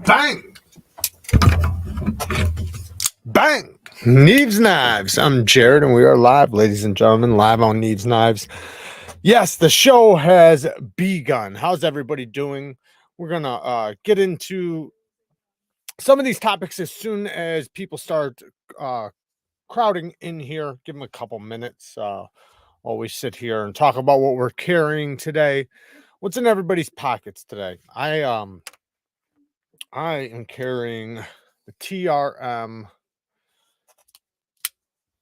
Bang! Bang! Neevesknives. I'm Jared, and we are live, ladies and gentlemen, live on Neevesknives. Yes, the show has begun. How's everybody doing? We're gonna get into some of these topics as soon as people start crowding in here. Give them a couple minutes while we sit here and talk about what we're carrying today. What's in everybody's pockets today? I am carrying the TRM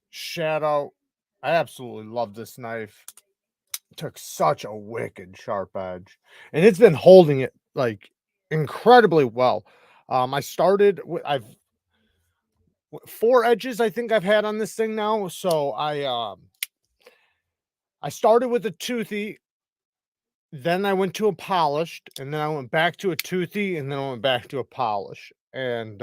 Shadow. I absolutely love this knife. It took such a wicked sharp edge, and it's been holding it like incredibly well. I started with four edges I think I've had on this thing now. So I started with a toothy, then I went to a polished, and then I went back to a toothy, and then I went back to a polish, and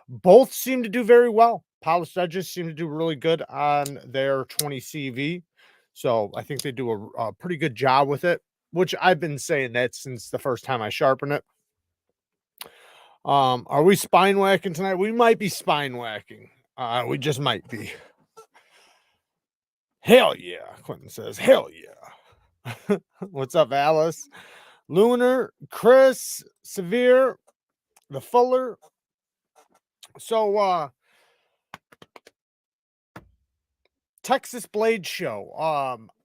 both seem to do very well. Polished edges seem to do really good on their 20 CV. So I think they do a pretty good job with it, which I've been saying that since the first time I sharpened it. Are we spine whacking tonight? We might be spine whacking. We just might be. Hell yeah, Quentin says. Hell yeah. What's up, Alice? Lunar, Chris, Severe, the Fuller. So Texas Blade Show.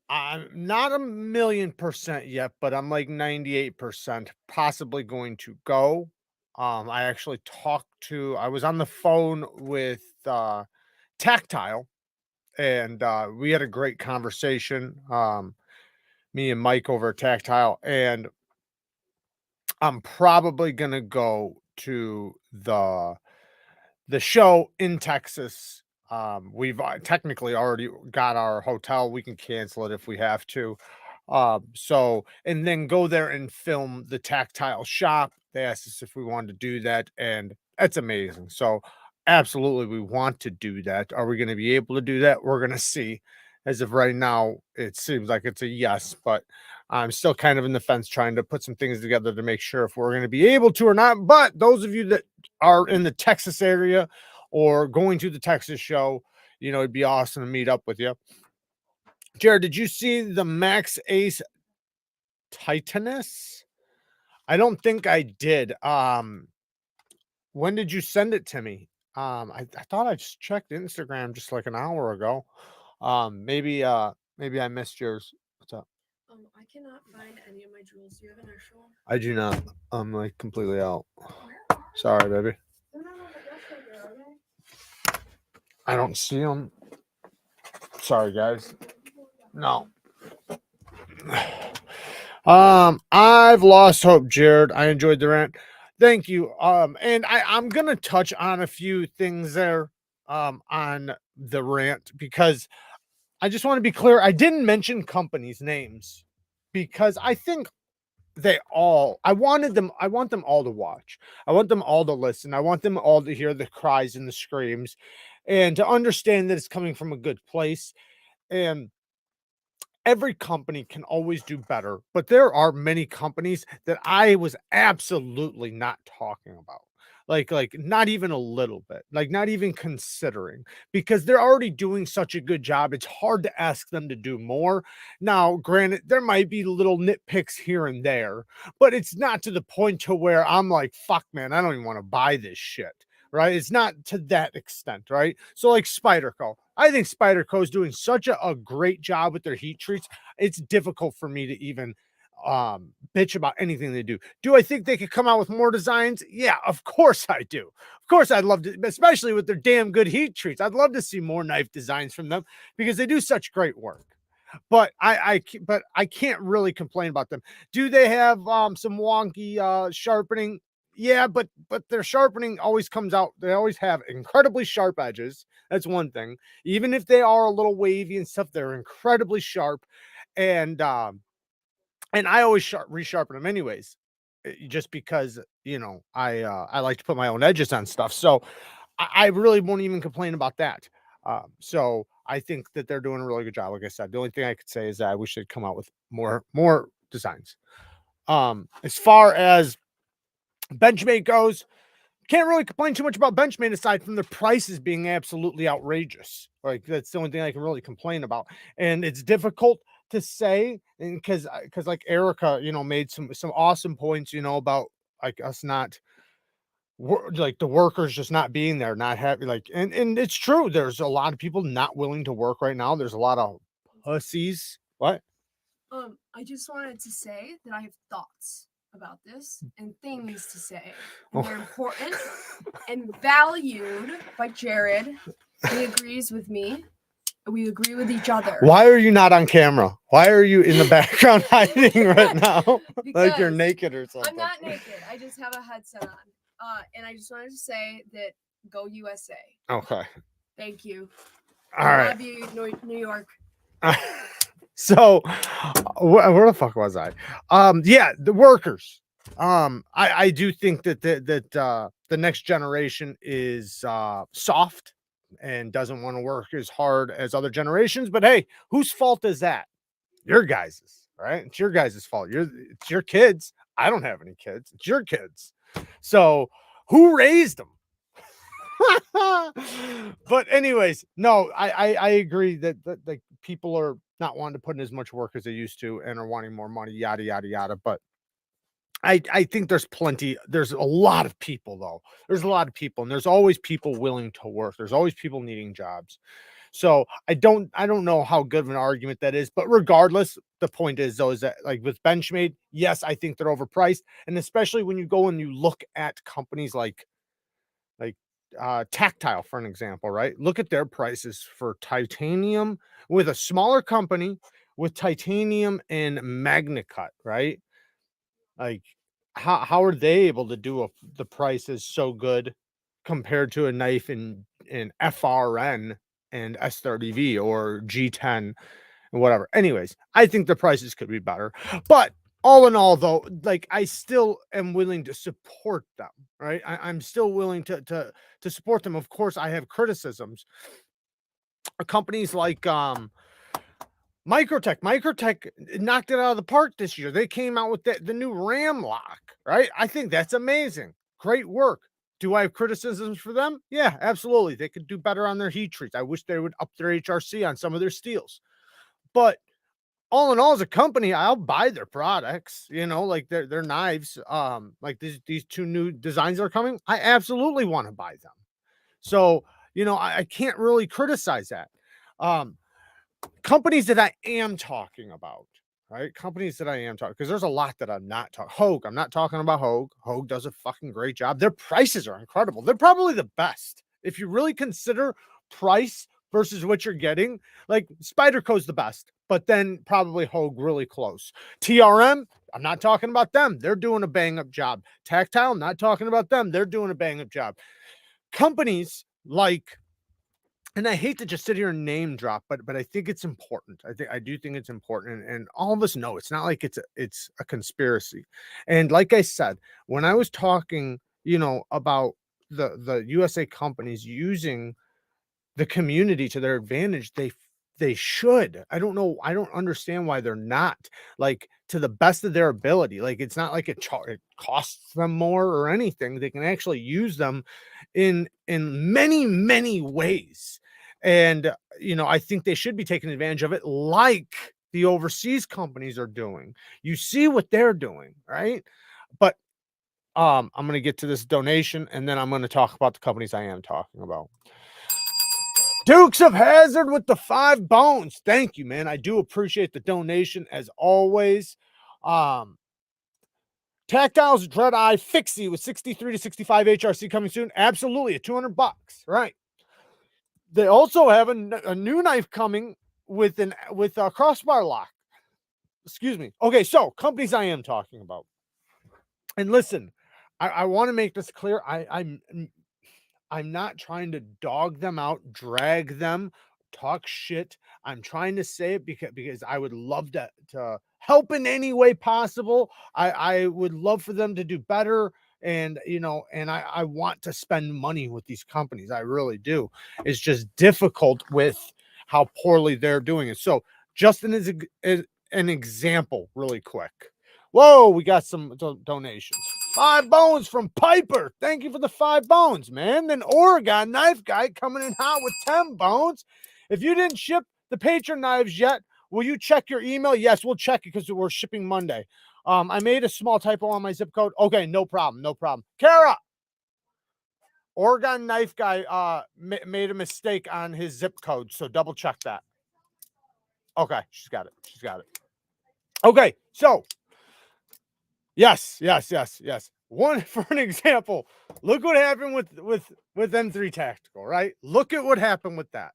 I'm not 1,000,000% yet, but I'm like 98% possibly going to go. I actually I was on the phone with Tactile, and we had a great conversation. Me and Mike over at Tactile, and I'm probably gonna go to the show in Texas. We've technically already got our hotel. We can cancel it if we have to. So, and then go there and film the Tactile shop. They asked us if we wanted to do that, and that's amazing. So, absolutely, we want to do that. Are we going to be able to do that? We're going to see. As of right now, it seems like it's a yes, but I'm still kind of in the fence trying to put some things together to make sure if we're going to be able to or not. But those of you that are in the Texas area or going to the Texas show, you know, it'd be awesome to meet up with you. Jared, did you see the Max Ace Titanus? I don't think I did. When did you send it to me? I thought I just checked Instagram just like an hour ago. Maybe I missed yours. What's up? I cannot find any of my jewels. Do you have an extra one? I do not. I'm like completely out. Sorry, baby. They're not on the desk right there, are they? I don't see them. Sorry, guys. No. I've lost hope, Jared. I enjoyed the rant. Thank you. And I'm gonna touch on a few things there on the rant, because I just want to be clear. I didn't mention companies' names because I think I want them all to watch. I want them all to listen. I want them all to hear the cries and the screams and to understand that it's coming from a good place. And every company can always do better, but there are many companies that I was absolutely not talking about. Like not even a little bit, like not even considering, because they're already doing such a good job. It's hard to ask them to do more. Now, granted, there might be little nitpicks here and there, but it's not to the point to where I'm like, fuck, man, I don't even want to buy this shit. Right? It's not to that extent, right? So, like Spyderco, I think Spyderco is doing such a great job with their heat treats. It's difficult for me to even bitch about anything they do. Do I think they could come out with more designs? Yeah, of course I do. Of course I'd love to, especially with their damn good heat treats. I'd love to see more knife designs from them because they do such great work. But I can't really complain about them. Do they have some wonky sharpening? Yeah, but their sharpening always comes out. They always have incredibly sharp edges. That's one thing. Even if they are a little wavy and stuff, they're incredibly sharp. And I always resharpen them anyways, just because, you know, I like to put my own edges on stuff. So I really won't even complain about that. So I think that they're doing a really good job. Like I said, the only thing I could say is that I wish they'd come out with more designs. As far as Benchmade goes, can't really complain too much about Benchmade aside from the prices being absolutely outrageous. Like that's the only thing I can really complain about. And it's difficult to say, and because like Erica, made some awesome points, about like us not like the workers just not being there, not having like, and it's true. There's a lot of people not willing to work right now. There's a lot of pussies. What? I just wanted to say that I have thoughts about this and things to say. And they're important and valued by Jared. He agrees with me. We agree with each other. Why are you not on camera? Why are you in the background hiding right now? Like you're naked or something. I'm not naked. I just have a headset on. And I just wanted to say that go USA. Okay. Thank you. All right. Love you, New York. So where the fuck was I? Yeah, the workers. I do think that the next generation is soft and doesn't want to work as hard as other generations. But hey, whose fault is that? Your guys's, right? It's your guys' fault. It's your kids. I don't have any kids. It's your kids. So who raised them? But anyways, no, I agree that like people are not wanting to put in as much work as they used to and are wanting more money, yada yada yada. But I think there's a lot of people though. There's a lot of people, and there's always people willing to work. There's always people needing jobs. So I don't know how good of an argument that is, but regardless, the point is though, is that like with Benchmade, yes, I think they're overpriced. And especially when you go and you look at companies like Tactile, for an example, right? Look at their prices for titanium with a smaller company with titanium and MagnaCut, right? Like how are they able to do the prices so good compared to a knife in FRN and S30V or G10 and whatever? Anyways, I think the prices could be better, but all in all, though, like I still am willing to support them, right? I'm still willing to support them. Of course, I have criticisms. Companies like Microtech knocked it out of the park this year. They came out with the new RAM lock, right? I think that's amazing. Great work. Do I have criticisms for them? Yeah, absolutely. They could do better on their heat treats. I wish they would up their HRC on some of their steels. But all in all, as a company, I'll buy their products, like their knives, like these two new designs that are coming. I absolutely want to buy them. So, I can't really criticize that. Companies that I am talking about, right? Companies that I am talking, because there's a lot that I'm not talking. Hogue, I'm not talking about Hogue. Hogue does a fucking great job. Their prices are incredible. They're probably the best. If you really consider price versus what you're getting, like Spyderco's the best, but then probably Hogue really close. TRM, I'm not talking about them. They're doing a bang up job. Tactile, not talking about them. They're doing a bang up job. Companies like, and I hate to just sit here and name drop, but I think it's important. I do think it's important, and all of us know it's not like it's a conspiracy. And like I said, when I was talking, about the USA companies using the community to their advantage, they should. I don't know. I don't understand why they're not, like, to the best of their ability. Like, it's not like it costs them more or anything. They can actually use them in many, many ways. And, I think they should be taking advantage of it like the overseas companies are doing. You see what they're doing, right? But I'm going to get to this donation, and then I'm going to talk about the companies I am talking about. Dukes of Hazzard with the 5 bones. Thank you, man. I do appreciate the donation as always. Tactile's Dread Eye Fixie with 63 to 65 HRC coming soon. Absolutely, at $200, right? They also have a new knife coming with a crossbar lock. Excuse me. Okay, so companies I am talking about. And listen, I want to make this clear. I'm not trying to dog them out, drag them, talk shit. I'm trying to say it because I would love to help in any way possible. I would love for them to do better. And, and I want to spend money with these companies. I really do. It's just difficult with how poorly they're doing it. So just an example really quick. Whoa, we got some donations. 5 bones from Piper. Thank you for the 5 bones, man. Then Oregon Knife Guy coming in hot with 10 bones. If you didn't ship the patron knives yet, will you check your email? Yes, we'll check it because we're shipping Monday. I made a small typo on my zip code. Okay, no problem, no problem. Kara, Oregon Knife Guy made a mistake on his zip code, so double check that. Okay, she's got it. She's got it. Okay, so yes. One for an example. Look what happened with M3 Tactical, right? Look at what happened with that,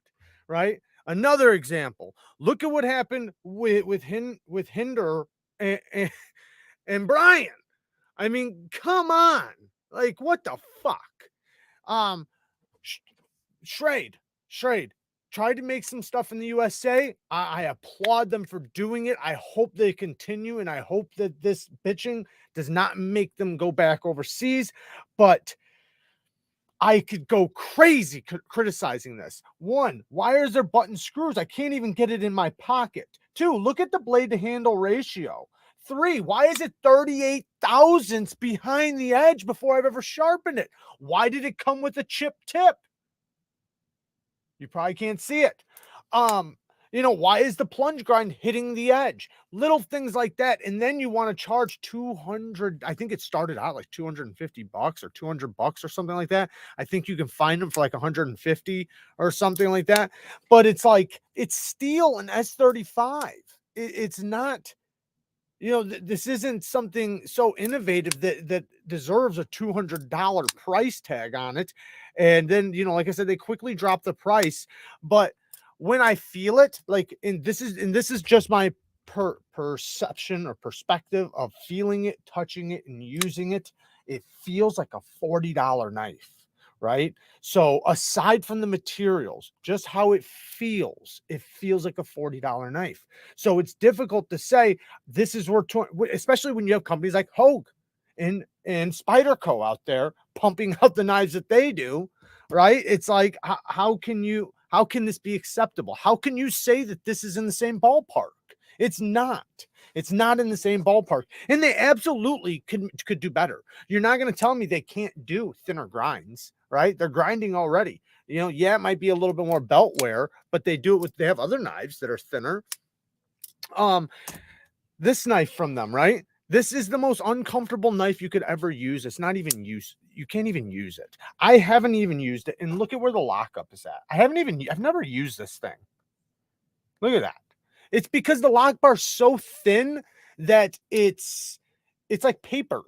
right? Another example. Look at what happened with Hinder and Brian. I mean, come on. Like, what the fuck? Schrade tried to make some stuff in the USA. I applaud them for doing it. I hope they continue, and I hope that this bitching does not make them go back overseas. But I could go crazy criticizing this. 1, why is there button screws? I can't even get it in my pocket. 2, look at the blade to handle ratio. 3, why is it 38 thousandths behind the edge before I've ever sharpened it? Why did it come with a chip tip? You probably can't see it. Why is the plunge grind hitting the edge? Little things like that. And then you want to charge 200. I think it started out like $250 or $200 or something like that. I think you can find them for like 150 or something like that. But it's like, it's steel and S35. It's not, this isn't something so innovative that deserves a $200 price tag on it. And then, like I said, they quickly drop the price. But when I feel it, like, and this is just my perception or perspective of feeling it, touching it, and using it, it feels like a $40 knife, right? So aside from the materials, just how it feels like a $40 knife. So it's difficult to say this is worth, especially when you have companies like Hogue and Spyderco out there pumping out the knives that they do, right? It's like, how can this be acceptable? How can you say that this is in the same ballpark? It's not. It's not in the same ballpark. And they absolutely could do better. You're not going to tell me they can't do thinner grinds, right? They're grinding already. It might be a little bit more belt wear, but they have other knives that are thinner. This knife from them, right? This is the most uncomfortable knife you could ever use. It's not even used. You can't even use it. I haven't even used it. And look at where the lockup is at. I've never used this thing. Look at that. It's because the lock bar is so thin that it's like paper.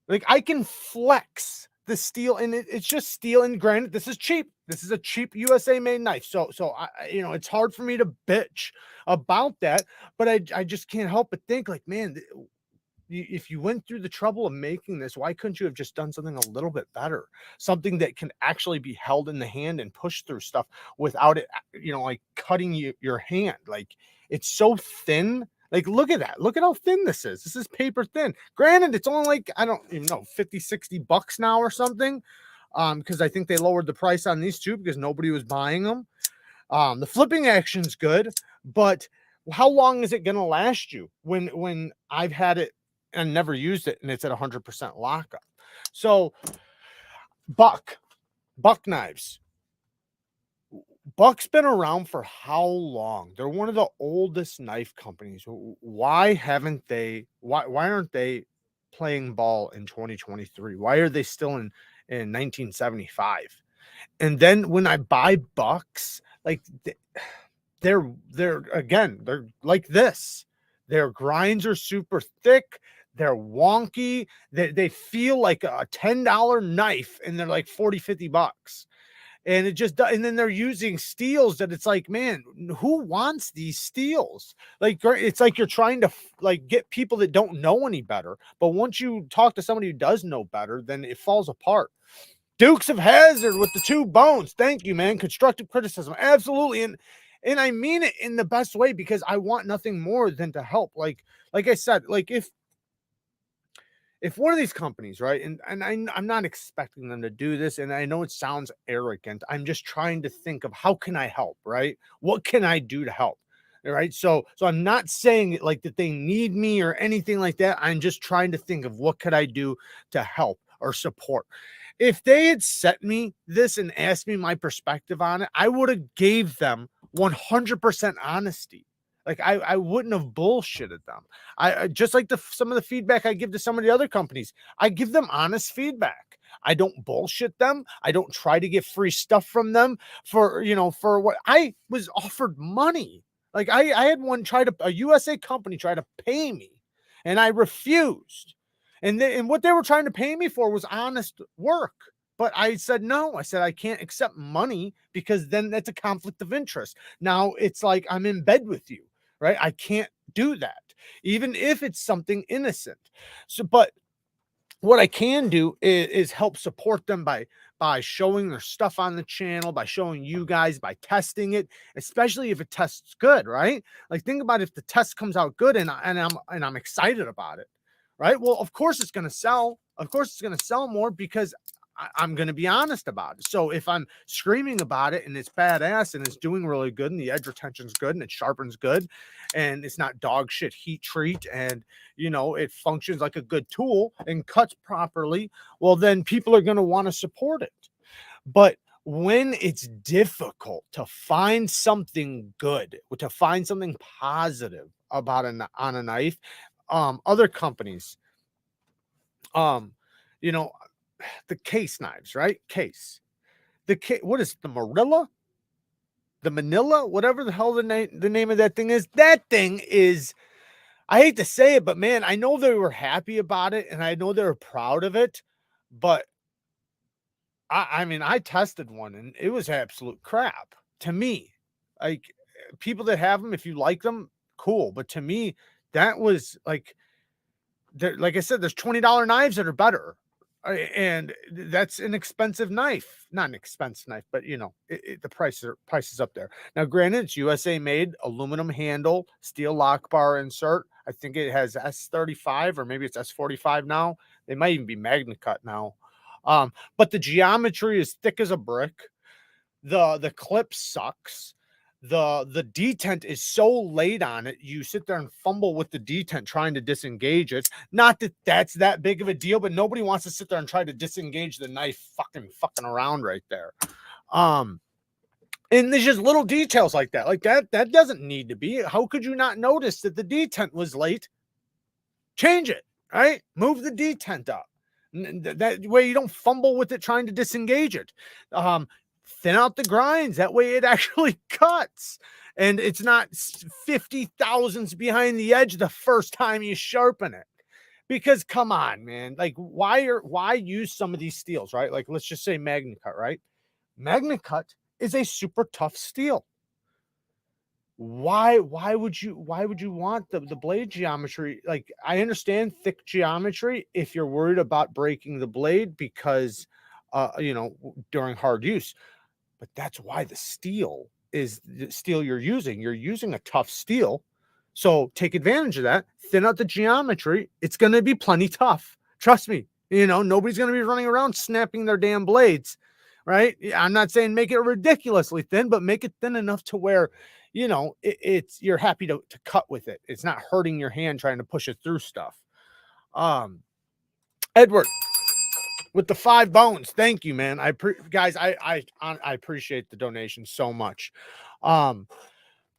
Like, I can flex the steel, and it's just steel. And granted, this is cheap. This is a cheap USA made knife. So I, it's hard for me to bitch about that, but I just can't help but think, like, man, if you went through the trouble of making this, why couldn't you have just done something a little bit better? Something that can actually be held in the hand and push through stuff without it, like cutting your hand. Like, it's so thin. Like, look at that. Look at how thin this is. This is paper thin. Granted, it's only like, I don't even know, $50-$60 now or something. Because I think they lowered the price on these two because nobody was buying them. The flipping action's good, but how long is it going to last you when I've had it and never used it and it's at 100% lockup? So Buck knives. Buck's been around for how long? They're one of the oldest knife companies. Why aren't they playing ball in 2023? Why are they still in 1975? And then when I buy Bucks, like, they're like this. Their grinds are super thick. They're wonky. They feel like a $10 knife, and they're like $40-$50. And it just, and then they're using steels that it's like, man, who wants these steels? Like, it's like you're trying to like get people that don't know any better. But once you talk to somebody who does know better, then it falls apart. Dukes of Hazzard with the 2 bones. Thank you, man. Constructive criticism. Absolutely. And I mean it in the best way, because I want nothing more than to help. Like I said, like, if one of these companies, right, and I'm not expecting them to do this, and I know it sounds arrogant. I'm just trying to think of how can I help, right? What can I do to help? All right. So I'm not saying like that they need me or anything like that. I'm just trying to think of what could I do to help or support. If they had sent me this and asked me my perspective on it, I would have gave them 100% honesty. Like I wouldn't have bullshitted them. Just like some of the feedback I give to some of the other companies, I give them honest feedback. I don't bullshit them. I don't try to get free stuff from them for what I was offered money. Like I had a USA company try to pay me and I refused. And what they were trying to pay me for was honest work. But I said, no, I said, I can't accept money because then that's a conflict of interest. Now it's like I'm in bed with you, right? I can't do that, even if it's something innocent. But what I can do is help support them by showing their stuff on the channel, by showing you guys, by testing it, especially if it tests good, right? Like think about if the test comes out good and I'm excited about it, right? Well, of course it's going to sell. Of course it's going to sell more because I'm going to be honest about it. So if I'm screaming about it and it's badass and it's doing really good and the edge retention's good and it sharpens good and it's not dog shit heat treat and it functions like a good tool and cuts properly, well, then people are going to want to support it. But when it's difficult to find something good, to find something positive about on a knife, other companies, you know, the case knives, right? What is the Manila, whatever the hell the name of that thing is. That thing is, I hate to say it, but man, I know they were happy about it and I know they were proud of it, but I mean, I tested one and it was absolute crap to me. Like people that have them, if you like them, cool. But to me, that was like, like I said, there's $20 knives that are better. And that's an expensive knife, not an expensive knife, but the price is up there. Now, granted, it's USA made, aluminum handle, steel lock bar insert. I think it has S35 or maybe it's S45 now. They might even be Magna Cut now. But the geometry is thick as a brick. The clip sucks. The detent is so laid on it, you sit there and fumble with the detent trying to disengage it. Not that that's that big of a deal, but nobody wants to sit there and try to disengage the knife fucking around right there. And there's just little details like that. Like that doesn't need to be. How could you not notice that the detent was late? Change it, right? Move the detent up. That way you don't fumble with it trying to disengage it. Thin out the grinds. That way it actually cuts. And it's not 50 thousandths behind the edge the first time you sharpen it. Because come on, man. Like why use some of these steels, right? Like let's just say Magna Cut, right? Magna Cut is a super tough steel. Why would you want the blade geometry? Like I understand thick geometry if you're worried about breaking the blade because during hard use, but that's why the steel is the steel you're using. You're using a tough steel. So take advantage of that, thin out the geometry. It's going to be plenty tough. Trust me. Nobody's going to be running around snapping their damn blades, right? I'm not saying make it ridiculously thin, but make it thin enough to where it's you're happy to cut with it. It's not hurting your hand trying to push it through stuff. Edward with the 5 bones. Thank you, man. Guys, I appreciate the donation so much.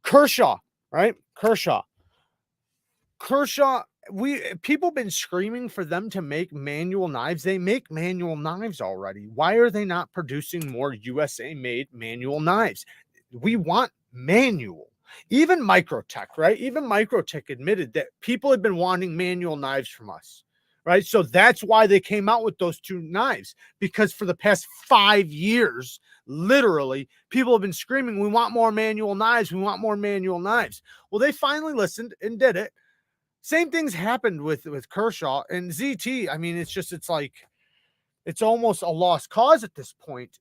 Kershaw, right? Kershaw. People been screaming for them to make manual knives. They make manual knives already. Why are they not producing more USA made manual knives? We want manual. Even Microtech, right? Even Microtech admitted that people had been wanting manual knives from us, right? So that's why they came out with those 2 knives, because for the past 5 years, literally, people have been screaming, we want more manual knives. We want more manual knives. Well, they finally listened and did it. Same things happened with Kershaw and ZT. I mean, it's like, it's almost a lost cause at this point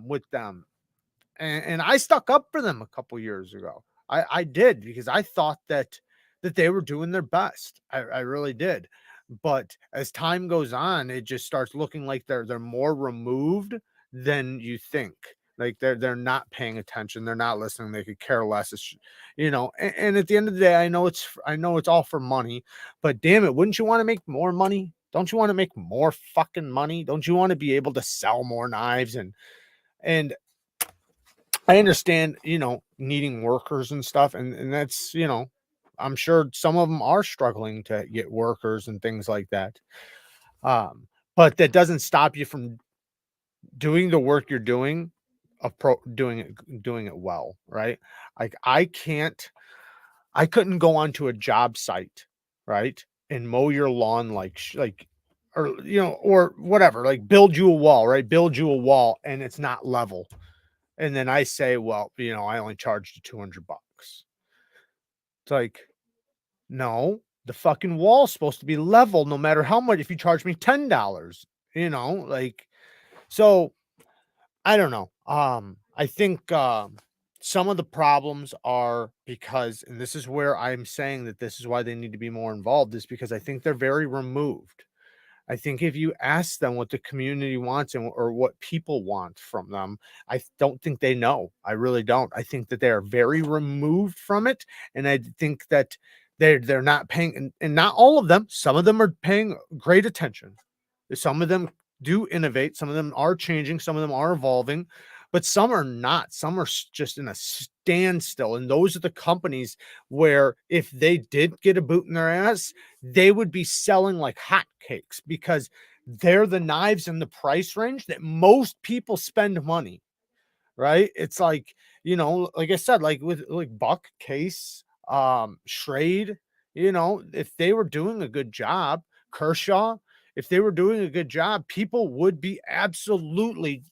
with them. And I stuck up for them a couple years ago. I did, because I thought that they were doing their best. I really did. But as time goes on, it just starts looking like they're more removed than you think. Like they're not paying attention. They're not listening. They could care less. It's, and at the end of the day, I know it's all for money, but damn it, wouldn't you want to make more money? Don't you want to make more fucking money? Don't you want to be able to sell more knives? And I understand, needing workers and stuff, and that's, I'm sure some of them are struggling to get workers and things like that. But that doesn't stop you from doing the work you're doing, doing it well, right? Like I couldn't go onto a job site, right, and mow your lawn or or whatever, like build you a wall, right? Build you a wall and it's not level. And then I say, well, I only charged you $200. It's like, no, the fucking wall's supposed to be level no matter how much. If you charge me $10, like, so I don't know. I think some of the problems are because, and this is where I'm saying that this is why they need to be more involved, is because I think they're very removed. I think if you ask them what the community wants or what people want from them, I don't think they know. I really don't. I think that they are very removed from it, and I think that they're not paying, and not all of them. Some of them are paying great attention. Some of them do innovate. Some of them are changing. Some of them are evolving, but some are not. Some are just in a standstill. And those are the companies where if they did get a boot in their ass, they would be selling like hotcakes because they're the knives in the price range that most people spend money, right? It's like, like I said, like with like Buck, Case, Schrade, if they were doing a good job, Kershaw, if they were doing a good job, people would be absolutely,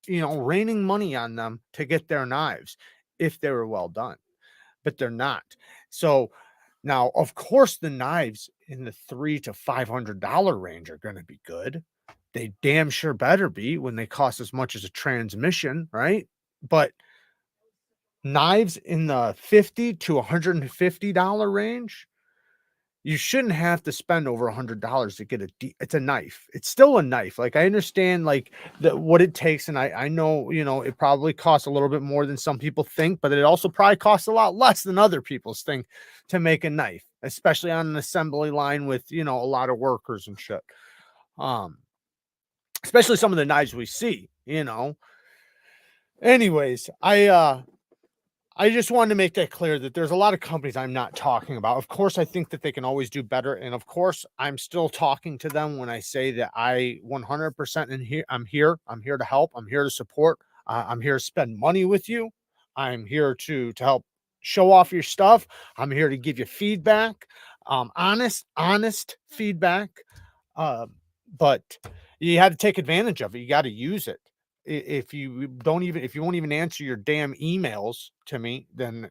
raining money on them to get their knives if they were well done, but they're not. So now, of course, the knives in the $300 to $500 range are going to be good. They damn sure better be when they cost as much as a transmission, right? But knives in the $50 to $150 range, you shouldn't have to spend over $100 to get it's a knife. It's still a knife. Like I understand like what it takes. And I know, it probably costs a little bit more than some people think, but it also probably costs a lot less than other people's think to make a knife, especially on an assembly line with, a lot of workers and shit. Especially some of the knives we see, anyways, I just wanted to make that clear that there's a lot of companies I'm not talking about. Of course, I think that they can always do better. And of course, I'm still talking to them when I say that I 100% in here. I'm here. I'm here to help. I'm here to support. I'm here to spend money with you. I'm here to help show off your stuff. I'm here to give you feedback, honest feedback. But you had to take advantage of it. You got to use it. If you won't even answer your damn emails to me, then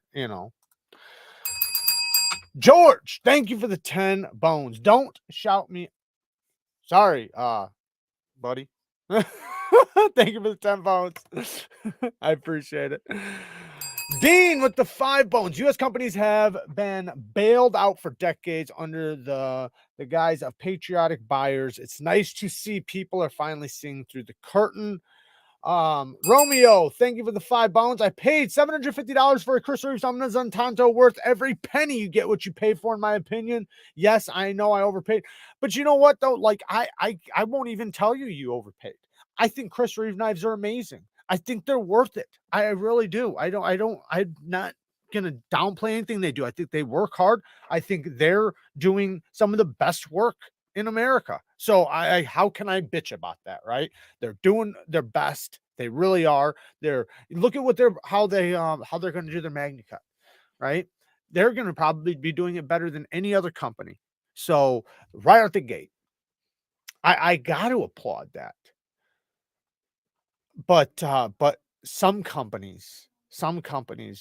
George, thank you for the 10 bones. Don't shout me. Sorry, buddy. Thank you for the 10 bones. I appreciate it. Dean with the 5 bones. U.S. companies have been bailed out for decades under the guise of patriotic buyers. It's nice to see people are finally seeing through the curtain. Romeo, thank you for the 5 bones. I paid $750 for a Chris Reeves Omnizon Tanto, worth every penny. You get what you pay for, in my opinion. Yes, I know I overpaid, but you know what though? Like I won't even tell you overpaid. I think Chris Reeves knives are amazing. I think they're worth it. I really do. I'm not gonna downplay anything they do. I think they work hard. I think they're doing some of the best work in America. So how can I bitch about that, right? They're doing their best. They really are. Look at how they're going to do their Magna Cut, right? They're going to probably be doing it better than any other company. So right out the gate, I got to applaud that. But some companies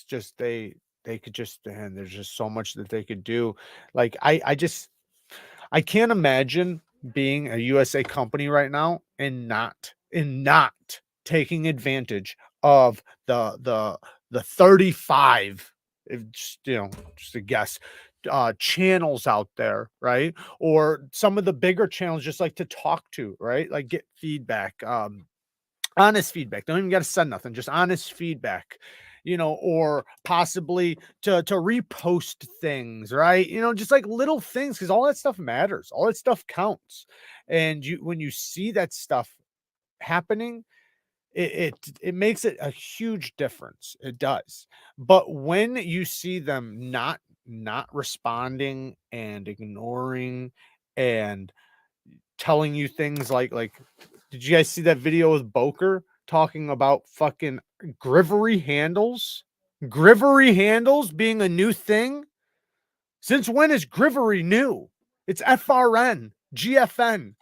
just they could just, and there's just so much that they could do. Like I can't imagine being a USA company right now and not taking advantage of the 35, if just a guess, channels out there, right? Or some of the bigger channels just like to talk to, right? Like get feedback. Honest feedback. Don't even got to send nothing, just honest feedback, or possibly to repost things, right? Just like little things, because all that stuff matters, all that stuff counts. And when you see that stuff happening, it makes it a huge difference. It does. But when you see them not responding and ignoring and telling you things like did you guys see that video with Boker talking about fucking grivery handles? Grivery handles being a new thing? Since when is grivery new? It's FRN, GFN.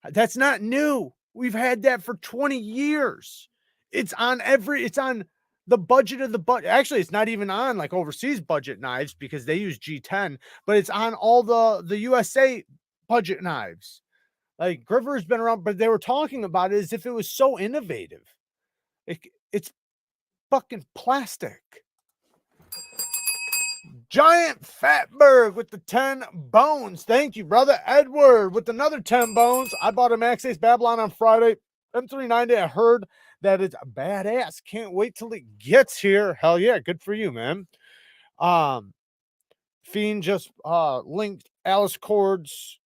That's not new. We've had that for 20 years. It's on the budget of the budget. Actually, it's not even on like overseas budget knives because they use G10, but it's on all the USA budget knives. Like Griver's been around, but they were talking about it as if it was so innovative. It's fucking plastic. Giant Fatberg with the 10 bones. Thank you, brother. Edward with another 10 bones. I bought a Max Ace Babylon on Friday. M390. I heard that it's badass. Can't wait till it gets here. Hell yeah. Good for you, man. Fiend just linked Alice Cord's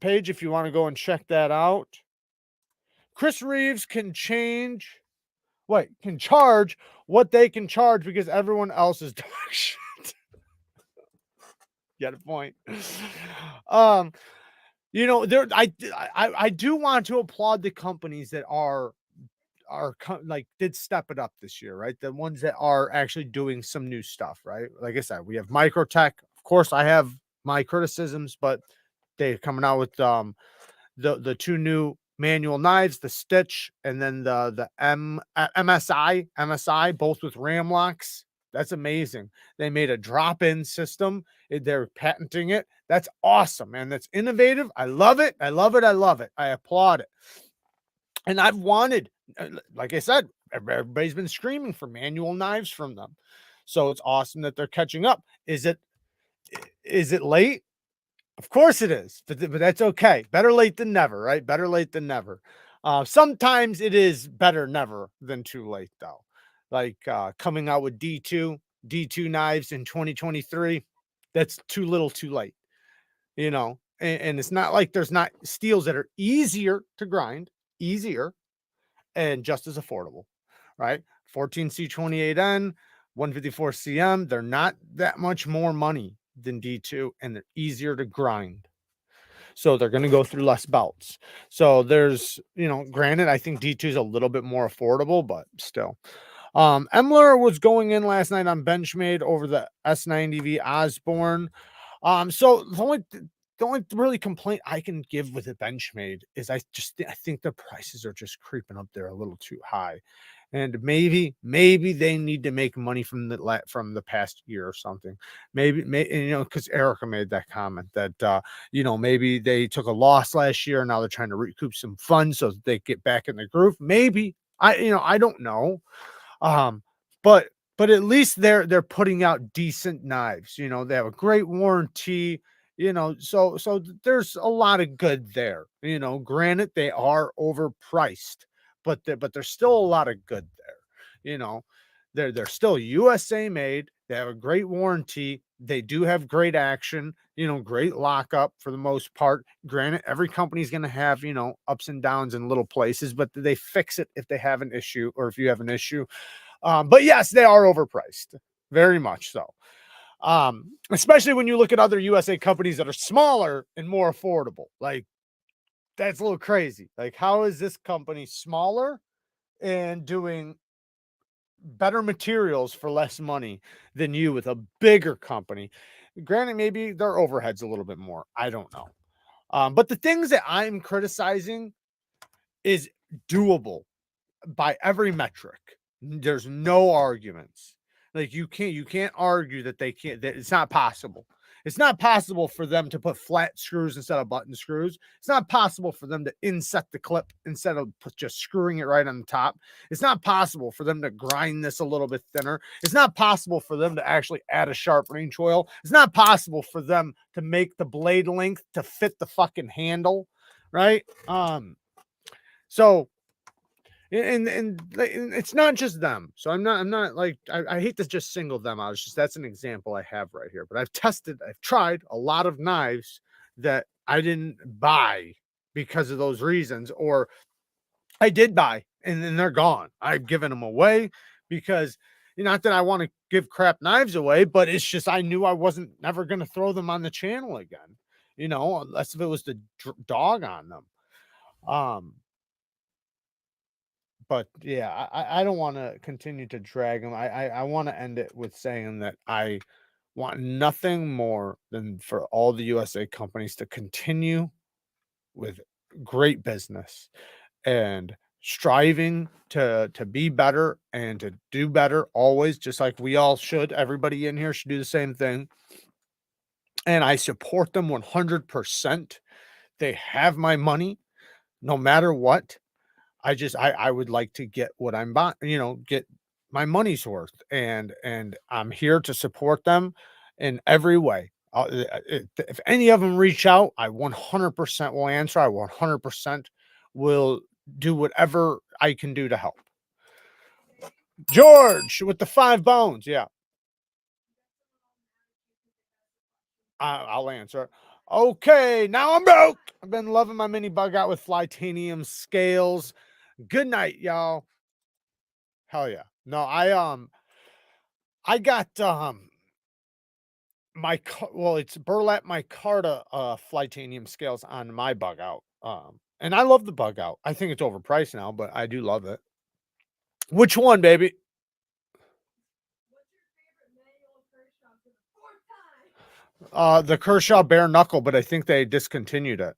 page if you want to go and check that out. Chris Reeves can charge what they can charge because everyone else is dog shit. Get a point. I do want to applaud the companies that did step it up this year, right? The ones that are actually doing some new stuff, right? Like I said, we have Microtech. Of course, I have my criticisms, but they're coming out with the two new manual knives, the Stitch, and then the MSI, both with ram locks. That's amazing. They made a drop-in system. They're patenting it. That's awesome, man. That's innovative. I love it. I love it. I love it. I applaud it. And I've wanted, like I said, everybody's been screaming for manual knives from them. So it's awesome that they're catching up. Is it late? Of course it is, but that's okay. Better late than never, right? Better late than never. Sometimes it is better never than too late, though. Like coming out with D2 knives in 2023, that's too little too late, and it's not like there's not steels that are easier to grind, and just as affordable, right? 14C28N, 154CM, they're not that much more money than D2, and they're easier to grind. So they're going to go through less belts. So there's, granted, I think D2 is a little bit more affordable, but still. Emler was going in last night on Benchmade over the S90V Osborne. So the only really complaint I can give with a Benchmade is I think the prices are just creeping up there a little too high. And maybe they need to make money from the past year or something. Maybe because Erica made that comment that maybe they took a loss last year and now they're trying to recoup some funds so that they get back in the groove. Maybe I don't know. But at least they're putting out decent knives. They have a great warranty. So there's a lot of good there. Granted they are overpriced, but there's still a lot of good there. They're still USA made. They have a great warranty. They do have great action, great lockup for the most part. Granted, every company's going to have, ups and downs in little places, but they fix it if they have an issue or if you have an issue. But yes, they are overpriced, very much so. Especially when you look at other USA companies that are smaller and more affordable. Like, that's a little crazy. Like, how is this company smaller and doing better materials for less money than you with a bigger company? Granted, maybe their overhead's a little bit more. I don't know. But the things that I'm criticizing is doable by every metric. There's no arguments. Like you can't argue that they can't, that it's not possible. It's not possible for them to put flat screws instead of button screws. It's not possible for them to inset the clip instead of just screwing it right on the top. It's not possible for them to grind this a little bit thinner. It's not possible for them to actually add a sharpening choil. It's not possible for them to make the blade length to fit the fucking handle, right? So and it's not just them. So I'm not like, I hate to just single them out. It's just, that's an example I have right here. But I've tried a lot of knives that I didn't buy because of those reasons, or I did buy and then they're gone. I've given them away because, not that I want to give crap knives away, but it's just, I knew I wasn't never going to throw them on the channel again, unless if it was the dog on them. But yeah, I don't want to continue to drag them. I want to end it with saying that I want nothing more than for all the USA companies to continue with great business and striving to be better and to do better always, just like we all should. Everybody in here should do the same thing. And I support them 100%. They have my money no matter what. I would like to get what I'm buying, get my money's worth, and I'm here to support them in every way. If any of them reach out, I 100% will answer. I 100% will do whatever I can do to help. George with the 5 bones. Yeah, I'll answer. Okay, now I'm broke. I've been loving my mini bug out with Flytanium scales. Good night, y'all. Hell yeah. No, I got it's burlap micarta Flytanium scales on my bug out. And I love the bug out. I think it's overpriced now, but I do love it. Which one, baby? The Kershaw bare knuckle, but I think they discontinued it.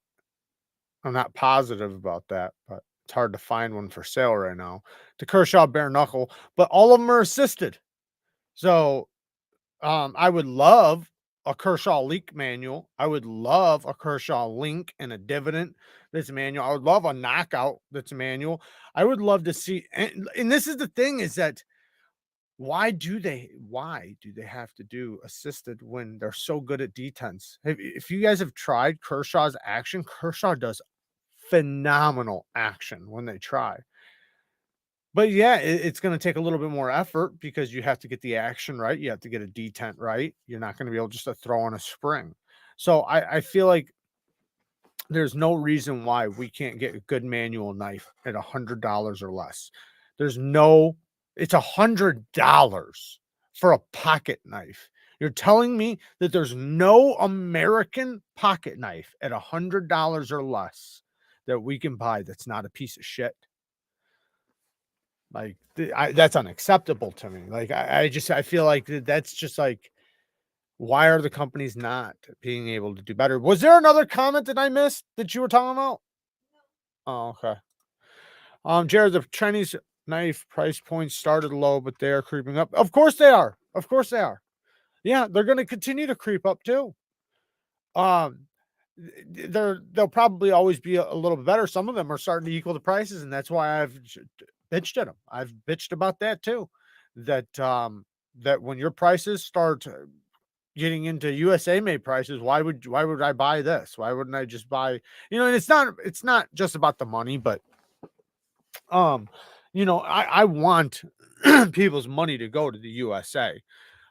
I'm not positive about that, but it's hard to find one for sale right now. The Kershaw bare knuckle, but all of them are assisted. So I would love a Kershaw link manual. I would love a Kershaw link and a dividend that's manual. I would love a knockout that's manual. I would love to see, and this is the thing, is that why do they have to do assisted when they're so good at detents? If you guys have tried Kershaw's action, Kershaw does phenomenal action when they try. But yeah, it's going to take a little bit more effort because you have to get the action right. You have to get a detent right. You're not going to be able just to throw on a spring. So I feel like there's no reason why we can't get a good manual knife at $100 or less. It's $100 for a pocket knife. You're telling me that there's no American pocket knife at $100 or less that we can buy that's not a piece of shit? Like, that's unacceptable to me. Like, I feel like that's just like, why are the companies not being able to do better? Was there another comment that I missed that you were talking about? Oh, okay. Jared, the Chinese knife price points started low, but they are creeping up. Of course they are. Of course they are. Yeah, they're going to continue to creep up too. They'll probably always be a little bit better. Some of them are starting to equal the prices, and that's why I've bitched at them. I've bitched about that too. That that when your prices start getting into USA made prices, why would I buy this? Why wouldn't I just buy? And it's not just about the money, but I want people's money to go to the USA.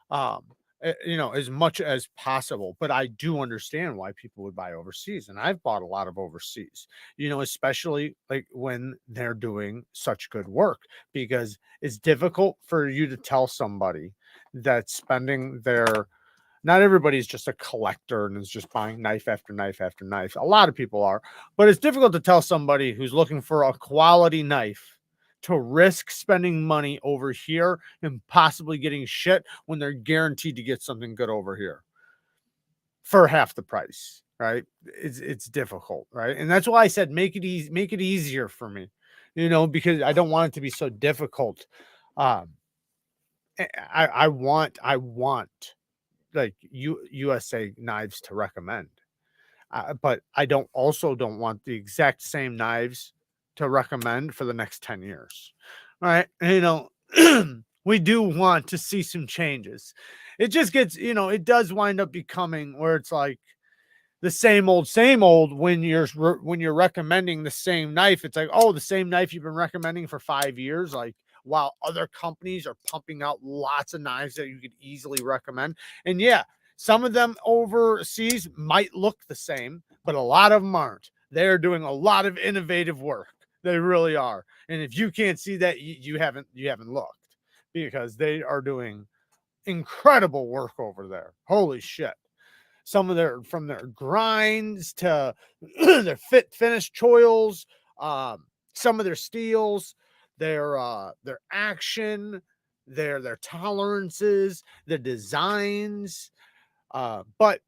As much as possible. But I do understand why people would buy overseas. And I've bought a lot of overseas, especially like when they're doing such good work, because it's difficult for you to tell somebody that's spending not everybody's just a collector and is just buying knife after knife after knife. A lot of people are, but it's difficult to tell somebody who's looking for a quality knife to risk spending money over here and possibly getting shit when they're guaranteed to get something good over here for half the price, right? It's difficult, right? And that's why I said make it easy, make it easier for me, because I don't want it to be so difficult. I want like USA knives to recommend, but I don't want the exact same knives to recommend for the next 10 years. All right. We do want to see some changes. It just gets, it does wind up becoming where it's like, the same old when you're recommending the same knife. It's like, oh, the same knife you've been recommending for 5 years, like, while other companies are pumping out lots of knives that you could easily recommend. And yeah, some of them overseas might look the same, but a lot of them aren't. They're doing a lot of innovative work. They really are. And if you can't see that, you haven't looked, because they are doing incredible work over there. Holy shit. Some of their, from their grinds to their fit finish choils, some of their steels, their action, their tolerances, the designs. But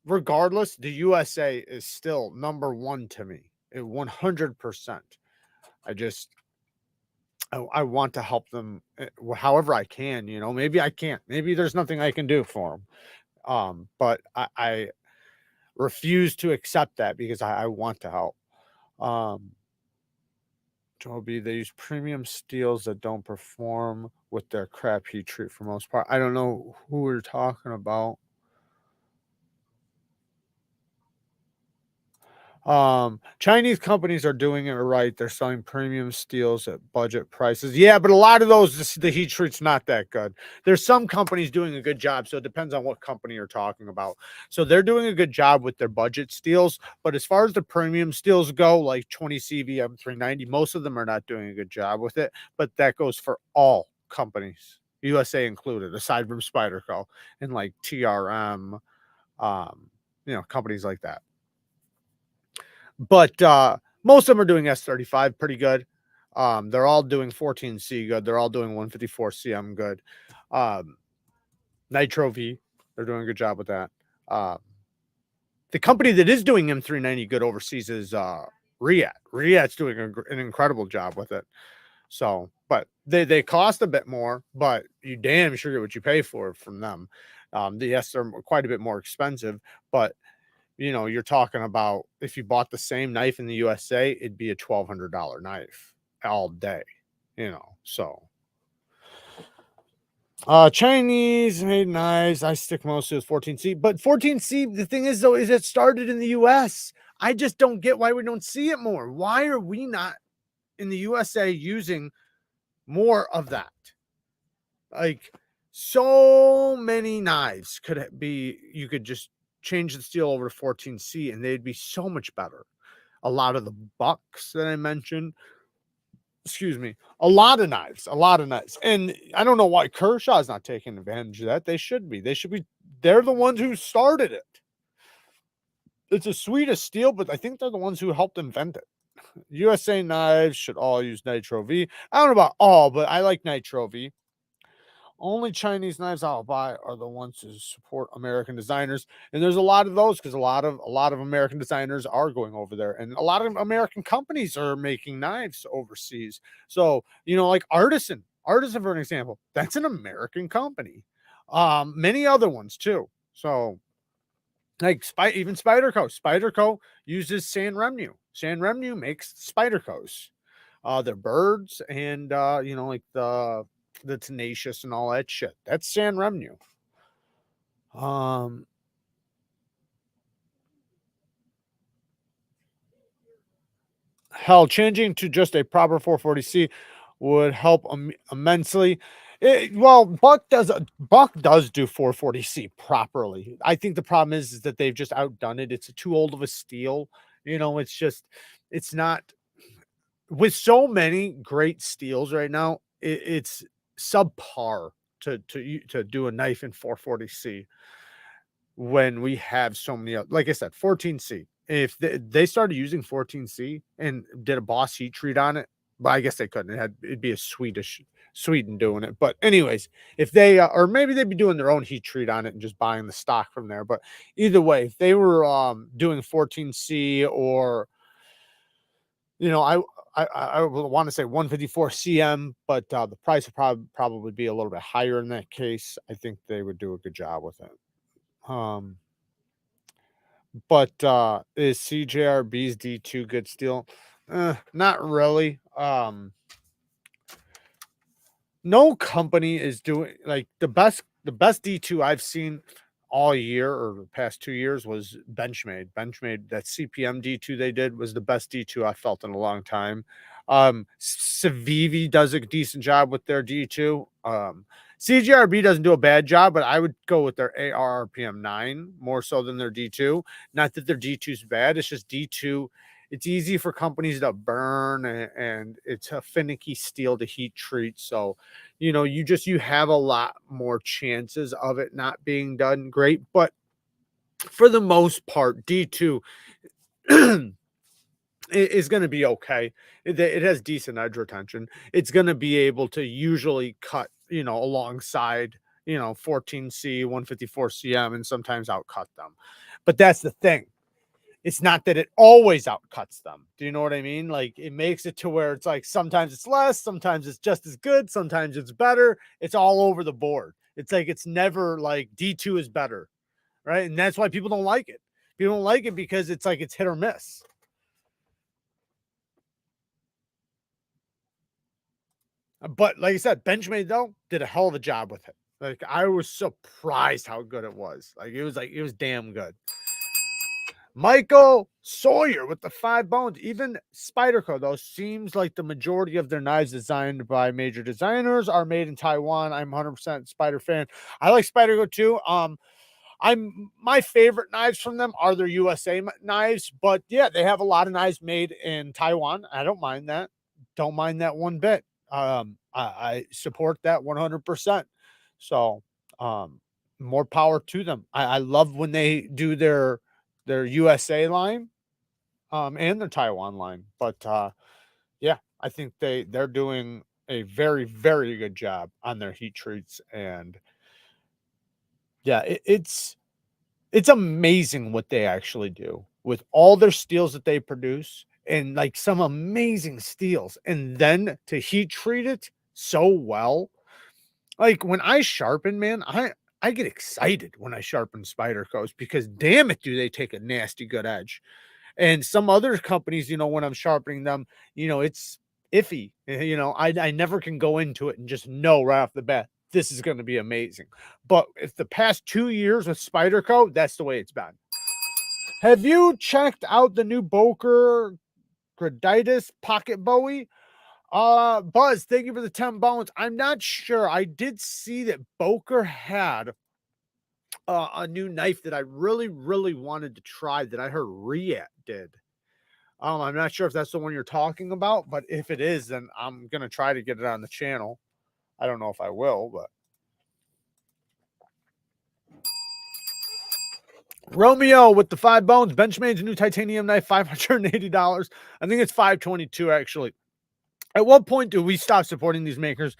regardless, the USA is still number one to me, 100%. I want to help them however I can. Maybe I can't. Maybe there's nothing I can do for them. But I refuse to accept that, because I want to help. Joby, they use premium steels that don't perform with their crap heat treat for most part. I don't know who we're talking about. Chinese companies are doing it right. They're selling premium steels at budget prices. Yeah, but a lot of those, the heat treat's not that good. There's some companies doing a good job, so it depends on what company you're talking about. So they're doing a good job with their budget steels, but as far as the premium steels go, like 20 CV M390, most of them are not doing a good job with it. But that goes for all companies, USA included, aside from Spyderco and like TRM, companies like that. But most of them are doing S35 pretty good. They're all doing 14C good. They're all doing 154 CM good. Nitro V, they're doing a good job with that. The company that is doing M390 good overseas is Riyadh. Riyadh's doing an incredible job with it. So, but they cost a bit more, but you damn sure get what you pay for from them. Yes, they're quite a bit more expensive, but you're talking about, if you bought the same knife in the USA, it'd be a $1,200 knife all day, so. Chinese made knives, I stick mostly with 14C, but 14C, the thing is, though, is it started in the US. I just don't get why we don't see it more. Why are we not in the USA using more of that? Like, so many knives you could just change the steel over to 14C and they'd be so much better. A lot of the bucks that I mentioned, a lot of knives. And I don't know why Kershaw's not taking advantage of that. They should be. They're the ones who started it. It's the sweetest steel, but I think they're the ones who helped invent it. USA knives should all use Nitro V. I don't know about all, but I like Nitro V. Only Chinese knives I'll buy are the ones to support American designers, and there's a lot of those, because a lot of American designers are going over there, and a lot of American companies are making knives overseas. So like Artisan, for an example, that's an American company. Many other ones too. So like even Spyderco uses San Remu. San Remu makes Spydercos. They're birds, and like the tenacious and all that shit. That's San Remu. Hell, changing to just a proper 440C would help immensely. Buck does do 440C properly. I think the problem is that they've just outdone it. It's too old of a steel. It's not, with so many great steels right now. It's subpar to do a knife in 440C when we have so many, like I said, 14C. If they started using 14C and did a Boss heat treat on it, but I guess they couldn't. It'd be a Sweden doing it. But anyways, if they or maybe they'd be doing their own heat treat on it and just buying the stock from there. But either way, if they were doing 14C, or I want to say 154 CM, but the price would probably be a little bit higher in that case. I think they would do a good job with it. But is CJRB's D2 good steel? Not really. No company is doing, like, the best D2 I've seen all year or the past 2 years was Benchmade. Benchmade, that CPM D2 they did was the best D2 I felt in a long time. Civivi does a decent job with their D2. CGRB doesn't do a bad job, but I would go with their ARRPM 9 more so than their D2. Not that their D2 is bad, it's just D2. It's easy for companies to burn, and it's a finicky steel to heat treat. So, you have a lot more chances of it not being done great. But for the most part, D2 is going to be okay. It has decent edge retention. It's going to be able to usually cut, alongside, 14C, 154 CM, and sometimes outcut them. But that's the thing. It's not that it always outcuts them. Do you know what I mean? Like, it makes it to where it's like sometimes it's less, sometimes it's just as good, sometimes it's better. It's all over the board. It's like it's never like D2 is better, right? And that's why people don't like it. People don't like it because it's like it's hit or miss. But like I said, Benchmade though did a hell of a job with it. Like, I was surprised how good it was. Like, it was damn good. Michael Sawyer with the 5 bones. Even Spyderco, though, seems like the majority of their knives designed by major designers are made in Taiwan. I'm 100% Spyder fan. I like Spyderco too. My favorite knives from them are their USA knives, but yeah, they have a lot of knives made in Taiwan. I don't mind that. Don't mind that one bit. I support that 100%. So, more power to them. I love when they do their USA line, and their Taiwan line. But yeah, I think they're doing a very, very good job on their heat treats. And yeah, it's amazing what they actually do with all their steels that they produce, and like some amazing steels, and then to heat treat it so well. Like, when I sharpen, man, I get excited when I sharpen Spydercos, because damn it, do they take a nasty good edge. And some other companies, when I'm sharpening them, it's iffy. I never can go into it and just know right off the bat, this is going to be amazing. But if the past 2 years with Spyderco, that's the way it's been. Have you checked out the new Boker Graditis Pocket Bowie? Buzz, thank you for the 10 bones. I'm not sure. I did see that Boker had a new knife that I really, really wanted to try that I heard Riat did. I'm not sure if that's the one you're talking about, but if it is, then I'm gonna try to get it on the channel. I don't know if I will, but Romeo with the 5 bones. Benchmade's new titanium knife, $580. I think it's $522 actually. At what point do we stop supporting these makers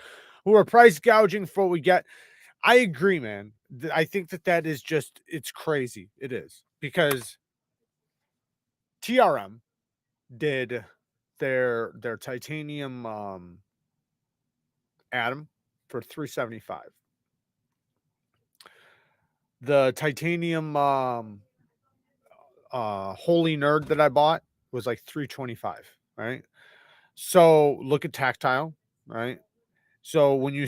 who are price gouging for what we get? I agree, man. I think that is just, it's crazy. It is, because TRM did their titanium Atom for $375. The titanium Holy Nerd that I bought was like $325, right? So look at Tactile, right? So when you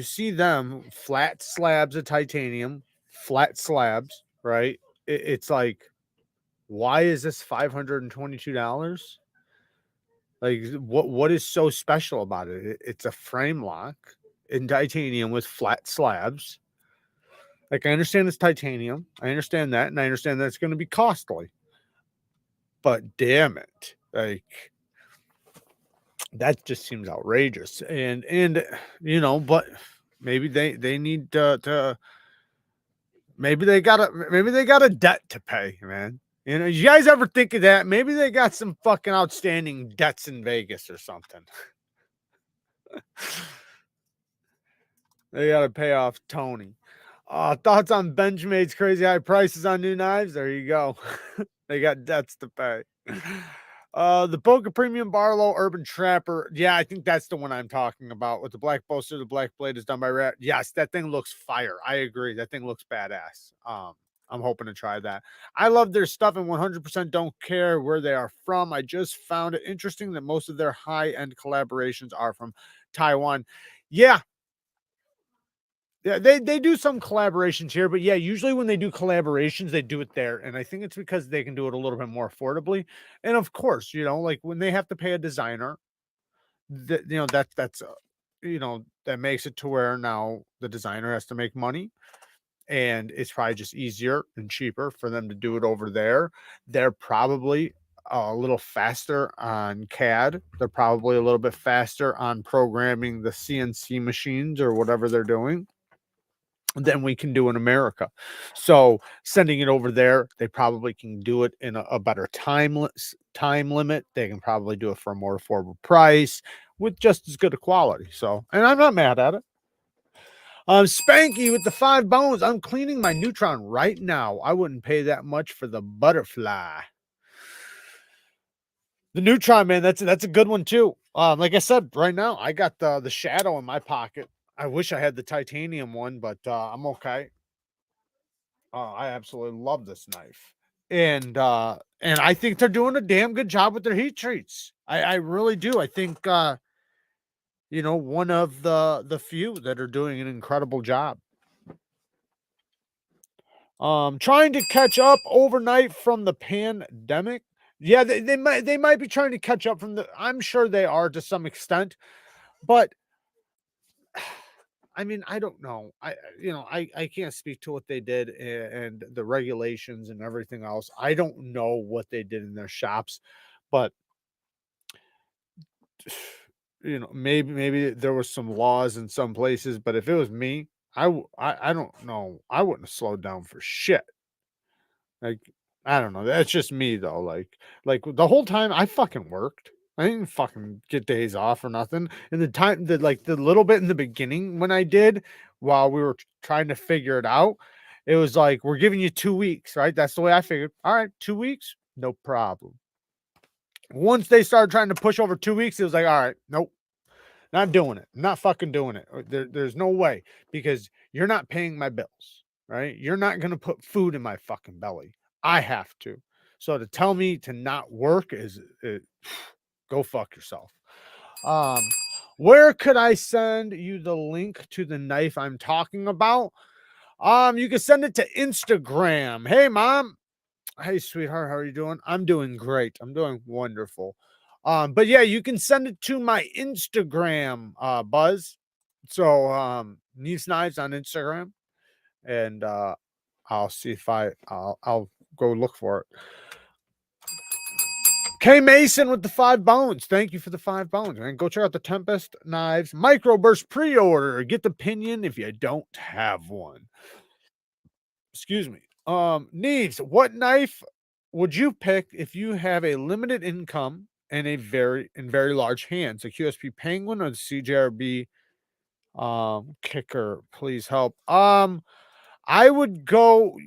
see them flat slabs of titanium, flat slabs, right? It's like, why is this $522? Like, what is so special about it? It's a frame lock in titanium with flat slabs. Like, I understand it's titanium. I understand that, and I understand that it's going to be costly. But damn it, like, that just seems outrageous. And but maybe they need to maybe they got a debt to pay, man. You guys ever think of that? Maybe they got some fucking outstanding debts in Vegas or something. They got to pay off Tony. Thoughts on Benchmade's crazy high prices on new knives? There you go. They got debts to pay. The Boca Premium Barlow Urban Trapper. Yeah, I think that's the one I'm talking about, with the black bolster. The black blade is done by Rat. Yes, that thing looks fire. I agree. That thing looks badass. I'm hoping to try that. I love their stuff and 100% don't care where they are from. I just found it interesting that most of their high-end collaborations are from Taiwan. Yeah, Yeah, they do some collaborations here, but yeah, usually when they do collaborations, they do it there. And I think it's because they can do it a little bit more affordably. And of course, you know, like when they have to pay a designer, that you know, that's you know, that makes it to where now the designer has to make money. And it's probably just easier and cheaper for them to do it over there. They're probably a little faster on CAD. They're probably a little bit faster on programming the CNC machines or whatever they're doing than we can do in America. So sending it over there, they probably can do it in a better time limit. They can probably do it for a more affordable price with just as good a quality. So, and I'm not mad at it. Spanky with the 5 bones. I'm cleaning my Neutron right now. I wouldn't pay that much for the butterfly. The Neutron, man, that's a good one too. Like I said, right now I got the shadow in my pocket. I wish I had the titanium one, but I'm okay. I absolutely love this knife. And I think they're doing a damn good job with their heat treats. I really do. I think you know, one of the few that are doing an incredible job. Trying to catch up overnight from the pandemic. Yeah, they might be trying to catch up from the, I'm sure they are to some extent, but I mean, I don't know. You know, I can't speak to what they did and the regulations and everything else. I don't know what they did in their shops, but you know, maybe there was some laws in some places, but if it was me, I don't know. I wouldn't have slowed down for shit. Like, I don't know. That's just me though. Like the whole time I fucking worked. I didn't fucking get days off or nothing. And the time that like the little bit in the beginning when I did while we were trying to figure it out, it was like, we're giving you 2 weeks, right? That's the way I figured. All right, 2 weeks, no problem. Once they started trying to push over 2 weeks, it was like, all right, nope, not doing it. I'm not fucking doing it. There's no way because you're not paying my bills, right? You're not going to put food in my fucking belly. I have to. So to tell me to not work is go fuck yourself. Um, where could I send you the link to the knife I'm talking about? You can send it to Instagram. Hey, mom. Hey, sweetheart, how are you doing? I'm doing great. I'm doing wonderful. But yeah, you can send it to my Instagram, Buzz. So, Neevesknives on Instagram, and I'll see if I'll go look for it. K Mason with the 5 bones. Thank you for the 5 bones, man. Go check out the Tempest Knives Microburst pre-order. Get the pinion if you don't have one. Excuse me. Needs, what knife would you pick if you have a limited income and a very large hands? The QSP Penguin or the CJRB kicker? Please help. I would go.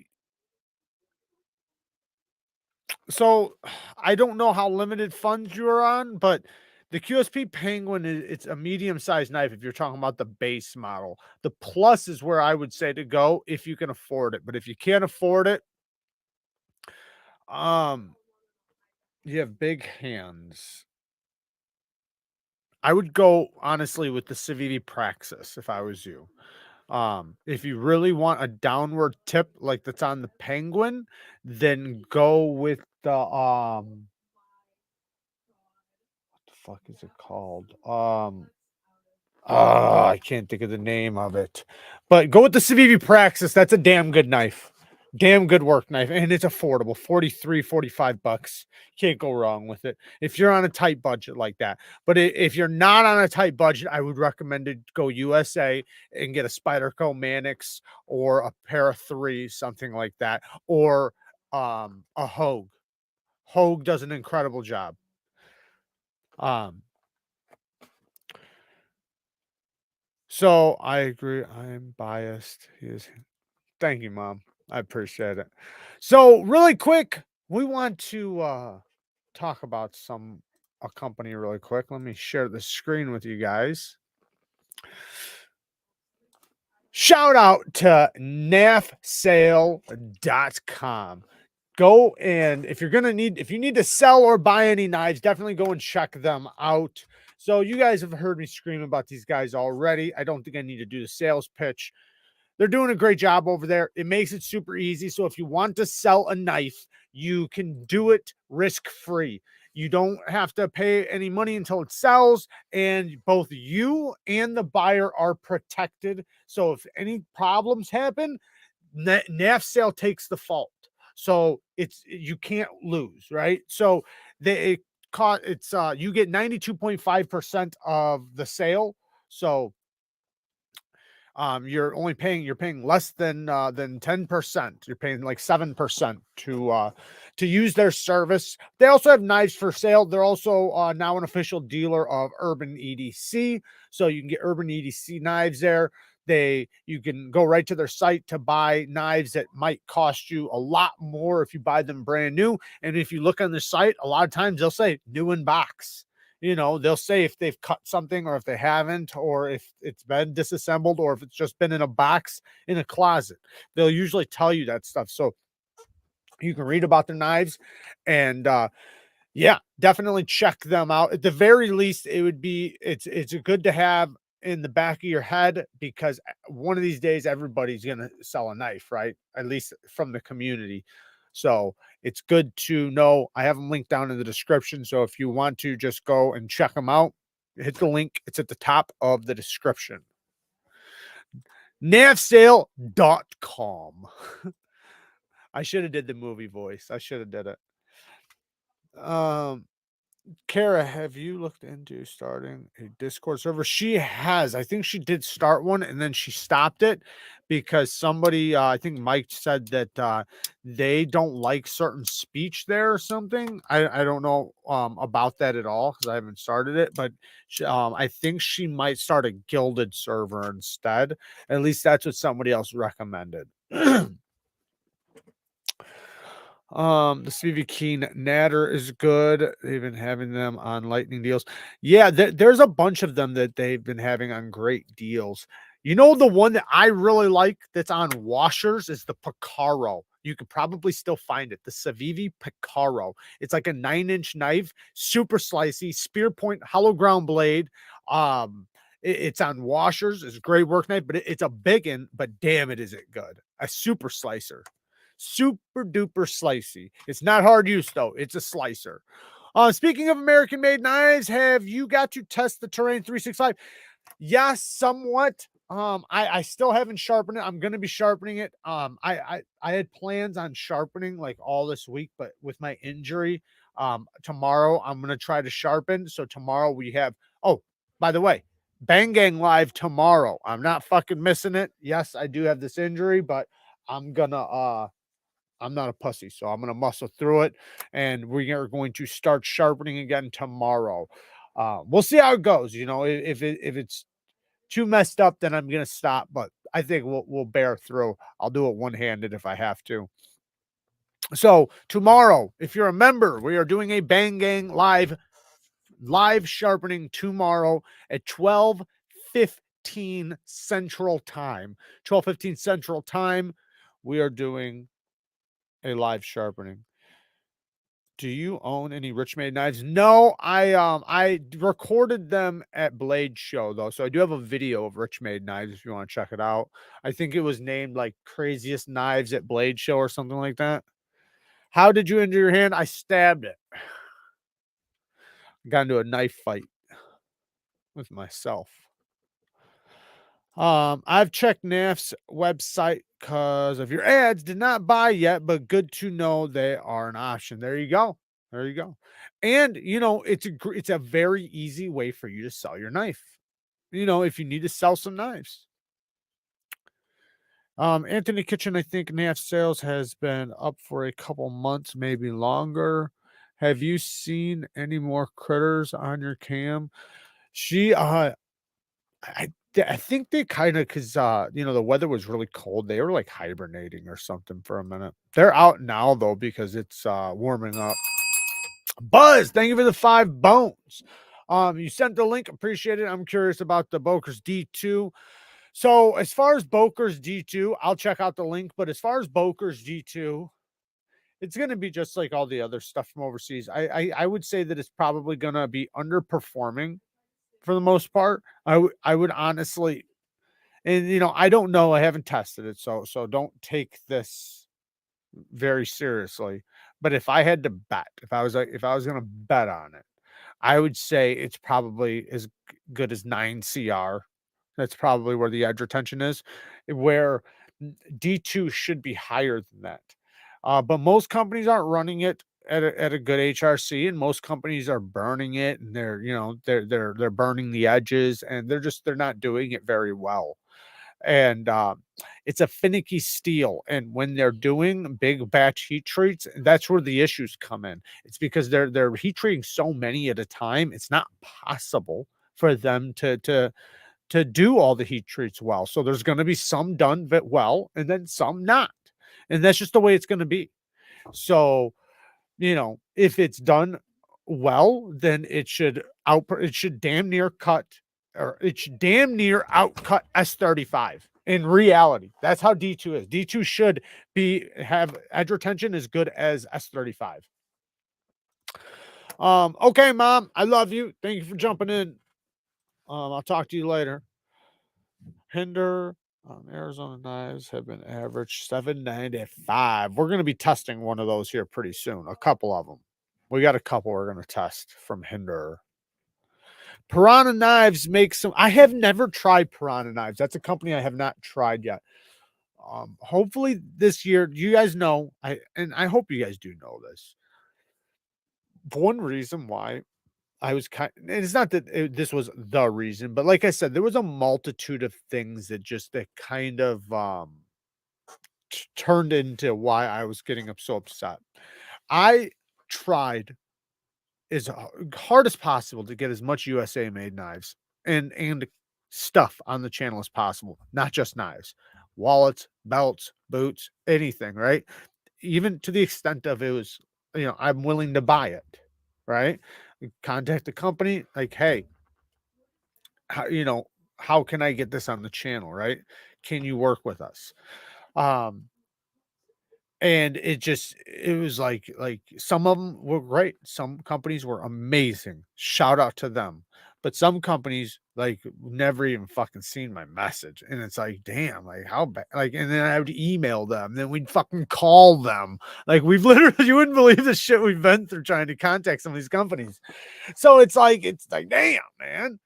So I don't know how limited funds you are on, but the QSP Penguin it's a medium-sized knife if you're talking about the base model. The plus is where I would say to go if you can afford it. But if you can't afford it, um, you have big hands. I would go honestly with the Civivi Praxis if I was you. If you really want a downward tip like that's on the Penguin, then go with the what the fuck is it called? I can't think of the name of it. But go with the Civivi Praxis. That's a damn good knife. Damn good work knife. And it's affordable. 43, 45 bucks. Can't go wrong with it. If you're on a tight budget like that. But if you're not on a tight budget, I would recommend to go USA and get a Spyderco Manix or a pair of 3, something like that. Or a Hogue. Hogue does an incredible job. So I agree. I'm biased. He is. Thank you, Mom. I appreciate it. So really quick, we want to talk about a company really quick. Let me share the screen with you guys. Shout out to knafsale.com. Go and if you need to sell or buy any knives, definitely go and check them out. So you guys have heard me scream about these guys already. I don't think I need to do the sales pitch. they're doing a great job over there. It makes it super easy. So if you want to sell a knife, you can do it risk-free. You don't have to pay any money until it sells, and both you and the buyer are protected. So if any problems happen, knafsale takes the fault. So you can't lose, right? So they it's you get 92.5% of the sale. So you're paying less than 10%. You're paying like 7% to use their service. They also have knives for sale. They're also now an official dealer of Urban EDC, so you can get Urban EDC knives there. You can go right to their site to buy knives that might cost you a lot more if you buy them brand new. And if you look on the site, a lot of times they'll say new in box. They'll say if they've cut something or if they haven't, or if it's been disassembled, or if it's just been in a box in a closet. They'll usually tell you that stuff. So you can read about the knives, and yeah, definitely check them out. At the very least, it's good to have in the back of your head, because one of these days everybody's going to sell a knife, right? At least from the community. So it's good to know. I have them linked down in the description. So if you want to just go and check them out, hit the link. It's at the top of the description. knafsale.com. I should have did the movie voice. I should have did it. Kara, have you looked into starting a Discord server? She has. I think she did start one, and then she stopped it because somebody, I think Mike said that they don't like certain speech there or something. I don't know about that at all, because I haven't started it, but I think she might start a gilded server instead. At least that's what somebody else recommended. The Stevie Keen Natter is good. They've been having them on lightning deals. Yeah, there's a bunch of them that they've been having on great deals. The one that I really like that's on washers is the Picaro. You could probably still find it. The Civivi Picaro. It's like a 9-inch knife, super slicey, spear point, hollow ground blade. It's on washers. It's a great work knife, but it's a big one, but damn it, is it good. A super slicer. Super duper slicey. It's not hard use though. It's a slicer. Speaking of American made knives, have you got to test the Terrain 365? Yes, somewhat. I still haven't sharpened it. I'm going to be sharpening it. I had plans on sharpening like all this week, but with my injury, tomorrow I'm going to try to sharpen. So tomorrow we have, oh, by the way, Bang Gang live tomorrow. I'm not fucking missing it. Yes, I do have this injury, but I'm not a pussy, so I'm going to muscle through it, and we are going to start sharpening again tomorrow. We'll see how it goes. If it's too messed up, then I'm going to stop, but I think we'll bear through. I'll do it one-handed if I have to. So tomorrow, if you're a member, we are doing a Bang Gang live sharpening tomorrow at 12:15 Central Time. 12:15 Central Time, we are doing a live sharpening. Do you own any Richmade knives? No, I recorded them at Blade Show though, so I do have a video of Richmade knives if you want to check it out. I think it was named like craziest knives at Blade Show or something like that. How did you injure your hand? I stabbed it. Got into a knife fight with myself. I've checked NAF's website because of your ads. Did not buy yet, but good to know they are an option. There you go. There you go. And it's a very easy way for you to sell your knife. If you need to sell some knives. Anthony Kitchen, I think NAF sales has been up for a couple months, maybe longer. Have you seen any more critters on your cam? I think they kind of, because the weather was really cold. They were like hibernating or something for a minute. They're out now though, because it's warming up. Buzz, thank you for the 5 bones. You sent the link, appreciate it. I'm curious about the Boker's D2. So as far as Boker's D2, I'll check out the link. But as far as Boker's D2, it's going to be just like all the other stuff from overseas. I would say that it's probably going to be underperforming for the most part. I would honestly, And I don't know. I haven't tested it, so don't take this very seriously. But if I had to bet, if I was gonna bet on it, I would say it's probably as good as 9 CR. That's probably where the edge retention is, where D2 should be higher than that. But most companies aren't running it at a good HRC, and most companies are burning it, and they're burning the edges, and they're not doing it very well. And it's a finicky steel, and when they're doing big batch heat treats, that's where the issues come in. It's because they're heat treating so many at a time. It's not possible for them to do all the heat treats well. So there's going to be some done well, and then some not, and that's just the way it's going to be. So if it's done well, then it should damn near cut, or it should damn near outcut S35. In reality, that's how D2 is. D2 should have edge retention as good as S35. Okay, Mom, I love you. Thank you for jumping in. I'll talk to you later. Hinder Arizona knives have been average 795. We're going to be testing one of those here pretty soon. A couple of them. We got a couple we're going to test from Hinder. Piranha Knives makes some. I have never tried Piranha Knives. That's a company I have not tried yet. Hopefully this year, you guys know, I hope you guys do know this. One reason why I was and it's not that this was the reason, but like I said, there was a multitude of things that kind of turned into why I was getting so upset. I tried as hard as possible to get as much USA made knives and stuff on the channel as possible, not just knives, wallets, belts, boots, anything, right? Even to the extent of it was, I'm willing to buy it, right? Contact the company, like, hey, how can I get this on the channel, right? Can you work with us? And it was like some of them were great. Some companies were amazing. Shout out to them. But some companies like never even fucking seen my message. And it's like, damn, like how bad, like, and then I would email them, then we'd fucking call them. Like we've literally, you wouldn't believe the shit we've been through trying to contact some of these companies. So it's like, damn, man.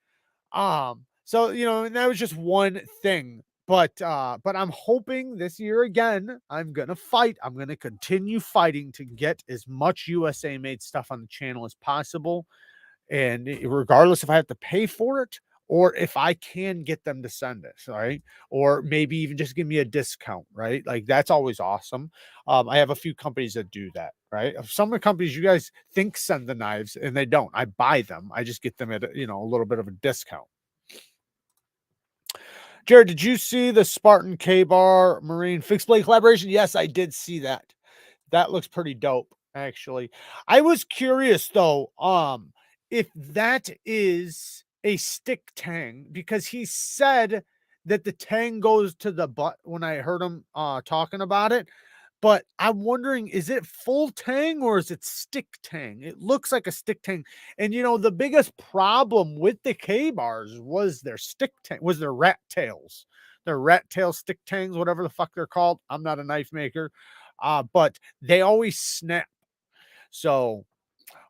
So and that was just one thing. But I'm hoping this year again, I'm gonna fight. I'm gonna continue fighting to get as much USA made stuff on the channel as possible. And regardless if I have to pay for it or if I can get them to send it, right? Or maybe even just give me a discount, right? Like that's always awesome. I have a few companies that do that, right? Some of the companies you guys think send the knives and they don't. I buy them. I just get them at a little bit of a discount. Jared, did you see the Spartan K-Bar Marine fixed blade collaboration? Yes, I did see that. That looks pretty dope, actually. I was curious though, if that is a stick tang, because he said that the tang goes to the butt when I heard him talking about it. But I'm wondering, is it full tang or is it stick tang? It looks like a stick tang. And the biggest problem with the K-bars was their stick tang, was their rat tails. Their rat tail stick tangs, whatever the fuck they're called. I'm not a knife maker. But they always snap. So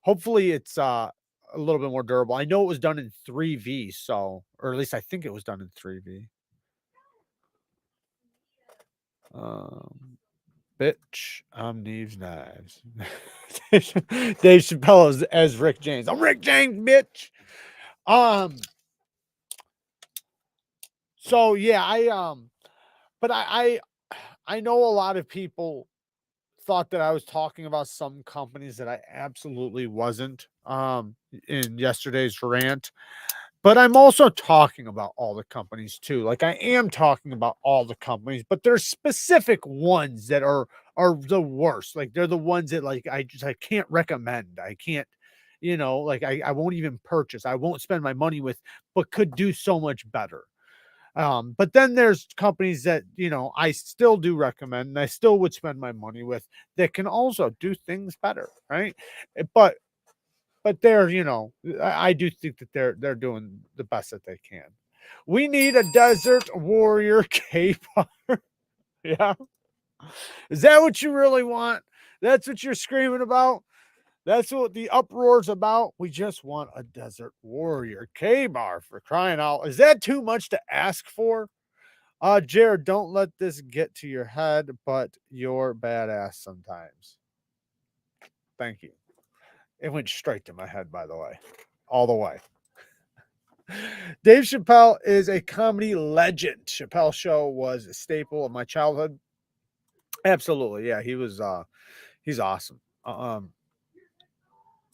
hopefully it's a little bit more durable. I know it was done in 3V, so, or at least I think it was done in 3V. Bitch, I'm Neevesknives. Dave Chappelle as Rick James. I'm Rick James, bitch. So yeah, but I know a lot of people thought that I was talking about some companies that I absolutely wasn't in yesterday's rant. But I'm also talking about all the companies too. Like I am talking about all the companies, but there's specific ones that are the worst. Like they're the ones that like I can't recommend. I can't, like I won't even purchase. I won't spend my money with, but could do so much better. But then there's companies that I still do recommend and I still would spend my money with that can also do things better, right? But they're I do think that they're doing the best that they can. We need a Desert Warrior K-bar. Yeah. Is that what you really want? That's what you're screaming about? That's what the uproar's about. We just want a Desert Warrior K-bar, for crying out. Is that too much to ask for? Jared, don't let this get to your head, but you're badass sometimes. Thank you. It went straight to my head, by the way. All the way. Dave Chappelle is a comedy legend. Chappelle Show was a staple of my childhood. Absolutely. Yeah, he's awesome.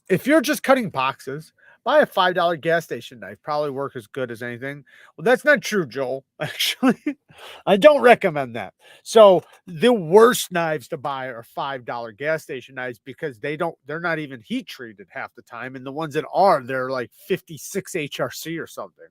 If you're just cutting boxes, buy a $5 gas station knife. Probably work as good as anything. Well, that's not true, Joel. Actually, I don't recommend that. So the worst knives to buy are $5 gas station knives because they're not even heat treated half the time. And the ones that are, they're like 56 HRC or something.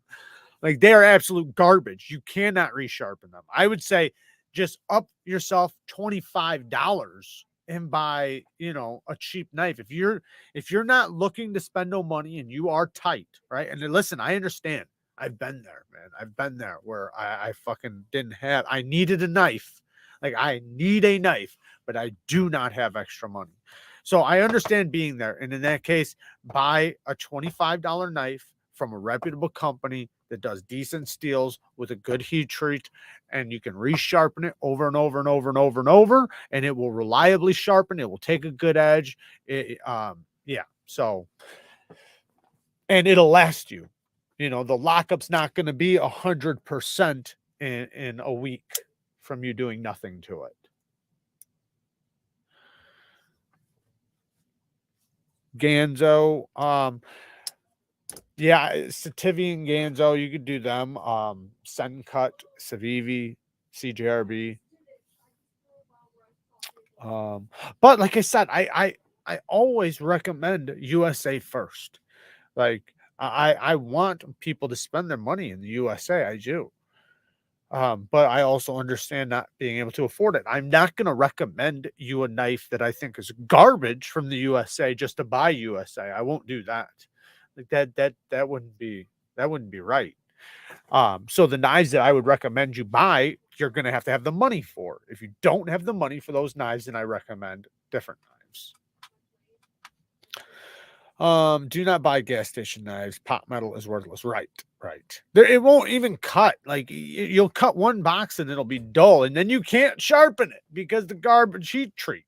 Like they are absolute garbage. You cannot resharpen them. I would say just up yourself $25 and buy, a cheap knife. If you're not looking to spend no money and you are tight, right? And then listen, I understand. I've been there, man. I've been there where I fucking I needed a knife. Like I need a knife, but I do not have extra money. So I understand being there. And in that case, buy a $25 knife from a reputable company that does decent steels with a good heat treat, and you can resharpen it over and over and over and over and over, and it will reliably sharpen. It will take a good edge. Yeah. So, and it'll last you. The lockup's not going to be 100% in a week from you doing nothing to it. Ganzo, yeah, Sativi and Ganzo, you could do them. Sencut, Savivi, CJRB. But like I said, I always recommend USA first. Like I want people to spend their money in the USA. I do. But I also understand not being able to afford it. I'm not going to recommend you a knife that I think is garbage from the USA just to buy USA. I won't do that. Like that wouldn't be right. So the knives that I would recommend you buy, you're going to have the money for. If you don't have the money for those knives, then I recommend different knives. Do not buy gas station knives. Pot metal is worthless. Right. It won't even cut. Like you'll cut one box and it'll be dull, and then you can't sharpen it because the garbage heat treat.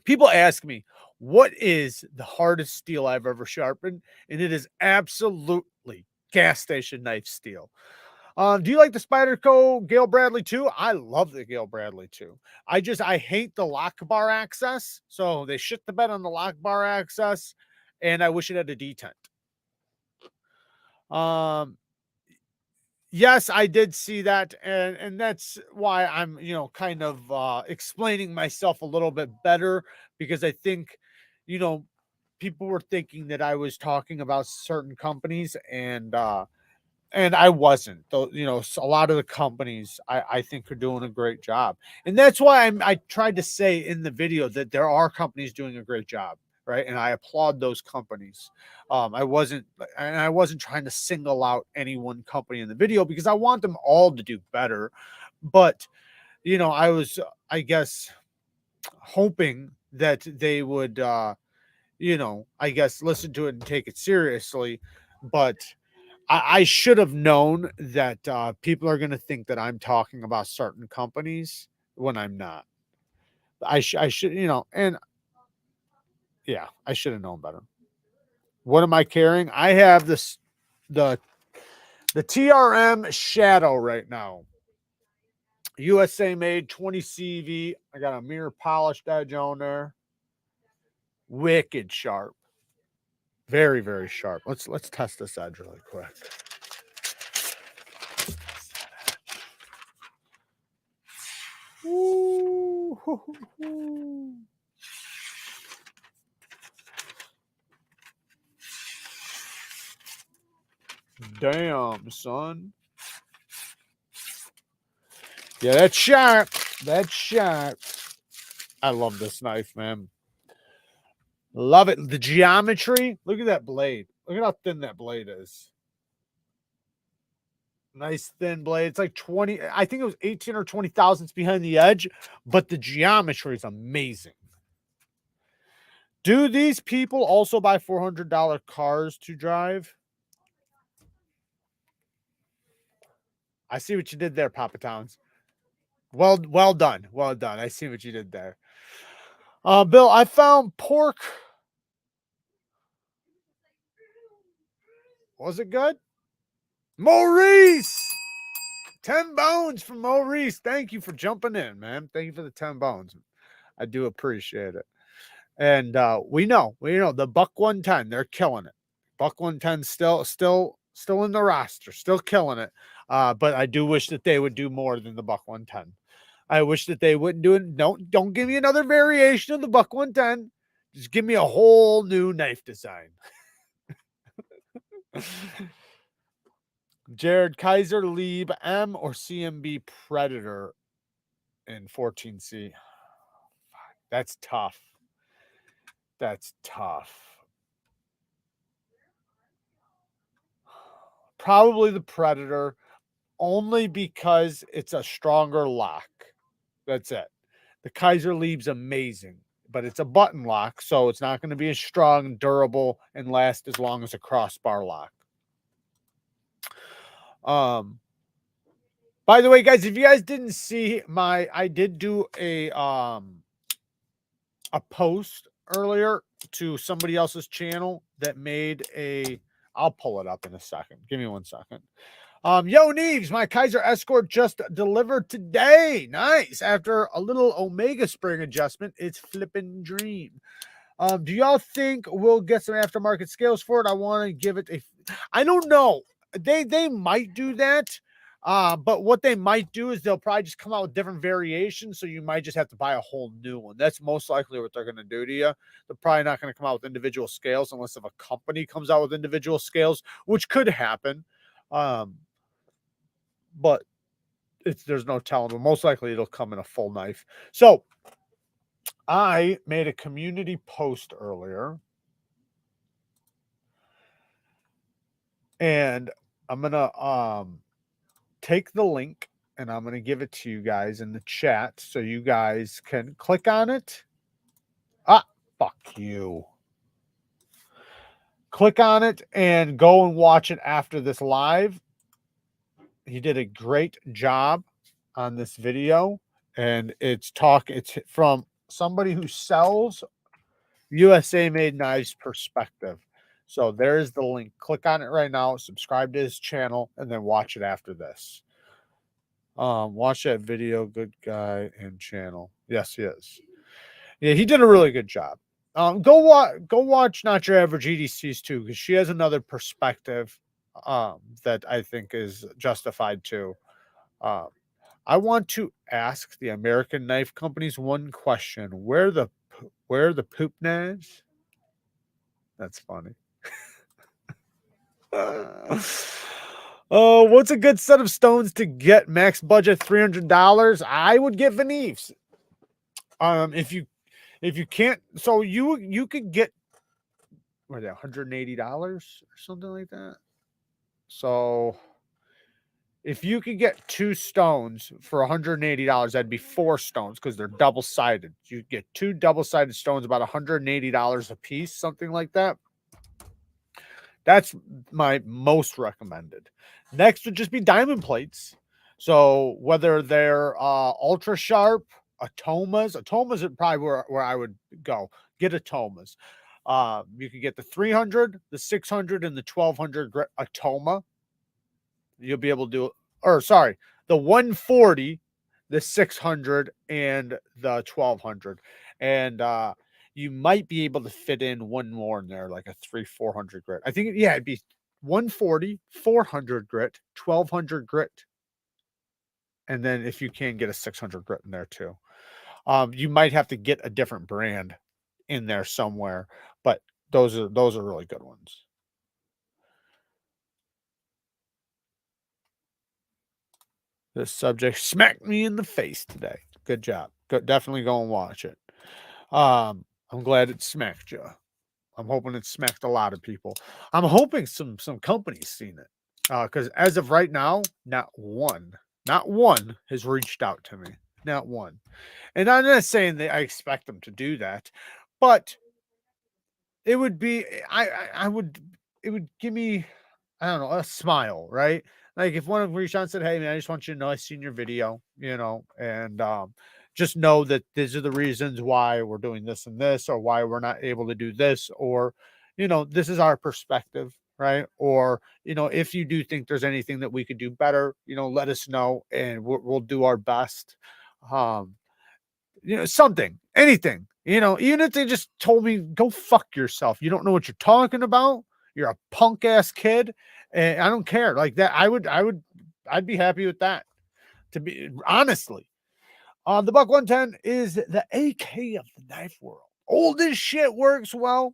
People ask me, what is the hardest steel I've ever sharpened? And it is absolutely gas station knife steel. Do you like the Spyderco Gale Bradley 2? I love the Gale Bradley 2. I hate the lock bar access. So they shit the bed on the lock bar access, and I wish it had a detent. Yes, I did see that, and that's why I'm, kind of explaining myself a little bit better, because I think, people were thinking that I was talking about certain companies, and I wasn't. Though, a lot of the companies I think are doing a great job, and that's why I tried to say in the video that there are companies doing a great job, right? And I applaud those companies. I wasn't trying to single out any one company in the video because I want them all to do better. But I was, I guess, hoping that they would, I guess, listen to it and take it seriously, but. I should have known that people are going to think that I'm talking about certain companies when I'm not. I should, and yeah, I should have known better. What am I carrying? I have the TRM Shadow right now. USA made, 20 CV. I got a mirror polished edge on there. Wicked sharp. Very, very sharp. Let's test this edge really quick. Ooh. Damn, son. Yeah, that's sharp. That's sharp. I love this knife, man. Love it. The geometry. Look at that blade. Look at how thin that blade is. Nice thin blade. It's like 20, I think it was 18 or 20 thousandths behind the edge, but the geometry is amazing. Do these people also buy $400 cars to drive? I see what you did there, Papa Towns. Well done. Well done. I see what you did there. Bill, I found pork. Was it good? Maurice! 10 bones from Maurice. Thank you for jumping in, man. Thank you for the 10 bones. I do appreciate it. And we know the Buck 110, they're killing it. Buck 110 still in the roster, still killing it. But I do wish that they would do more than the Buck 110. I wish that they wouldn't do it. Don't give me another variation of the Buck 110. Just give me a whole new knife design. Jared, Kaiser, Lieb, M or CMB Predator in 14C. That's tough. That's tough. Probably the Predator, only because it's a stronger lock. That's it. The Kaiser Lieb's amazing, but it's a button lock, so it's not going to be as strong, durable, and last as long as a crossbar lock. By the way, guys, if you guys didn't see I did do a post earlier to somebody else's channel that made I'll pull it up in a second. Give me 1 second. Yo, Neeves, my Kaiser Escort just delivered today. Nice. After a little Omega spring adjustment, it's flipping dream. Do y'all think we'll get some aftermarket scales for it? I want to give it I don't know. They might do that. But what they might do is they'll probably just come out with different variations. So you might just have to buy a whole new one. That's most likely what they're going to do to you. They're probably not going to come out with individual scales unless if a company comes out with individual scales, which could happen. But there's no telling. But most likely it'll come in a full knife. So I made a community post earlier. And I'm going to take the link and I'm going to give it to you guys in the chat so you guys can click on it. Fuck you. Click on it and go and watch it after this live. He did a great job on this video, and it's from somebody who sells USA made knives perspective. So there's the link. Click on it right now, subscribe to his channel, and then watch it after this. Watch that video. Good guy and channel. Yes, he is. Yeah, he did a really good job. Go watch Not Your Average EDCs too, because she has another perspective that I think is justified too. I want to ask the American knife companies one question: where the poop knives? That's funny. Oh, what's a good set of stones to get? Max budget $300. I would get Veneves. If you can't, so you could get what, $180 or something like that. So if you could get 2 stones for $180, that'd be 4 stones because they're double-sided. You get 2 double-sided stones, about $180 a piece, something like that. That's my most recommended. Next would just be diamond plates. So whether they're ultra sharp, Atomas are probably where I would go. Get Atomas. You can get the 300, the 600, and the 1200 Atoma. You'll be able to do, or sorry, the 140, the 600, and the 1200. And you might be able to fit in one more in there, like a 400 grit. I think, yeah, it'd be 140, 400 grit, 1200 grit. And then if you can get a 600 grit in there too. You might have to get a different brand in there somewhere, but those are really good ones. This subject smacked me in the face today. Good job. Definitely go and watch it. I'm glad it smacked you. I'm hoping it smacked a lot of people. I'm hoping some companies seen it. Because as of right now, not one has reached out to me. Not one. And I'm not saying that I expect them to do that, but it would be, I would, it would give me, I don't know, a smile, right? Like if one of them reached out and said, "Hey man, I just want you to know I seen your video, and just know that these are the reasons why we're doing this and this, or why we're not able to do this, or this is our perspective, right? Or if you do think there's anything that we could do better, let us know, and we'll do our best." Um, something, anything, even if they just told me, "Go fuck yourself. You don't know what you're talking about. You're a punk ass kid." And I don't care like that. I'd be happy with that, to be honestly. The Buck 110 is the AK of the knife world. Old as shit, works well,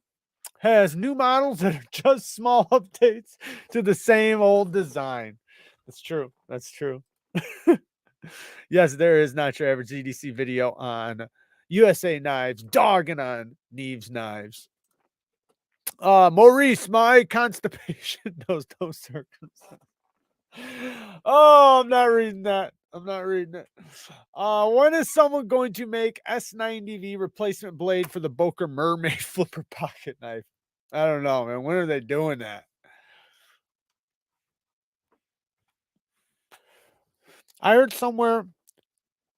has new models that are just small updates to the same old design. That's true. That's true. Yes, there is not your average EDC video on USA Knives, dogging on Neevesknives. Maurice, my constipation knows no circumstance. Oh, I'm not reading that. I'm not reading it. When is someone going to make S90V replacement blade for the Boker Mermaid flipper pocket knife? I don't know, man. When are they doing that? I heard somewhere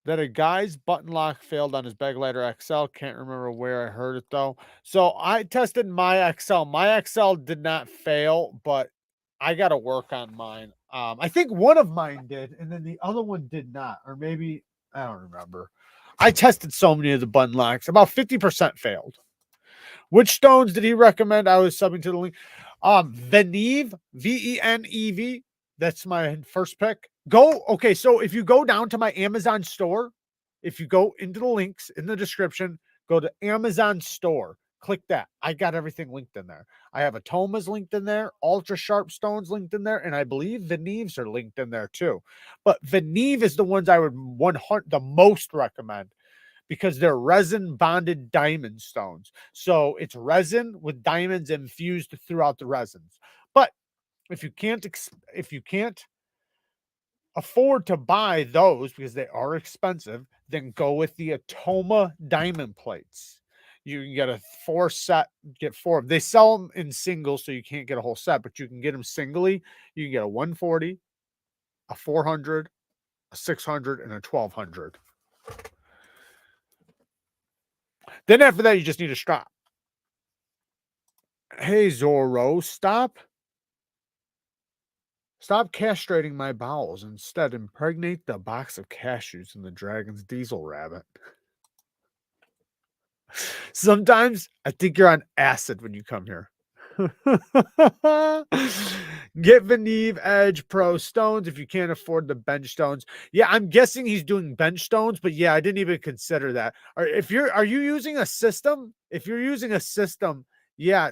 that a guy's button lock failed on his Baglighter XL. Can't remember where I heard it though. So I tested my XL. My XL did not fail, but I got to work on mine. I think one of mine did, and then the other one did not, or maybe I don't remember. I tested so many of the button locks. About 50% failed. Which stones did he recommend? I was subbing to the link. Venev, Venev. That's my first pick. Okay, so if you go down to my Amazon store, if you go into the links in the description, go to Amazon store, click that. I got everything linked in there. I have Atomas linked in there, ultra sharp stones linked in there, and I believe Venevs are linked in there too. But Venev is the ones I would the most recommend, because they're resin bonded diamond stones. So it's resin with diamonds infused throughout the resins. But if you can't afford to buy those because they are expensive, then go with the Atoma diamond plates. You can get a 4 set, get 4. They sell them in singles, so you can't get a whole set, but you can get them singly. You can get a 140, a 400, a 600, and a 1200. Then after that, you just need a strap. Hey, Zorro, stop castrating my bowels. Instead, impregnate the box of cashews in the dragon's diesel rabbit. Sometimes I think you're on acid when you come here. Get Venev Edge Pro stones if you can't afford the bench stones. Yeah, I'm guessing he's doing bench stones, but yeah, I didn't even consider that. Are you using a system? If you're using a system, yeah,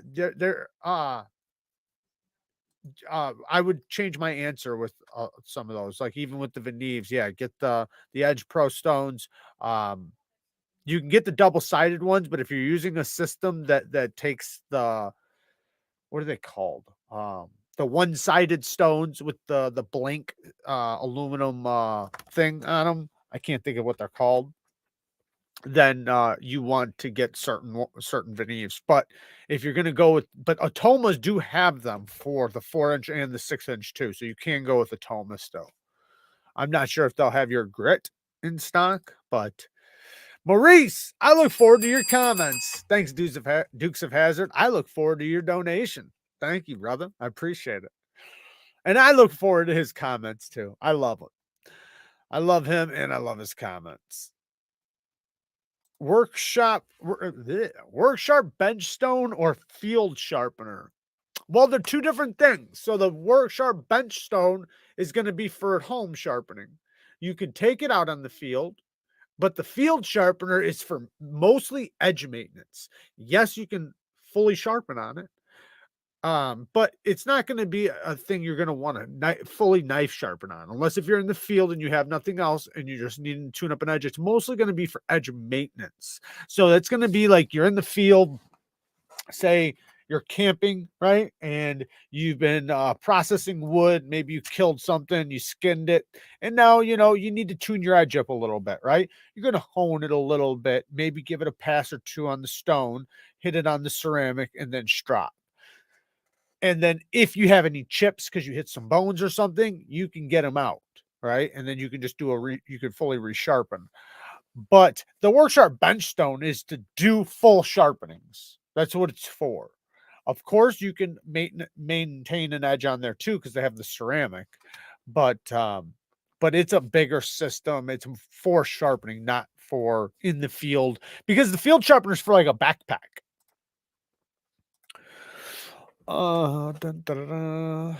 I would change my answer with some of those. Like even with the Venevs, yeah, get the Edge Pro stones. You can get the double-sided ones, but if you're using a system that takes the, what are they called? The one-sided stones with the blank aluminum thing on them. I can't think of what they're called. Then you want to get certain Venevs. But if you're going to go with, but Atomas do have them for the 4-inch and the 6-inch too, so you can go with Atoma still. I'm not sure if they'll have your grit in stock, but Maurice, I look forward to your comments. Thanks, Dukes of Hazzard. I look forward to your donation. Thank you, brother. I appreciate it. And I look forward to his comments too. I love it. I love him and I love his comments. Workshop bench stone or field sharpener? Well, they're two different things. So the workshop bench stone is going to be for at home sharpening. You can take it out on the field, but the field sharpener is for mostly edge maintenance. Yes, you can fully sharpen on it. But it's not going to be a thing you're going to want to fully knife sharpen on, unless if you're in the field and you have nothing else and you just need to tune up an edge. It's mostly going to be for edge maintenance. So it's going to be like you're in the field, say you're camping, right? And you've been processing wood. Maybe you killed something, you skinned it, and now you need to tune your edge up a little bit, right? You're going to hone it a little bit, maybe give it a pass or two on the stone, hit it on the ceramic, and then strop. And then if you have any chips because you hit some bones or something, you can get them out, right? And then you can just do you can fully resharpen. But the work sharp bench stone is to do full sharpenings. That's what it's for. Of course, you can maintain an edge on there too because they have the ceramic, but it's a bigger system. It's for sharpening, not for in the field, because the field sharpener is for like a backpack. Dun, dun, dun, dun.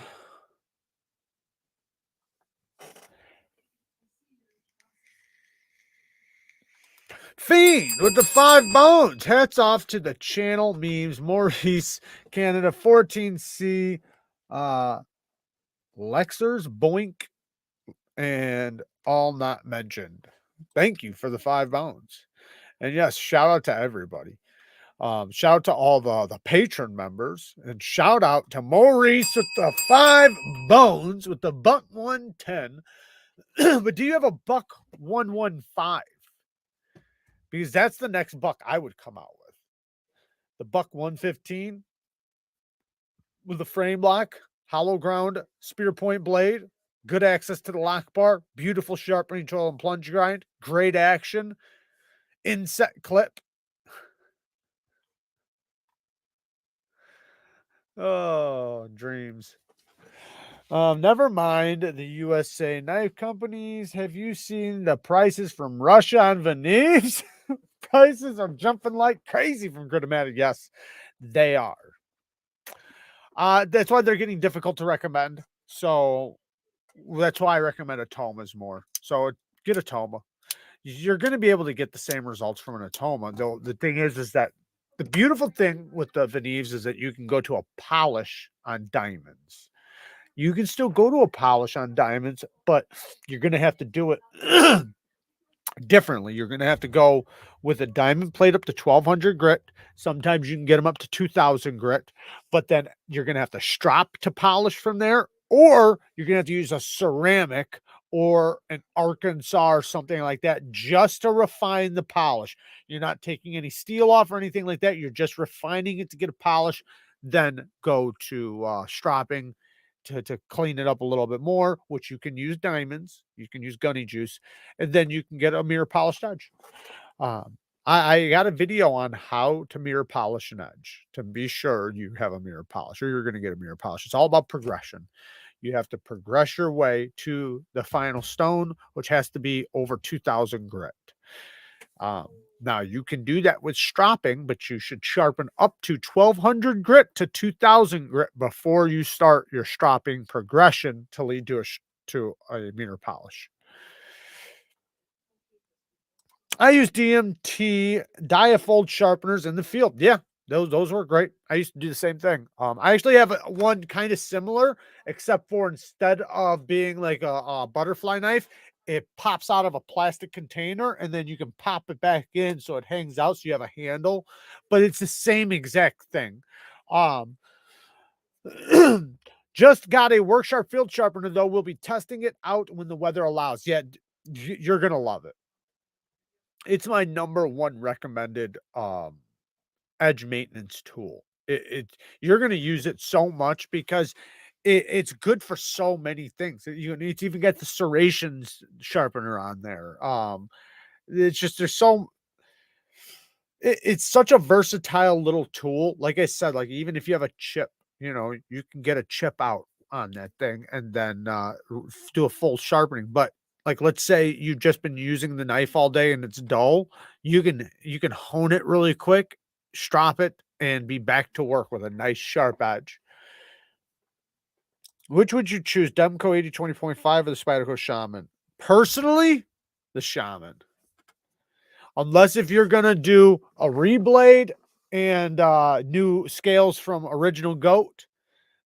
Fiend with the 5 bones. Hats off to the channel memes. Maurice, Canada, 14C, Lexers, Boink, and all not mentioned. Thank you for the 5 bones. And yes, shout out to everybody. Shout out to all the patron members, and shout out to Maurice with the 5 bones with the buck 110. But do you have a buck 115? Because that's the next buck I would come out with. The buck 115 with the frame block, hollow ground, spear point blade, good access to the lock bar, beautiful sharpening tool and plunge grind, great action, inset clip. Oh, dreams. Never mind the USA knife companies. Have you seen the prices from Russia on veneers? Prices are jumping like crazy from Gritomatic. Yes, they are. That's why they're getting difficult to recommend. So that's why I recommend Atomas more. So get Atoma. You're going to be able to get the same results from an Atoma. Though the thing is that the beautiful thing with the Veneves is that you can go to a polish on diamonds. You can still go to a polish on diamonds, but you're going to have to do it differently. You're going to have to go with a diamond plate up to 1200 grit. Sometimes you can get them up to 2000 grit, but then you're going to have to strop to polish from there, or you're going to have to use a ceramic or an Arkansas or something like that just to refine the polish. You're not taking any steel off or anything like that. You're just refining it to get a polish, then go to stropping to clean it up a little bit more, which you can use diamonds, you can use gunny juice, and then you can get a mirror polished edge. I got a video on how to mirror polish an edge to be sure you have a mirror polish or you're going to get a mirror polish. It's all about progression. You have to progress your way to the final stone, which has to be over 2000 grit. Now you can do that with stropping, but you should sharpen up to 1200 grit to 2000 grit before you start your stropping progression to lead to a mirror polish. I use DMT diafold sharpeners in the field. Yeah, those were great. I used to do the same thing. I actually have one kind of similar, except for instead of being like a butterfly knife, it pops out of a plastic container and then you can pop it back in so it hangs out so you have a handle, but it's the same exact thing. Just got a worksharp field sharpener though. We'll be testing it out when the weather allows. Yeah, you're gonna love it. It's my number one recommended edge maintenance tool. You're going to use it so much because it's good for so many things. You need to even get the serrations sharpener on there. It's just it's such a versatile little tool. Like I said, like even if you have a chip, you can get a chip out on that thing and then do a full sharpening. But like let's say you've just been using the knife all day and it's dull, you can hone it really quick, strop it, and be back to work with a nice sharp edge. Which would you choose, Demco 80/20.5 or the Spyderco Shaman? Personally, the Shaman. Unless if you're gonna do a reblade and new scales from original goat,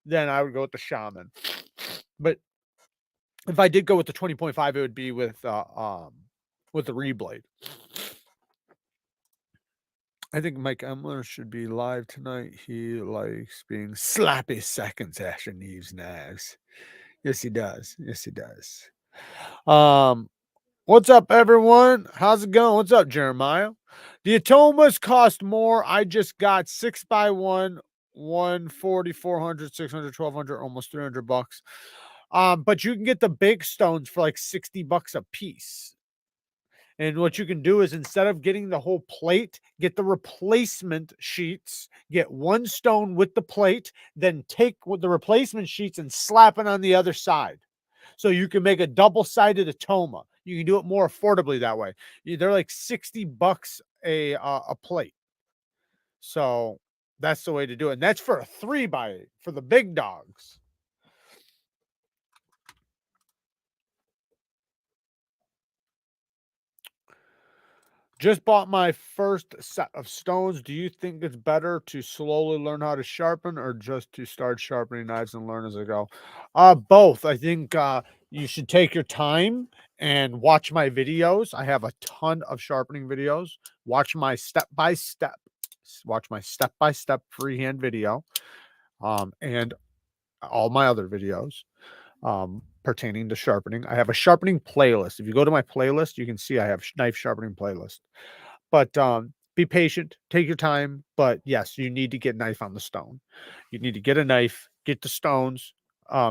then I would go with the Shaman. But if I did go with the 20.5, it would be with the reblade. I think Mike Emler should be live tonight. He likes being slappy seconds after Neevesknives. Yes, he does. Yes, he does. What's up, everyone? How's it going? What's up, Jeremiah? The Atomas cost more. I just got 6x1, 140, 400, 600, 1200, almost 300 bucks. But you can get the big stones for like 60 bucks a piece. And what you can do is instead of getting the whole plate, get the replacement sheets, get one stone with the plate, then take with the replacement sheets and slap it on the other side. So you can make a double-sided atoma. You can do it more affordably that way. They're like 60 bucks a plate. So that's the way to do it. And that's for a 3x8 for the big dogs. Just bought my first set of stones. Do you think it's better to slowly learn how to sharpen or just to start sharpening knives and learn as I go? Both. I think you should take your time and watch my videos. I have a ton of sharpening videos. Watch my step-by-step freehand video and all my other videos pertaining to sharpening. I have a sharpening playlist. If you go to my playlist, you can see I have knife sharpening playlist. But be patient, take your time. But yes, you need to get knife on the stone. You need to get a knife, get the stones.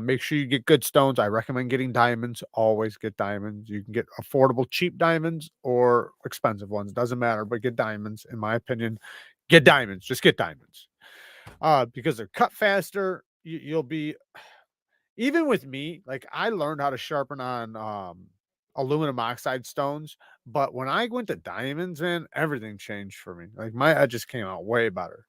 Make sure you get good stones. I recommend getting diamonds. Always get diamonds. You can get affordable, cheap diamonds or expensive ones. Doesn't matter, but get diamonds. In my opinion, get diamonds. Just get diamonds because they're cut faster. You'll be even with me, like I learned how to sharpen on aluminum oxide stones, but when I went to diamonds, man, everything changed for me. Like my edges came out way better.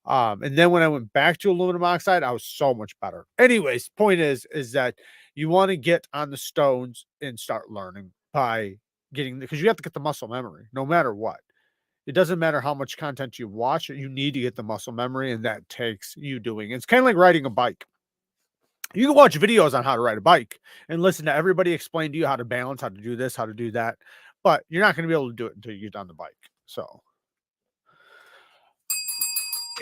And then when I went back to aluminum oxide, I was so much better. Anyways, point is that you want to get on the stones and start learning by getting because you have to get the muscle memory no matter what. It doesn't matter how much content you watch, you need to get the muscle memory, and that takes you doing. It's kind of like riding a bike. You can watch videos on how to ride a bike and listen to everybody explain to you how to balance, how to do this, how to do that, but you're not going to be able to do it until you get on the bike. So,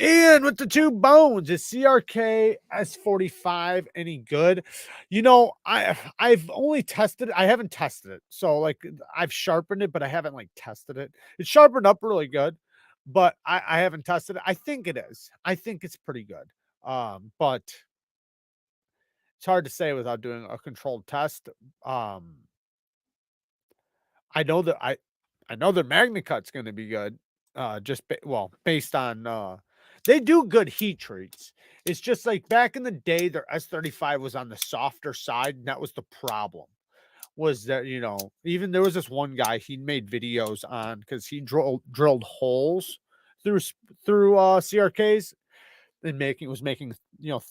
and with the two bones, is CRK S45 any good? You know, I've only tested it. I haven't tested it. So like I've sharpened it, but I haven't like tested it. It's sharpened up really good, but I haven't tested it. I think it is. I think it's pretty good. But it's hard to say without doing a controlled test. Um, I know that I know that MagnaCut's gonna be good. Based on they do good heat treats. It's just like back in the day, their S35 was on the softer side, and that was the problem. Was that even there was this one guy he made videos on because he drilled holes through CRKs and making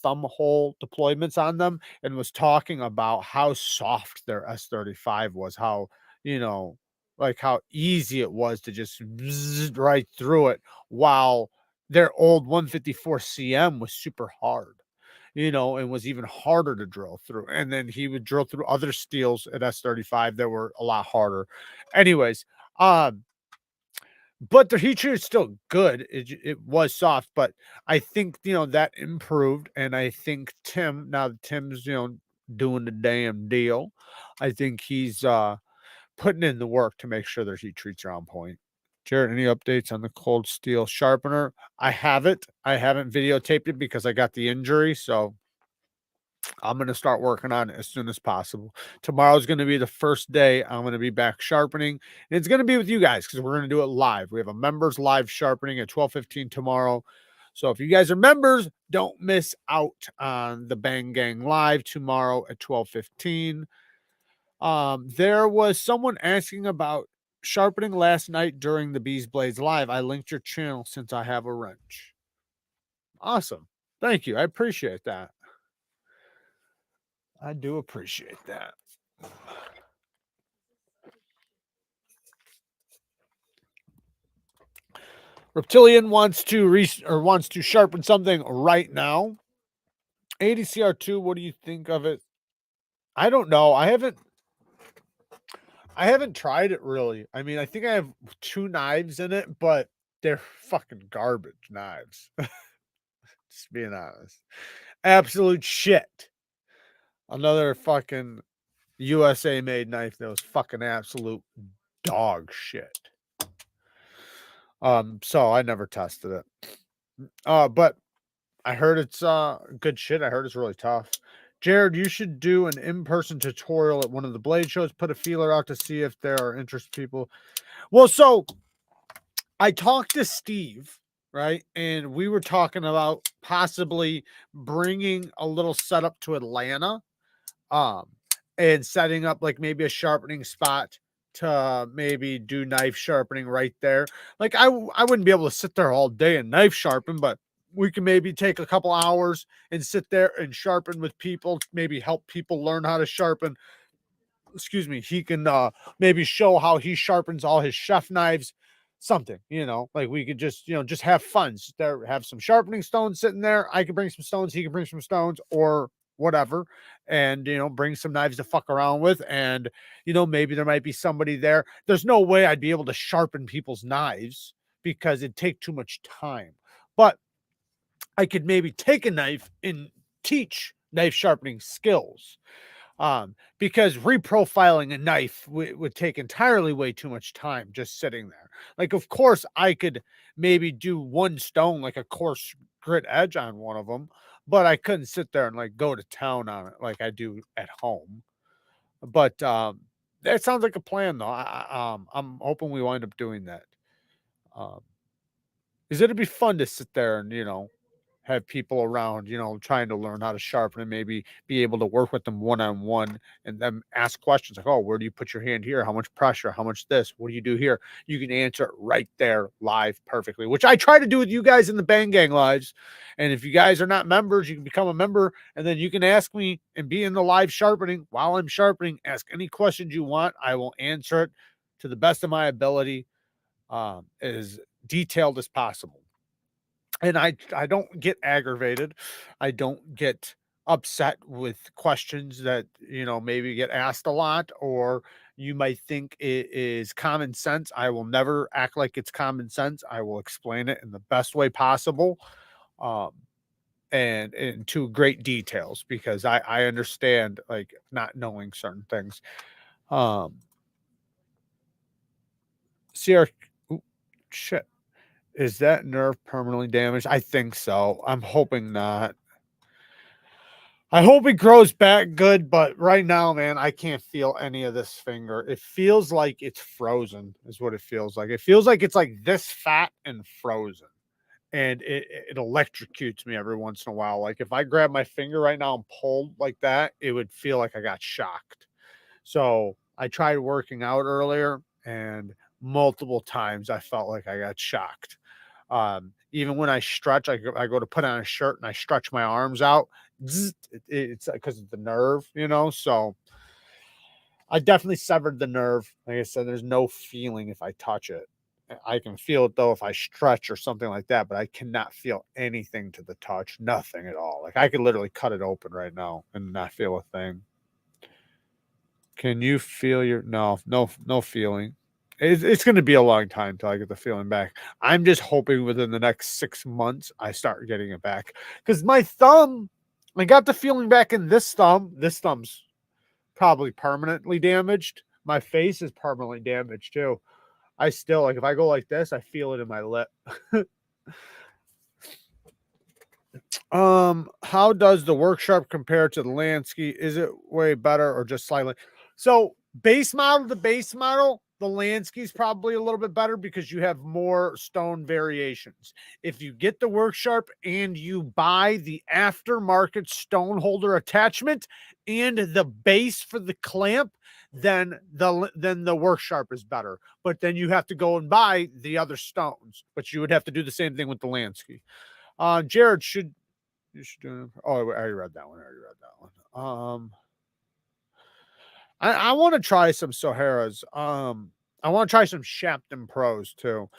thumb hole deployments on them and was talking about how soft their S35 was, how you know like how easy it was to just right through it, while their old 154 CM was super hard, and was even harder to drill through. And then he would drill through other steels at S35 that were a lot harder. Anyways, but the heat treat is still good. It was soft, but I think that improved, and I think now that Tim's doing the damn deal, I think he's putting in the work to make sure their heat treats are on point. Jared, any updates on the cold steel sharpener? I have it. I haven't videotaped it because I got the injury, so I'm going to start working on it as soon as possible. Tomorrow's going to be the first day I'm going to be back sharpening. And it's going to be with you guys because we're going to do it live. We have a members live sharpening at 12:15 tomorrow. So if you guys are members, don't miss out on the Bang Gang live tomorrow at 12:15. There was someone asking about sharpening last night during the Bees Blades live. I linked your channel since I have a wrench. Awesome. Thank you. I appreciate that. I do appreciate that. Reptilian wants to sharpen something right now. ADCR2, what do you think of it? I don't know. I haven't tried it really. I mean, I think I have 2 knives in it, but they're fucking garbage knives. Just being honest. Absolute shit. Another fucking USA made knife that was fucking absolute dog shit. So I never tested it. But I heard it's good shit. I heard it's really tough. Jared, you should do an in-person tutorial at one of the blade shows. Put a feeler out to see if there are interested people. Well, so I talked to Steve, right? And we were talking about possibly bringing a little setup to Atlanta, um, and setting up like maybe a sharpening spot to maybe do knife sharpening right there. Like I wouldn't be able to sit there all day and knife sharpen, but we can maybe take a couple hours and sit there and sharpen with people, maybe help people learn how to sharpen. Excuse me. He can maybe show how he sharpens all his chef knives, something, like we could just, just have fun. Sit there, have some sharpening stones sitting there. I could bring some stones, he can bring some stones or whatever, and bring some knives to fuck around with. And maybe there might be somebody there. There's no way I'd be able to sharpen people's knives because it'd take too much time. But I could maybe take a knife and teach knife sharpening skills. Because reprofiling a knife would take entirely way too much time just sitting there. Like, of course, I could maybe do one stone, like a coarse grit edge on one of them, but I couldn't sit there and like go to town on it like I do at home. But that sounds like a plan, though. I'm hoping we wind up doing that. Because it'd be fun to sit there and have people around, trying to learn how to sharpen and maybe be able to work with them one-on-one and then ask questions like, oh, where do you put your hand here? How much pressure? How much this? What do you do here? You can answer it right there live perfectly, which I try to do with you guys in the Bang Gang lives. And if you guys are not members, you can become a member and then you can ask me and be in the live sharpening while I'm sharpening. Ask any questions you want. I will answer it to the best of my ability, as detailed as possible. And I don't get aggravated. I don't get upset with questions that, maybe get asked a lot, or you might think it is common sense. I will never act like it's common sense. I will explain it in the best way possible. Um, and into great details because I understand like not knowing certain things. Um, Sierra, ooh, shit. Is that nerve permanently damaged? I think so. I'm hoping not. I hope it grows back good, but right now, man, I can't feel any of this finger. It feels like it's frozen, is what it feels like. It feels like it's like this fat and frozen. And it electrocutes me every once in a while. Like if I grab my finger right now and pull like that, it would feel like I got shocked. So I tried working out earlier and multiple times I felt like I got shocked. Even when I stretch, I go to put on a shirt and I stretch my arms out. It's because of the nerve, So I definitely severed the nerve. Like I said, there's no feeling if I touch it. I can feel it though if I stretch or something like that, but I cannot feel anything to the touch, nothing at all. Like I could literally cut it open right now and not feel a thing. Can you feel your no feeling? It's going to be a long time till I get the feeling back. I'm just hoping within the next 6 months I start getting it back because my thumb, I got the feeling back in this thumb. This thumb's probably permanently damaged. My face is permanently damaged too. I still like if I go like this, I feel it in my lip. How does the work sharp compare to the Lansky? Is it way better or just slightly? So base model to base model, the Lansky is probably a little bit better because you have more stone variations. If you get the work sharp and you buy the aftermarket stone holder attachment and the base for the clamp, then the work sharp is better. But then you have to go and buy the other stones. But you would have to do the same thing with the Lansky. Jared, you should do. Oh, I already read that one. I want to try some Soharas. I want to try some Shapton Pros too.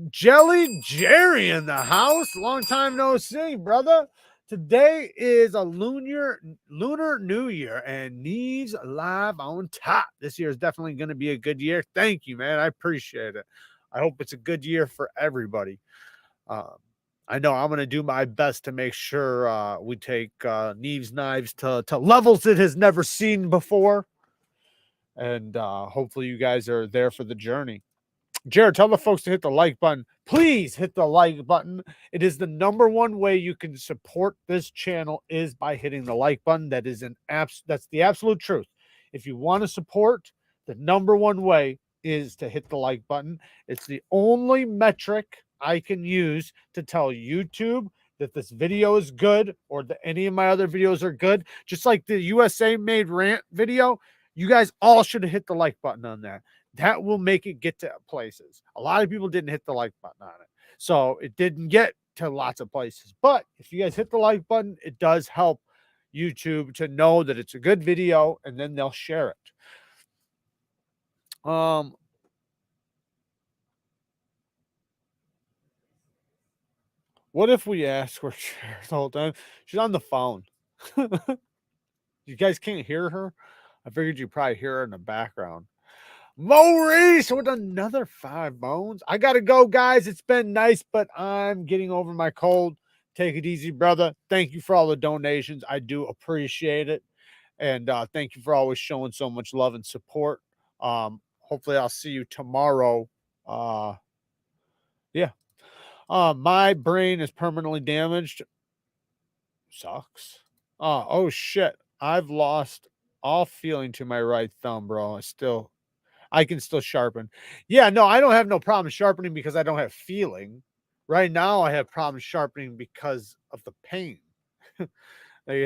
Jelly Jerry in the house. Long time no see, brother. Today is a lunar New Year and Neves live on top. This year is definitely going to be a good year. Thank you, man. I appreciate it. I hope it's a good year for everybody. I know I'm going to do my best to make sure we take Neevesknives to levels it has never seen before. And hopefully you guys are there for the journey. Jared, tell the folks to hit the like button. Please hit the like button. It is the #1 way you can support this channel is by hitting the like button. That is that's the absolute truth. If you want to support, the #1 way is to hit the like button. It's the only metric I can use to tell YouTube that this video is good or that any of my other videos are good. Just like the USA Made rant video, you guys all should have hit the like button on that. That will make it get to places. A lot of people didn't hit the like button on it. So it didn't get to lots of places. But if you guys hit the like button, it does help YouTube to know that it's a good video, and then they'll share it. What if we ask her the whole time? She's on the phone. You guys can't hear her? I figured you'd probably hear her in the background. Maurice with another 5 bones. I gotta go, guys. It's been nice, but I'm getting over my cold. Take it easy, brother. Thank you for all the donations. I do appreciate it. And thank you for always showing so much love and support. Hopefully I'll see you tomorrow. Yeah. My brain is permanently damaged. Sucks. Oh shit. I've lost all feeling to my right thumb, bro. I can still sharpen. Yeah, no, I don't have no problem sharpening because I don't have feeling. Right now, I have problems sharpening because of the pain. It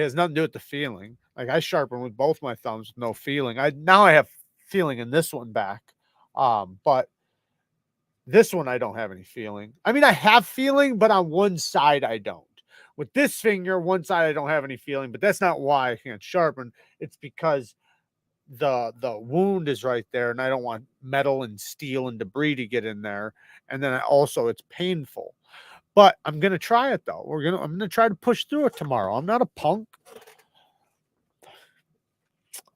has nothing to do with the feeling. Like I sharpen with both my thumbs with no feeling. Now I have feeling in this one back. But this one I don't have any feeling. I mean, I have feeling, but on one side I don't. With this finger, one side I don't have any feeling, but that's not why I can't sharpen. It's because the wound is right there, and I don't want metal and steel and debris to get in there. And then also it's painful. But I'm gonna try it though. I'm gonna try to push through it tomorrow. I'm not a punk.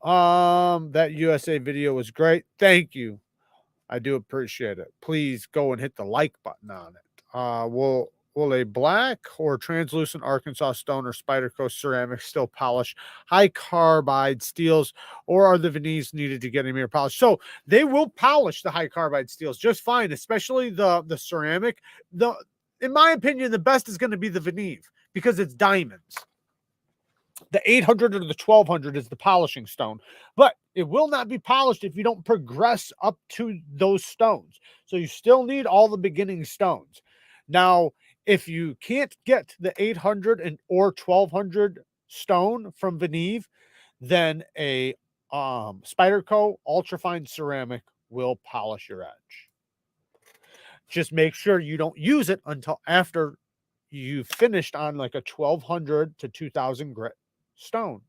That USA video was great. Thank you. I do appreciate it. Please go and hit the like button on it. Will a black or translucent Arkansas stone or Spyderco ceramic still polish high carbide steels, or are the veneers needed to get a mirror polish? So they will polish the high carbide steels just fine, especially the ceramic. In my opinion, the best is going to be the veneer because it's diamonds. The 800 or the 1200 is the polishing stone, but it will not be polished if you don't progress up to those stones. So you still need all the beginning stones. Now, if you can't get the 800 or 1200 stone from Veneve, then a Spyderco ultrafine ceramic will polish your edge. Just make sure you don't use it until after you've finished on like a 1200 to 2000 grit stone.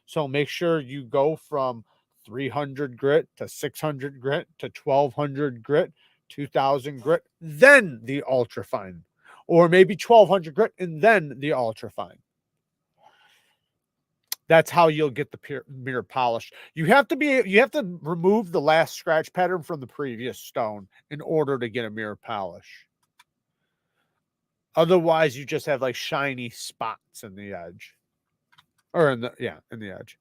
So make sure you go from 300 grit to 600 grit to 1200 grit, 2000 grit, then the ultrafine, or maybe 1200 grit and then the ultrafine. That's how you'll get the mirror polished. You have to remove the last scratch pattern from the previous stone in order to get a mirror polish. Otherwise, you just have like shiny spots in the edge. Or in the edge.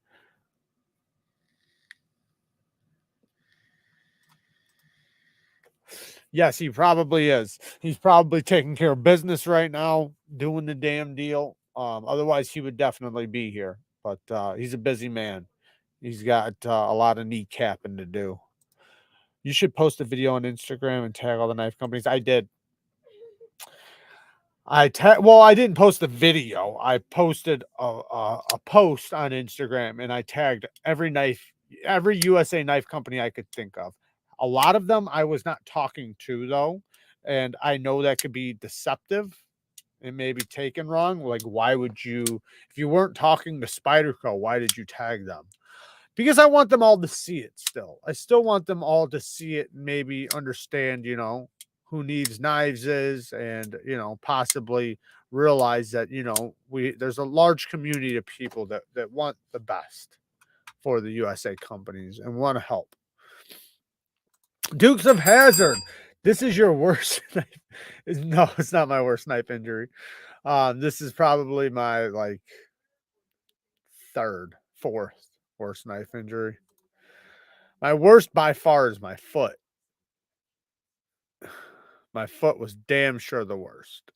Yes, he probably is. He's probably taking care of business right now, doing the damn deal. Otherwise, he would definitely be here. But he's a busy man. He's got a lot of kneecapping to do. You should post a video on Instagram and tag all the knife companies. I did. I didn't post the video. I posted a post on Instagram, and I tagged every USA knife company I could think of. A lot of them I was not talking to though, and I know that could be deceptive and maybe taken wrong. Like, why would you, if you weren't talking to Spyderco, why did you tag them? Because I want them all to see it still. I still want them all to see it and maybe understand, who Needs Knives is, and, possibly realize that, there's a large community of people that want the best for the USA companies and want to help. Dukes of Hazzard. This is your worst knife. No, it's not my worst knife injury. This is probably my like third, fourth worst knife injury. My worst by far is my foot. My foot was damn sure the worst.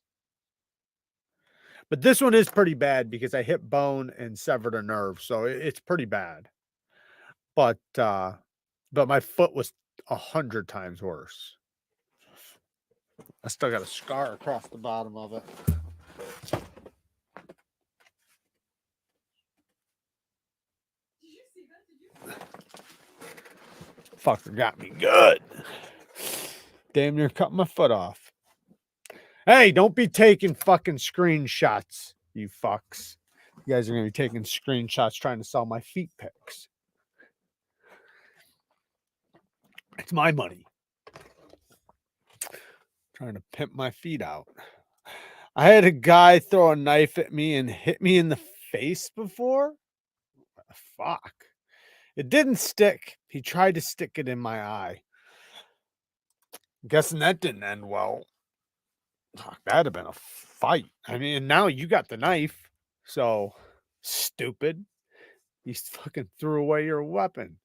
But this one is pretty bad because I hit bone and severed a nerve, so it's pretty bad. But my foot was 100 times worse. I still got a scar across the bottom of it. Fucker got me good. Damn near cut my foot off. Hey, don't be taking fucking screenshots, you fucks. You guys are going to be taking screenshots trying to sell my feet pics. It's my money. Trying to pimp my feet out. I had a guy throw a knife at me and hit me in the face before. Fuck. It didn't stick. He tried to stick it in my eye. Guessing that didn't end well. Fuck, that'd have been a fight. I mean, and now you got the knife. So stupid. You fucking threw away your weapon.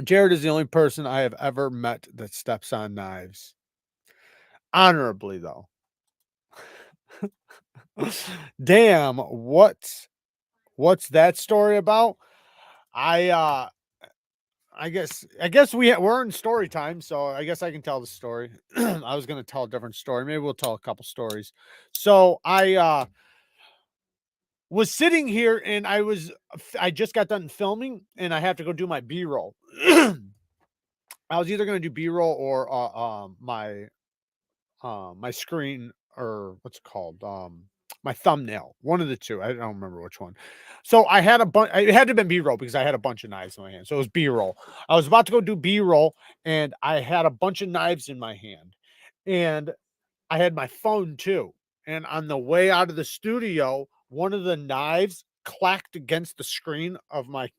Jared is the only person I have ever met that steps on knives. Honorably, though. Damn, what's that story about? I guess we're in story time, so I guess I can tell the story. I was gonna tell a different story. Maybe we'll tell a couple stories. So I was sitting here and I just got done filming and I have to go do my B-roll. I was either gonna do B-roll or my screen, or what's it called? My thumbnail. One of the two. I don't remember which one. So I had a bunch. It had to have been B-roll because I had a bunch of knives in my hand. So it was B-roll. I was about to go do B-roll and I had a bunch of knives in my hand. And I had my phone too. And on the way out of the studio, one of the knives clacked against the screen of my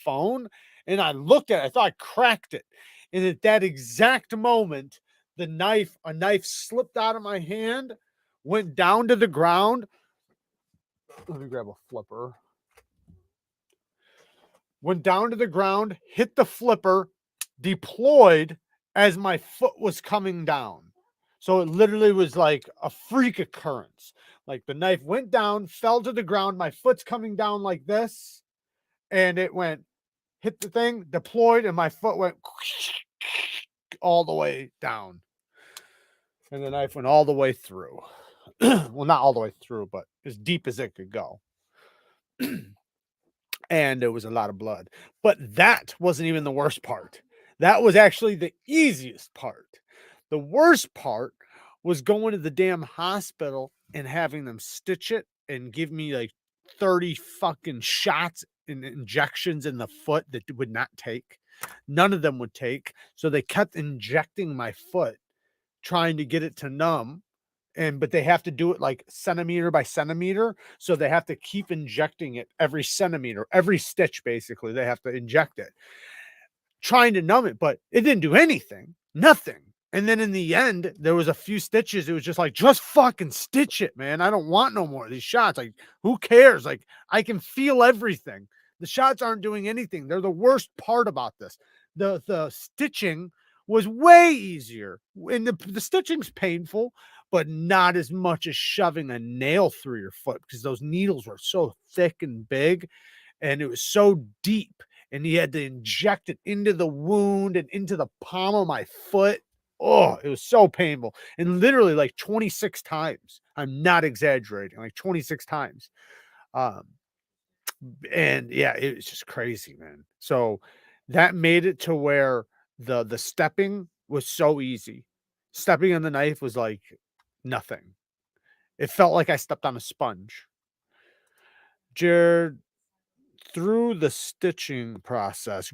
phone. And I looked at it. I thought I cracked it. And at that exact moment, a knife slipped out of my hand, went down to the ground. Let me grab a flipper. Went down to the ground, hit the flipper, deployed as my foot was coming down. So it literally was like a freak occurrence. Like the knife went down, fell to the ground, my foot's coming down like this, and it went, hit the thing, deployed, and my foot went all the way down. And the knife went all the way through. Well, not all the way through, but as deep as it could go. And there was a lot of blood. But that wasn't even the worst part. That was actually the easiest part. The worst part was going to the damn hospital and having them stitch it and give me like 30 fucking shots and injections in the foot that would not take. None of them would take. So they kept injecting my foot, trying to get it to numb. But they have to do it like centimeter by centimeter. So they have to keep injecting it every centimeter, every stitch, basically. They have to inject it, trying to numb it, but it didn't do anything, nothing. And then in the end, there was a few stitches. It was just like, just fucking stitch it, man. I don't want no more of these shots. Like, who cares? Like, I can feel everything. The shots aren't doing anything. They're the worst part about this. The stitching was way easier. And the stitching's painful, but not as much as shoving a nail through your foot because those needles were so thick and big and it was so deep. And he had to inject it into the wound and into the palm of my foot. Oh, it was so painful. And literally like 26 times. I'm not exaggerating, like 26 times. And yeah, it was just crazy, man. So that made it to where the stepping was so easy. Stepping on the knife was like nothing. It felt like I stepped on a sponge. Jared, through the stitching process,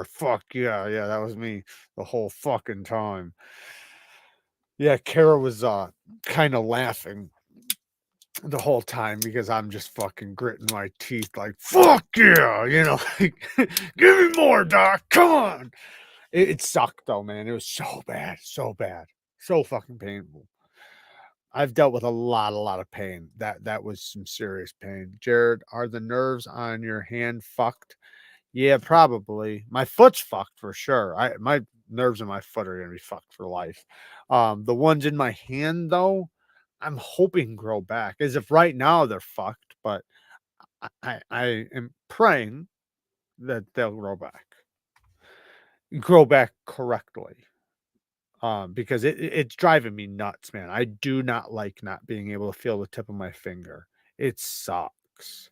fuck yeah, that was me the whole fucking time. Yeah, Kara was kind of laughing the whole time because I'm just fucking gritting my teeth like, fuck yeah, like, give me more, doc, come on. It sucked though, man. It was so bad, so fucking painful. I've dealt with a lot of pain. That was some serious pain. Jared, are the nerves on your hand fucked? Yeah, probably. My foot's fucked for sure. My nerves in my foot are gonna be fucked for life. The ones in my hand though, I'm hoping grow back. As if right now they're fucked, but I am praying that they'll grow back correctly. Because it's driving me nuts, man. I do not like not being able to feel the tip of my finger. It sucks.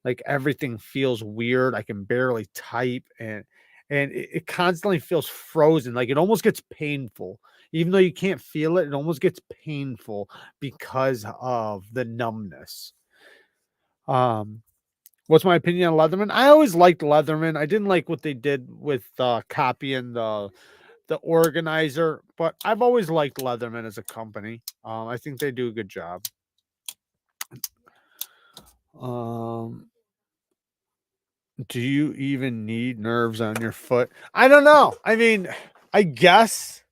Like everything feels weird. I can barely type and it constantly feels frozen. Like it almost gets painful. Even though you can't feel it, it almost gets painful because of the numbness. Um, what's my opinion on Leatherman? I always liked Leatherman. I didn't like what they did with copying the organizer, but I've always liked Leatherman as a company. I think they do a good job. Um, do you even need nerves on your foot? I don't know. I mean, I guess,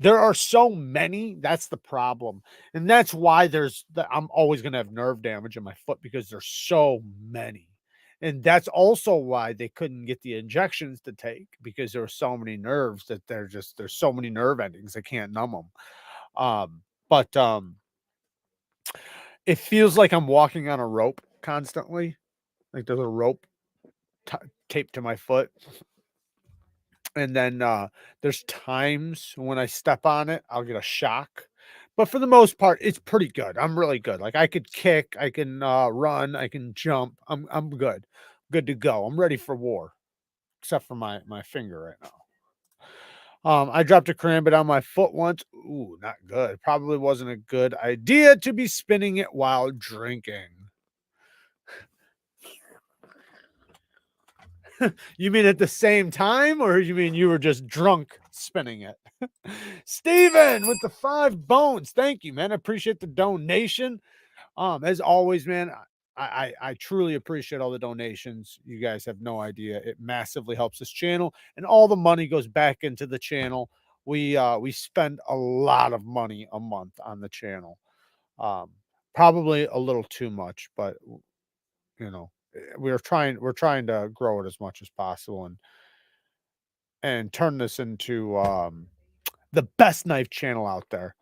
there are so many. That's the problem. And that's why I'm always going to have nerve damage in my foot because there's so many. And that's also why they couldn't get the injections to take because there were so many nerves that there's so many nerve endings. They can't numb them. But it feels like I'm walking on a rope constantly. Like there's a rope taped to my foot. And then there's times when I step on it, I'll get a shock. But for the most part, it's pretty good. I'm really good. Like I could kick, I can run, I can jump. I'm good. Good to go. I'm ready for war. Except for my finger right now. I dropped a karambit on my foot once. Ooh, not good. Probably wasn't a good idea to be spinning it while drinking. You mean at the same time, or you mean you were just drunk spinning it? Steven with the 5 bones. Thank you, man. I appreciate the donation. As always, man, I truly appreciate all the donations. You guys have no idea. It massively helps this channel, and all the money goes back into the channel. We spend a lot of money a month on the channel. Probably a little too much, but we're trying to grow it as much as possible and turn this into the best knife channel out there.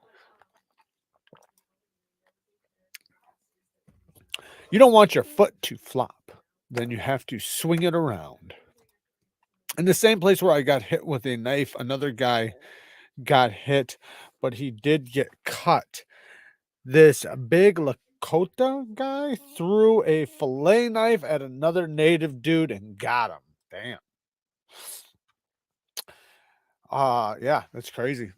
You don't want your foot to flop. Then you have to swing it around. In the same place where I got hit with a knife, another guy got hit, but he did get cut. This big Lakota guy threw a fillet knife at another native dude and got him. Damn. Yeah, that's crazy.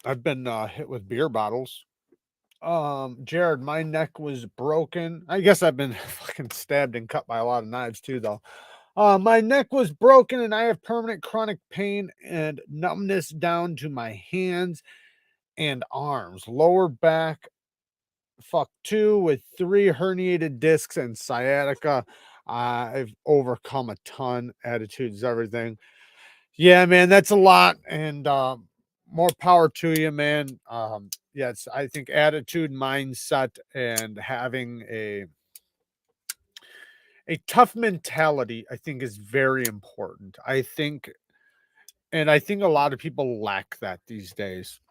I've been hit with beer bottles. Jared, my neck was broken. I guess I've been fucking stabbed and cut by a lot of knives too, though. My neck was broken and I have permanent chronic pain and numbness down to my hands and arms. Lower back, fuck 2 with 3 herniated discs and sciatica. I've overcome a ton. Attitude is everything. Yeah, man, that's a lot. And more power to you, man. Yes, I think attitude, mindset, and having a tough mentality, I think, is very important. I think a lot of people lack that these days.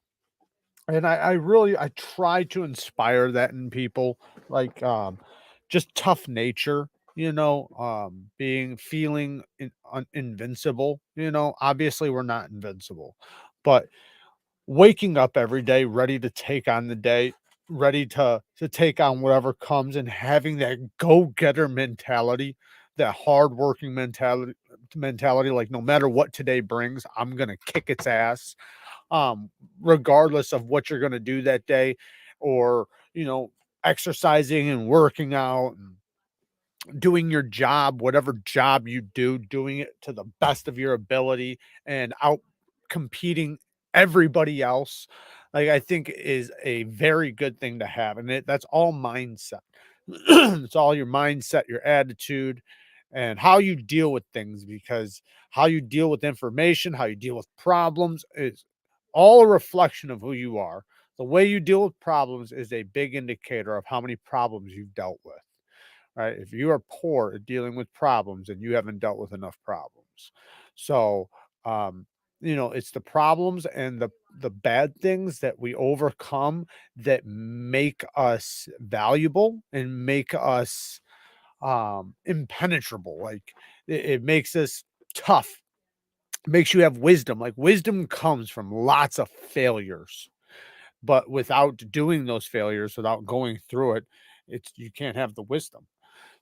And I try to inspire that in people, like just tough nature, feeling invincible. Obviously we're not invincible, but waking up every day ready to take on the day, ready to take on whatever comes, and having that go-getter mentality, that hardworking mentality, like no matter what today brings, I'm gonna kick its ass, regardless of what you're gonna do that day, or exercising and working out and doing your job, whatever job you do, doing it to the best of your ability and out competing everybody else, like I think is a very good thing to have. And that's all mindset. It's all your mindset, your attitude, and how you deal with things, because how you deal with information, how you deal with problems is all a reflection of who you are. The way you deal with problems is a big indicator of how many problems you've dealt with, right? If you are poor at dealing with problems, then you haven't dealt with enough problems. So, um, it's the problems and the bad things that we overcome that make us valuable and make us impenetrable. Like it makes us tough, makes you have wisdom. Like wisdom comes from lots of failures, but without doing those failures, without going through it, you can't have the wisdom.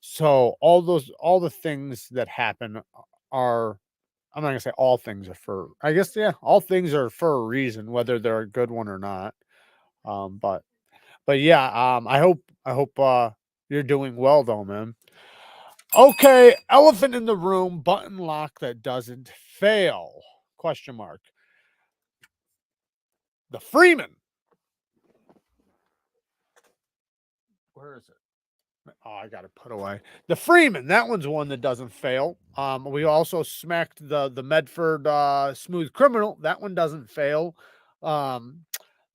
So all the things that happen are, I'm not gonna say all things are for, I guess, yeah, all things are for a reason, whether they're a good one or not. Um, but yeah, I hope you're doing well though, man. Okay, elephant in the room, button lock that doesn't fail. Question mark. The Freeman. Where is it? Oh, I got to put away. The Freeman. That one's one that doesn't fail. We also smacked the Medford Smooth Criminal. That one doesn't fail. The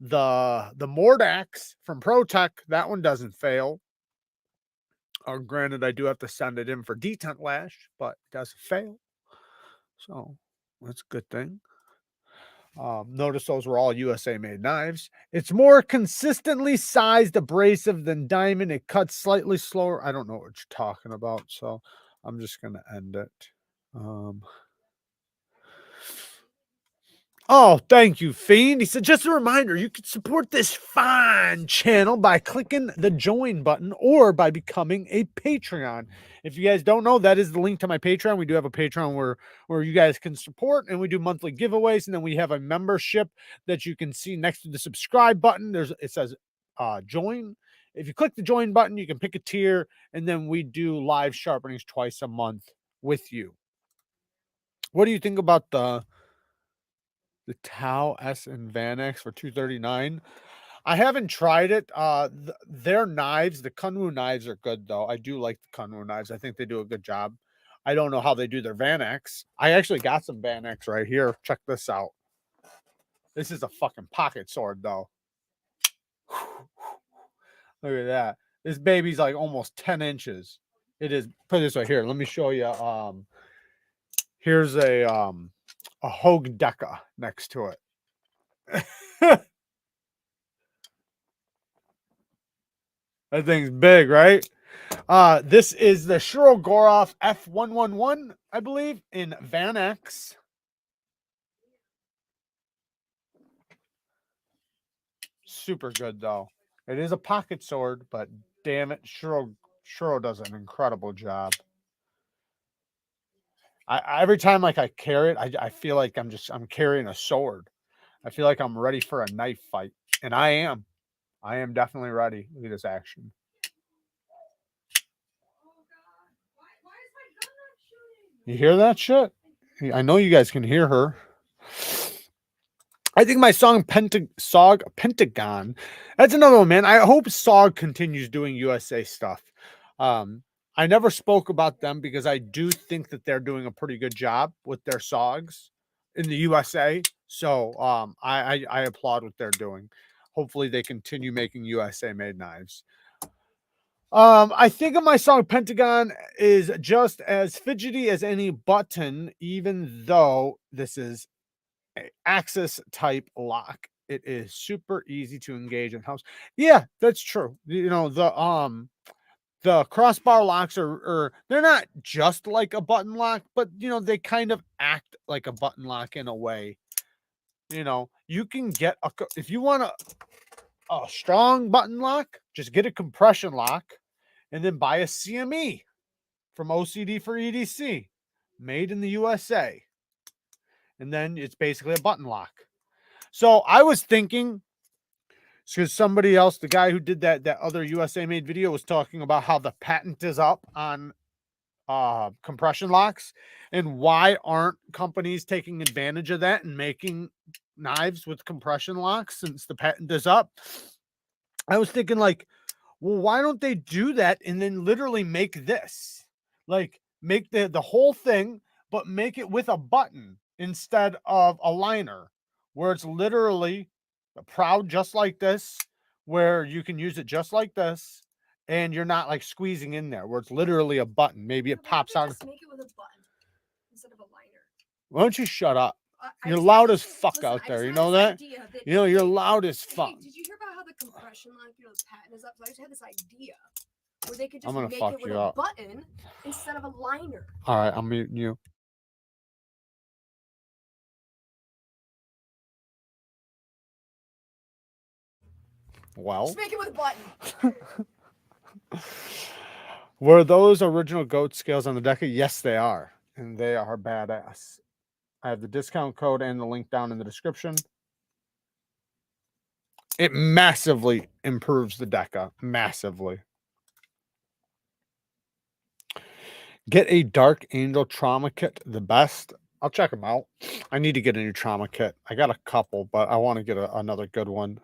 Mordax from ProTech. That one doesn't fail. Granted, I do have to send it in for detent lash, but it doesn't fail. So that's a good thing. Notice those were all USA made knives. It's more consistently sized abrasive than diamond. It cuts slightly slower. I don't know what you're talking about, so I'm just going to end it. Oh, thank you, Fiend. He said, just a reminder, you can support this fine channel by clicking the join button or by becoming a Patreon. If you guys don't know, that is the link to my Patreon. We do have a Patreon where you guys can support, and we do monthly giveaways, and then we have a membership that you can see next to the subscribe button. It says join. If you click the join button, you can pick a tier, and then we do live sharpenings twice a month with you. What do you think about the Tau S and Van X for $239? I haven't tried it. Their knives, the Kunwu knives, are good though. I do like the Kunwu knives. I think they do a good job. I don't know how they do their Van X. I actually got some Van X right here. Check this out. This is a fucking pocket sword though. Look at that. This baby's like almost 10 inches. It is. Put this right here. Let me show you. Here's a Hogue Deca next to it. That thing's big, right? This is the Shirogorov F111, I believe, in Van X. Super good, though. It is a pocket sword, but damn it, Shiro does an incredible job. Every time like I carry it, I feel like I'm carrying a sword. I feel like I'm ready for a knife fight, and I am. I am definitely ready. Look at this action. You hear that shit? I know you guys can hear her. I think my song SOG Pentagon. That's another one, man. I hope SOG continues doing USA stuff. I never spoke about them because I do think that they're doing a pretty good job with their SOGs in the USA. So I applaud what they're doing. Hopefully they continue making USA made knives. I think of my song Pentagon is just as fidgety as any button, even though this is axis type lock. It is super easy to engage in house. Yeah, that's true. The crossbar locks are they're not just like a button lock, but they kind of act like a button lock in a way. You can get if you want a strong button lock, just get a compression lock and then buy a CME from OCD for EDC, made in the USA. And then it's basically a button lock. So I was thinking, because somebody else, the guy who did that other USA made video, was talking about how the patent is up on compression locks, and why aren't companies taking advantage of that and making knives with compression locks since the patent is up. I was thinking like, well, why don't they do that and then literally make this? Like, make the whole thing, but make it with a button instead of a liner, where it's literally proud just like this, where you can use it just like this, and you're not like squeezing in there, where it's literally a button. Maybe it pops out. Just make it with a button instead of a liner. Why don't you shut up? You're loud as fuck out there. You know that? You know, you're loud as fuck. Hey, did you hear about how the compression lock, the patent is up? So I just had this idea where they could I'm just gonna make fuck it with you a up. button instead of a liner. All right, I'm muting you. Well, Just make it with a button. were those original goat scales on the Deca? Yes, they are. And they are badass. I have the discount code and the link down in the description. It massively improves the Deca. Massively. Get a Dark Angel trauma kit. The best. I'll check them out. I need to get a new trauma kit. I got a couple, but I want to get another good one.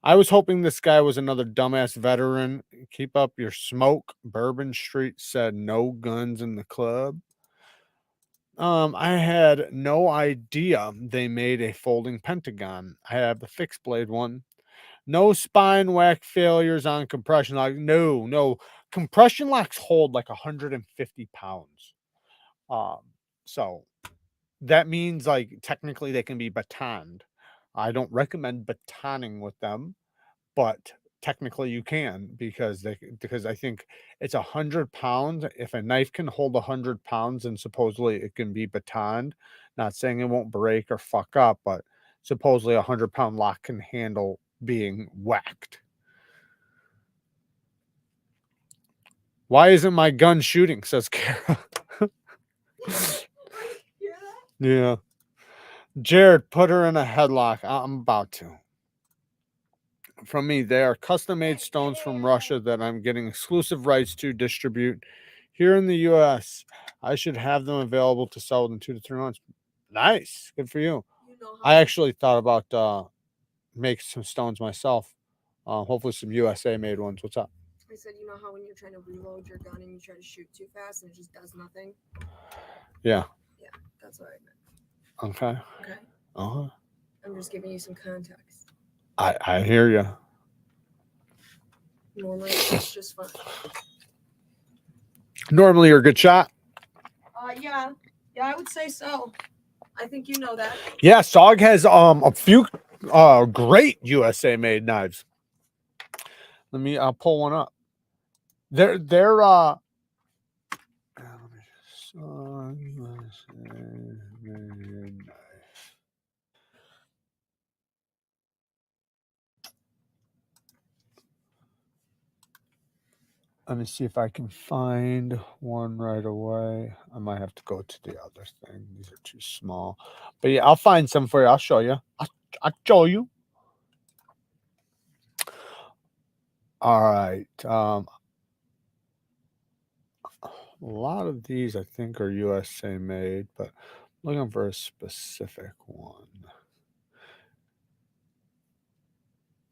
I was hoping this guy was another dumbass veteran. Keep up your smoke. Bourbon Street said no guns in the club. I had no idea they made a folding pentagon. I have the fixed blade one. No spine whack failures on compression lock. No. Compression locks hold like 150 pounds. So that means like technically they can be batoned. I don't recommend batoning with them, but technically you can because I think it's 100 pounds. If a knife can hold 100 pounds, then supposedly it can be batoned. Not saying it won't break or fuck up, but supposedly 100-pound lock can handle being whacked. Why isn't my gun shooting? Says Kara. Yeah. Jared, put her in a headlock. I'm about to. From me, they are custom-made stones from Russia that I'm getting exclusive rights to distribute here in the U.S. I should have them available to sell within 2 to 3 months. Nice. Good for you. I actually thought about making some stones myself. Hopefully some USA-made ones. What's up? I said, you know how when you're trying to reload your gun and you try to shoot too fast and it just does nothing? Yeah. Yeah, that's what I meant. Okay. Okay. Uh-huh. I'm just giving you some context. I hear you. Normally, it's just fun. Normally, you're a good shot. Yeah, I would say so. I think you know that. Yeah, SOG has a few great USA made knives. I'll pull one up. They're SOG USA made knife. Let me see if I can find one right away. I might have to go to the other thing. These are too small. But yeah, I'll find some for you. I'll show you. I'll show you. All right. A lot of these I think are USA made, but I'm looking for a specific one.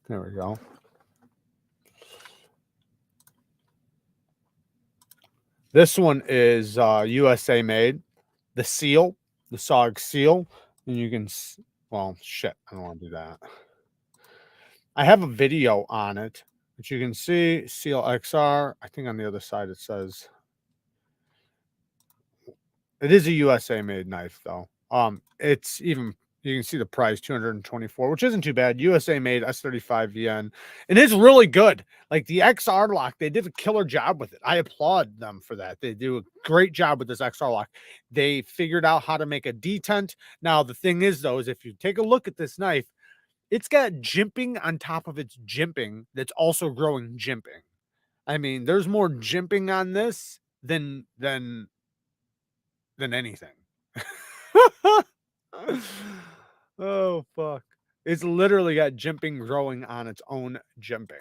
There we go. This one is USA made. The Seal, the SOG Seal. And you can, well, shit, I don't want to do that. I have a video on it, but you can see Seal XR. I think on the other side it says it is a USA made knife though. It's even, you can see the price, 224, which isn't too bad. USA made S35 VN. And it's really good. Like the XR lock, they did a killer job with it. I applaud them for that. They do a great job with this XR lock. They figured out how to make a detent. Now, the thing is, though, is if you take a look at this knife, it's got jimping on top of its jimping that's also growing jimping. I mean, there's more jimping on this than anything. Oh, fuck. It's literally got jimping growing on its own jimping,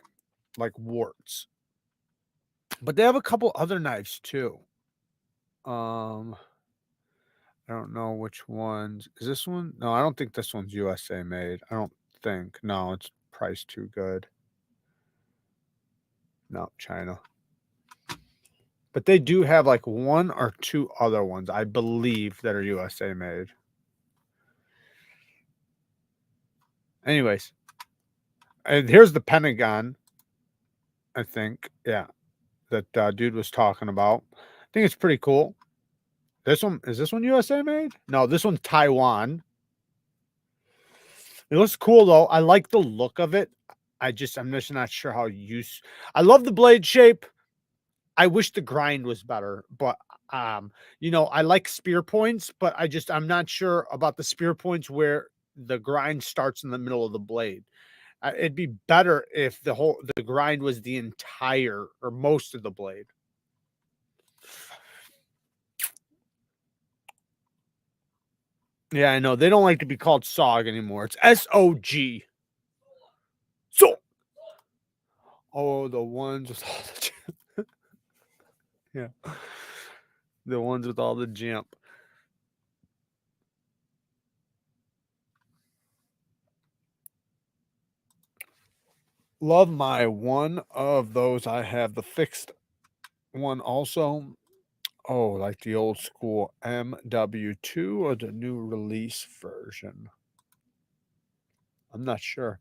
like warts. But they have a couple other knives too. I don't know which ones. Is this one? No, I don't think this one's USA made. I don't think. No, it's priced too good. No, China. But they do have like 1 or 2 other ones, I believe, that are USA made. Anyways, and here's the Pentagon, I think. Yeah, that dude was talking about. I think it's pretty cool. This one, is this one USA made? No, this one's Taiwan. It looks cool though. I like the look of it. I'm just not sure how use. I love the blade shape. I wish the grind was better, but you know, I like spear points, but I'm not sure about the spear points where the grind starts in the middle of the blade. It'd be better if the grind was the entire or most of the blade. Yeah, I know. They don't like to be called SOG anymore. It's SOG. So, oh, the ones with all the yeah, the ones with all the jump. Love my one of those. I have the fixed one also. Oh, like the old school MW2 or the new release version. I'm not sure.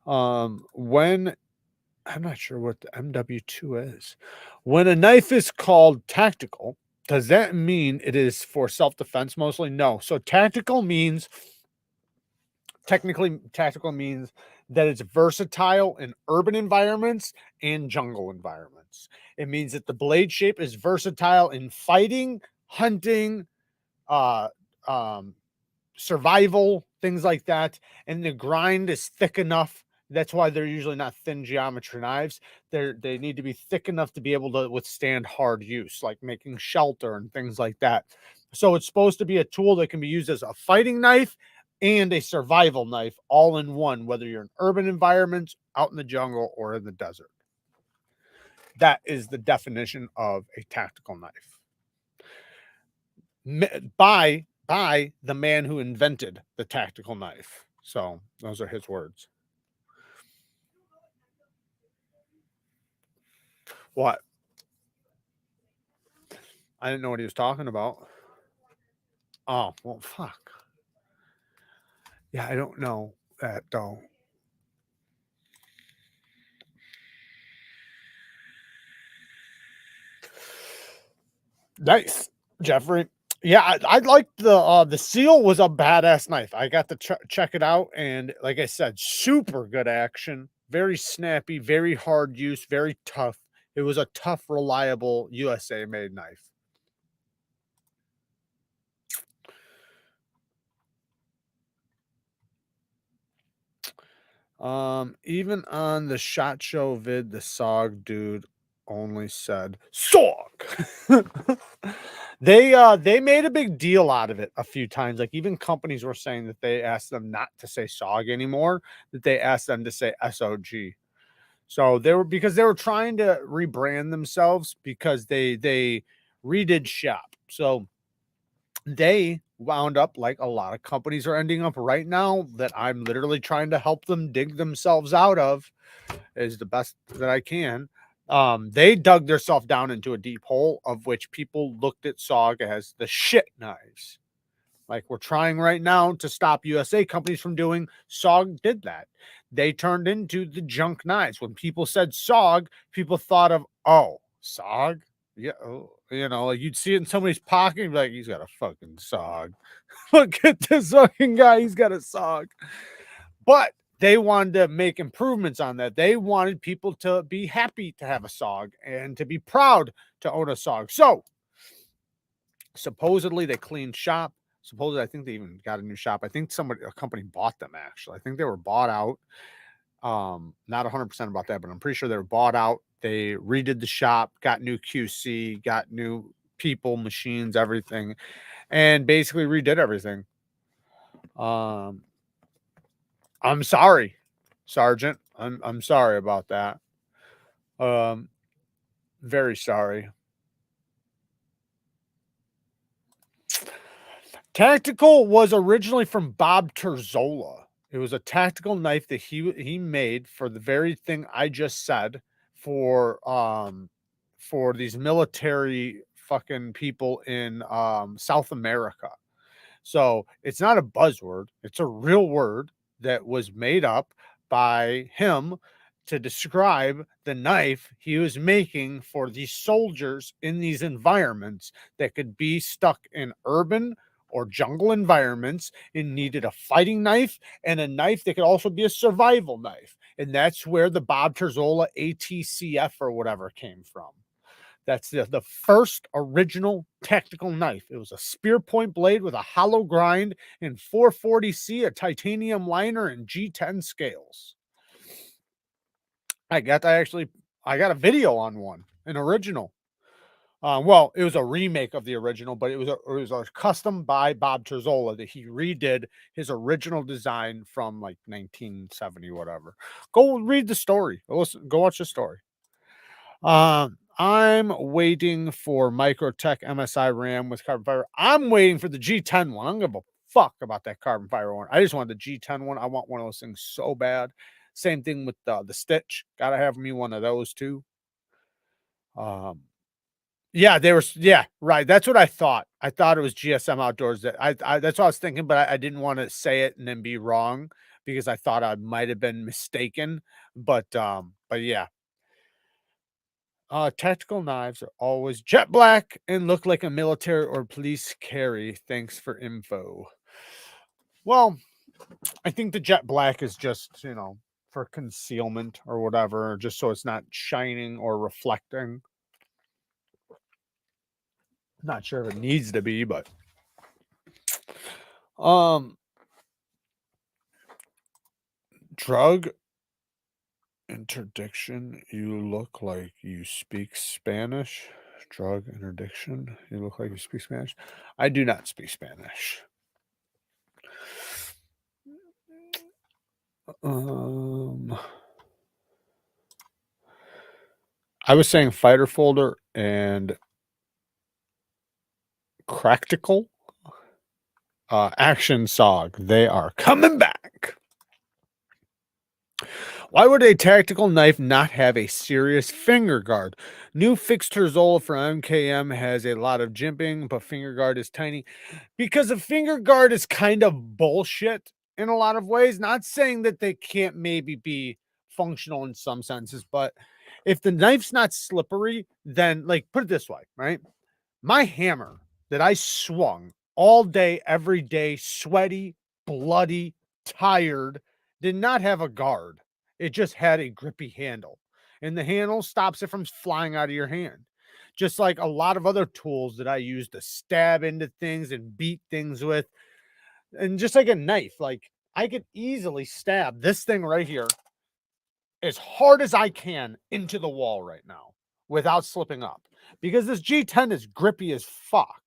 When I'm not sure what the MW2 is. When a knife is called tactical, does that mean it is for self-defense mostly? No. So tactical means technically tactical means that it's versatile in urban environments and jungle environments. It means that the blade shape is versatile in fighting, hunting, uh um survival, things like that, and the grind is thick enough. That's why they're usually not thin geometry knives. They need to be thick enough to be able to withstand hard use, like making shelter and things like that. So it's supposed to be a tool that can be used as a fighting knife and a survival knife all in one, whether you're in urban environments, out in the jungle, or in the desert. That is the definition of a tactical knife. By the man who invented the tactical knife. So those are his words. What? I didn't know what he was talking about. Oh, well, fuck. Yeah, I don't know that though. Nice, Jeffrey. Yeah, I like the Seal was a badass knife. I got to check it out, and like I said, super good action, very snappy, very hard use, very tough. It was a tough, reliable USA made knife. Even on the SHOT Show vid, the SOG dude only said SOG. They made a big deal out of it a few times. Like even companies were saying that they asked them not to say SOG anymore, that they asked them to say SOG. So because they were trying to rebrand themselves because they redid shop. So they wound up like a lot of companies are ending up right now that I'm literally trying to help them dig themselves out of is the best that I can. They dug themselves down into a deep hole of which people looked at SOG as the shit knives. Like we're trying right now to stop USA companies from doing. SOG did that. They turned into the junk knives. When people said SOG, people thought of, oh, SOG? Yeah, oh, you know, like you'd see it in somebody's pocket and be like, he's got a fucking SOG. Look at this fucking guy, he's got a SOG. But they wanted to make improvements on that. They wanted people to be happy to have a SOG and to be proud to own a SOG. So supposedly they cleaned shop. Supposedly, I think they even got a new shop. I think a company bought them actually. I think they were bought out. Not 100% about that, but I'm pretty sure they were bought out. They redid the shop, got new QC, got new people, machines, everything, and basically redid everything. I'm sorry, Sergeant. I'm sorry about that. Very sorry. Tactical was originally from Bob Terzola. It was a tactical knife that he made for the very thing I just said for for these military fucking people in South America. So it's not a buzzword, it's a real word that was made up by him to describe the knife he was making for these soldiers in these environments that could be stuck in urban or jungle environments and needed a fighting knife and a knife that could also be a survival knife. And that's where the Bob Terzola ATCF or whatever came from. That's the first original tactical knife. It was a spear point blade with a hollow grind and 440C, a titanium liner, and G10 scales. I got a video on one, an original. Well, it was a remake of the original, but it was a custom by Bob Terzola that he redid his original design from like 1970, whatever. Go read the story. Go watch the story. I'm waiting for Microtech MSI RAM with carbon fiber. I'm waiting for the G10 one. I don't give a fuck about that carbon fiber one. I just want the G10 one. I want one of those things so bad. Same thing with the Stitch. Gotta have me one of those too. Yeah, right. That's what I thought. I thought it was GSM Outdoors. That I that's what I was thinking, but I didn't want to say it and then be wrong because I thought I might have been mistaken. But yeah. Tactical knives are always jet black and look like a military or police carry. Thanks for info. Well, I think the jet black is just, for concealment or whatever, just so it's not shining or reflecting. Not sure if it needs to be, but drug interdiction. You look like you speak Spanish. Drug interdiction. You look like you speak Spanish. I do not speak Spanish. I was saying fighter folder and practical action SOG. They are coming back. Why would a tactical knife not have a serious finger guard? New fixed Terzola for MKM has a lot of jimping, but finger guard is tiny. Because a finger guard is kind of bullshit in a lot of ways. Not saying that they can't maybe be functional in some senses, but if the knife's not slippery, then like put it this way, right? My hammer that I swung all day, every day, sweaty, bloody, tired, did not have a guard. It just had a grippy handle, and the handle stops it from flying out of your hand. Just like a lot of other tools that I use to stab into things and beat things with. And just like a knife, like I could easily stab this thing right here as hard as I can into the wall right now without slipping up, because this G10 is grippy as fuck.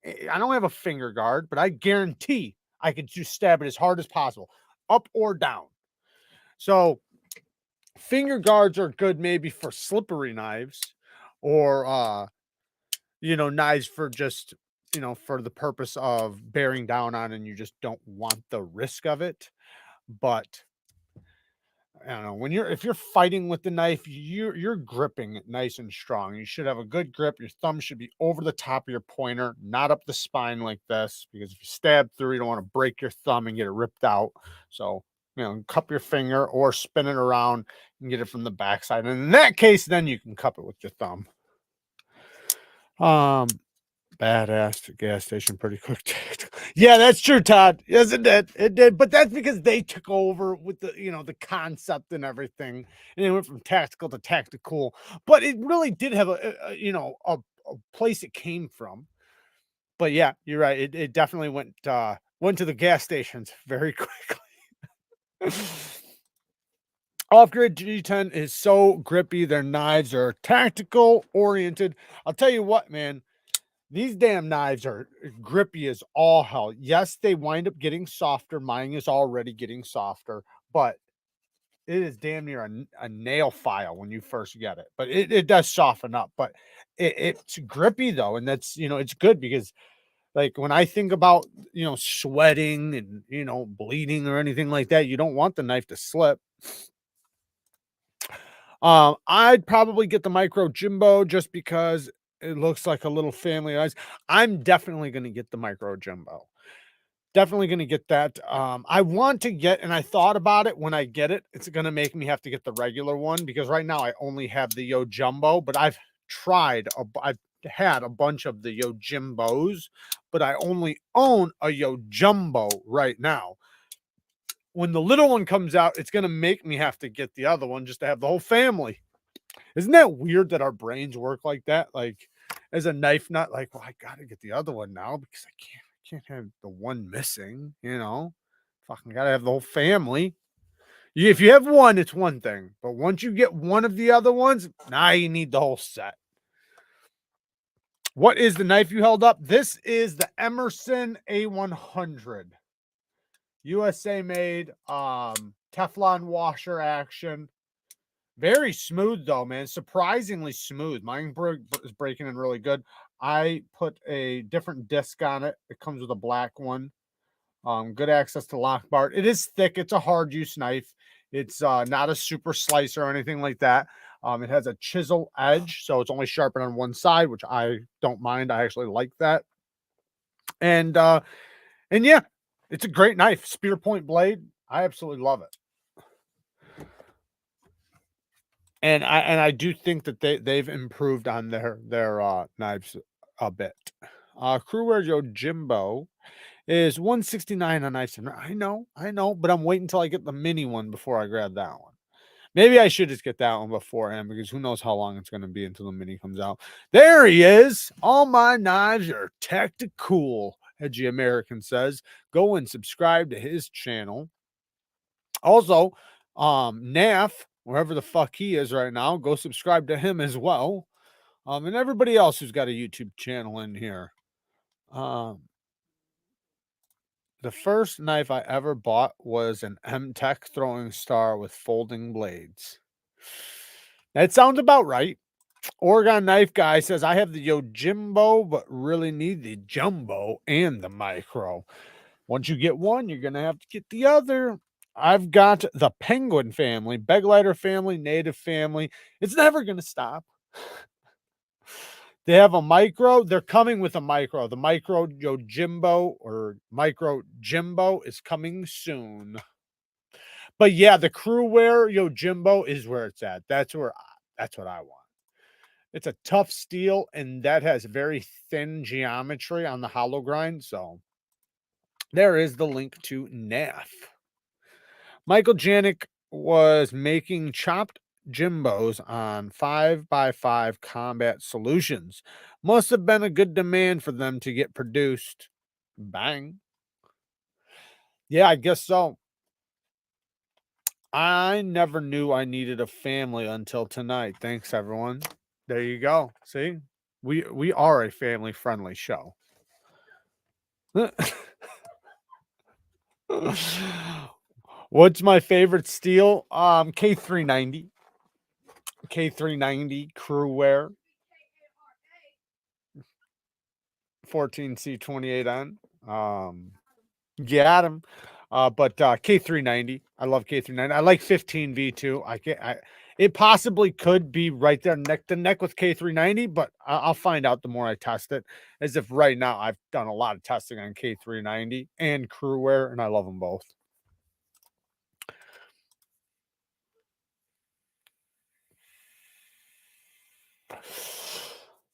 I don't have a finger guard, but I guarantee I could just stab it as hard as possible, up or down. So finger guards are good maybe for slippery knives or knives for just for the purpose of bearing down on and you just don't want the risk of it. But I don't know, if you're fighting with the knife, you're gripping it nice and strong. You should have a good grip. Your thumb should be over the top of your pointer, not up the spine like this, because if you stab through, you don't want to break your thumb and get it ripped out. So, cup your finger or spin it around and get it from the backside. And in that case, then you can cup it with your thumb. Badass gas station, pretty quick. Yeah, that's true, Todd. Yes, it did. It did. But that's because they took over with the concept and everything, and it went from tactical to tactical. But it really did have a place it came from. But yeah, you're right. It definitely went to the gas stations very quickly. Off-grid G10 is so grippy. Their knives are tactical oriented. I'll tell you what, man. These damn knives are grippy as all hell. Yes, they wind up getting softer. Mine is already getting softer, but it is damn near a nail file when you first get it. But it does soften up. But it's grippy though, and that's it's good because like when I think about sweating and bleeding or anything like that, you don't want the knife to slip. I'd probably get the Micro Jimbo just because it looks like a little family size. I'm definitely gonna get the Micro Jimbo. Definitely gonna get that. I want to get, and I thought about it when I get it, it's gonna make me have to get the regular one because right now I only have the Yo Jumbo, but I've had a bunch of the Yo Jimbos, but I only own a Yo Jumbo right now. When the little one comes out, it's gonna make me have to get the other one just to have the whole family. Isn't that weird that our brains work like that? Like, as a knife nut, like, well, I gotta get the other one now because I can't have the one missing, you know? Fucking gotta have the whole family. If you have one, it's one thing, but once you get one of the other ones, now you need the whole set. What is the knife you held up? This is the Emerson A100. USA made, Teflon washer action. Very smooth though, man. Surprisingly smooth. Mine is breaking in really good. I put a different disc on it. It comes with a black one. Good access to lock bar. It is thick. It's a hard use knife. It's not a super slicer or anything like that. It has a chisel edge, so it's only sharpened on one side, which I don't mind. I actually like that. And yeah, it's a great knife. Spear point blade. I absolutely love it. And I do think that they've improved on their knives a bit. Crewwear Yo Jimbo is 169 on Knives. I know, but I'm waiting until I get the mini one before I grab that one. Maybe I should just get that one beforehand because who knows how long it's going to be until the mini comes out. There he is. All my knives are tactical, Edgy American says. Go and subscribe to his channel. Also, Naf, wherever the fuck he is right now, go subscribe to him as well. And everybody else who's got a YouTube channel in here. The first knife I ever bought was an M-Tech throwing star with folding blades. That sounds about right. Oregon Knife Guy says, I have the Yo Jimbo, but really need the Jumbo and the Micro. Once you get one, you're going to have to get the other. I've got the Penguin family, Beglighter family, Native family. It's never going to stop. They have a Micro. They're coming with a Micro. The Micro Yo Jimbo or Micro Jimbo is coming soon. But yeah, the Crewwear Yo Jimbo is where it's at. That's what I want. It's a tough steel, and that has very thin geometry on the hollow grind. So there is the link to NAF. Michael Janik was making chopped Jimbos on 5x5 Combat Solutions. Must have been a good demand for them to get produced. Bang. Yeah, I guess so. I never knew I needed a family until tonight. Thanks, everyone. There you go. See? We are a family-friendly show. What's my favorite steel? K390. K390 Crewwear. 14C28N. Got him. But K390. I love K390. I like 15V2. It possibly could be right there neck to neck with K390, but I'll find out the more I test it. As if right now I've done a lot of testing on K390 and Crewwear, and I love them both.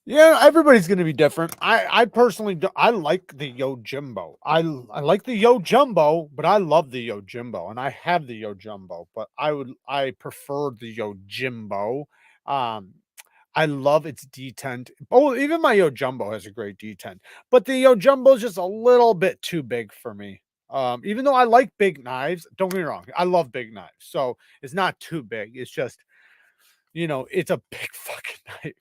Yeah, everybody's going to be different. I personally do, I like the Yo Jimbo. I like the Yo Jumbo, but I love the Yo Jimbo, and I have the Yo Jumbo, but I prefer the Yo Jimbo. I love its detent. Oh, even my Yo Jumbo has a great detent, but the Yo Jumbo is just a little bit too big for me. Even though I like big knives, don't get me wrong, I love big knives, so it's not too big. It's just, it's a big fucking knife.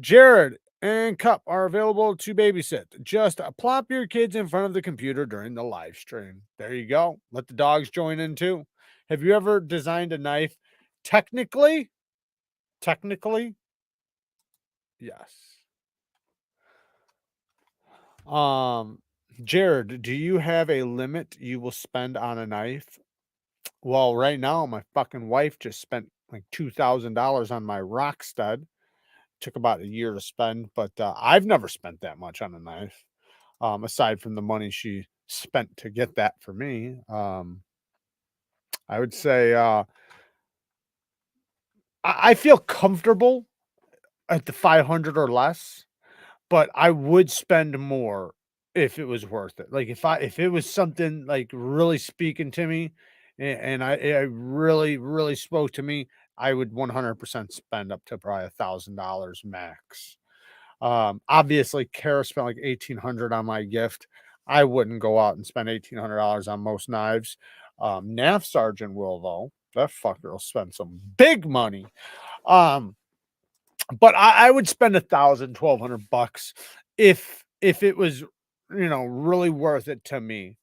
Jared and Cup are available to babysit. Just plop your kids in front of the computer during the live stream. There you go. Let the dogs join in too. Have you ever designed a knife? Technically, yes. Jared, do you have a limit you will spend on a knife? Well, right now, my fucking wife just spent like $2,000 on my Rockstead. Took about a year to spend, but I've never spent that much on a knife, aside from the money she spent to get that for me. I would say I feel comfortable at the 500 or less, but I would spend more if it was worth it. Like if it was something like really speaking to me and I really, really spoke to me, I would 100% spend up to probably $1,000 max. Obviously Kara spent like 1,800 on my gift. I wouldn't go out and spend $1,800 on most knives. NAF Sergeant will though. That fucker will spend some big money. But I would spend 1,000, 1,200 bucks if it was, really worth it to me.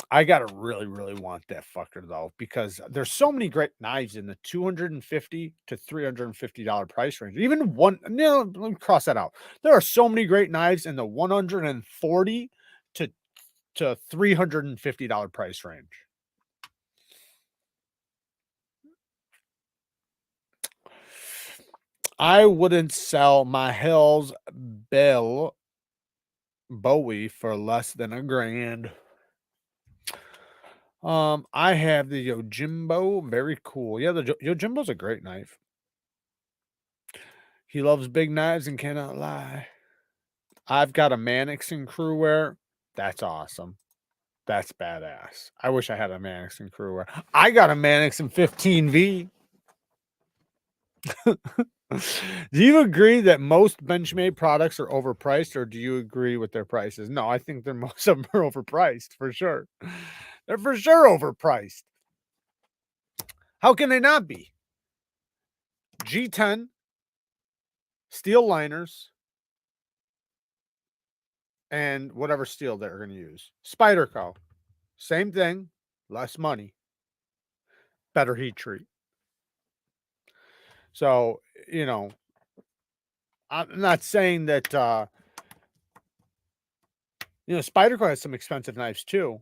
I gotta really, really want that fucker though, because there's so many great knives in the $250 to $350 price range. Even one, let me cross that out. There are so many great knives in the $140 to $350 price range. I wouldn't sell my Hell's Bell Bowie for less than $1,000. I have the Yojimbo, very cool. Yeah, the Yojimbo's a great knife. He loves big knives and cannot lie. I've got a Mannix in crew wear. That's awesome. That's badass. I wish I had a Mannix in crew wear. I got a Mannix in 15V. Do you agree that most Benchmade products are overpriced, or do you agree with their prices? No, I think most of them are overpriced for sure. They're for sure overpriced. How can they not be? G10, steel liners, and whatever steel they're going to use. Spyderco, same thing, less money, better heat treat. So, I'm not saying that, Spyderco has some expensive knives too,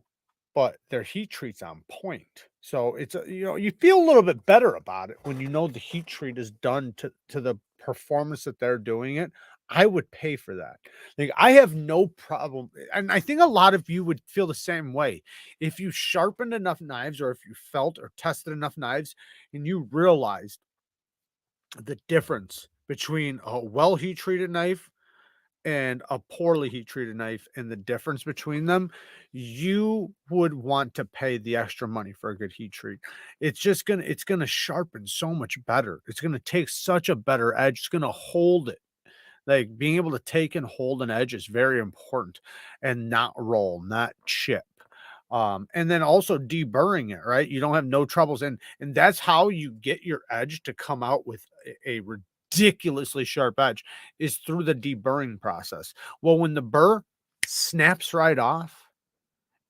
but their heat treat's on point. So it's, you feel a little bit better about it when you know the heat treat is done to the performance that they're doing it. I would pay for that. Like, I have no problem. And I think a lot of you would feel the same way. If you sharpened enough knives, or if you felt or tested enough knives and you realized the difference between a well heat treated knife and a poorly heat treated knife, and the difference between them, you would want to pay the extra money for a good heat treat. It's going to sharpen so much better. It's going to take such a better edge. It's going to hold it. Like, being able to take and hold an edge is very important, and not roll, not chip. And then also deburring it, right? You don't have no troubles. And that's how you get your edge to come out with a ridiculously sharp edge, is through the deburring process. Well, when the burr snaps right off,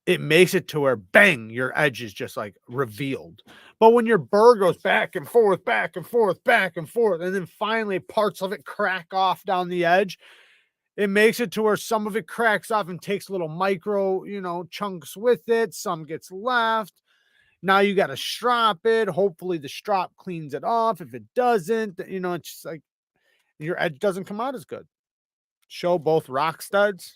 it makes it to where bang, your edge is just like revealed. But when your burr goes back and forth, back and forth, back and forth, and then finally parts of it crack off down the edge, it makes it to where some of it cracks off and takes little micro, chunks with it. Some gets left. Now you got to strap it. Hopefully the strap cleans it off. If it doesn't, it's just like your edge doesn't come out as good. Show both Rocksteads.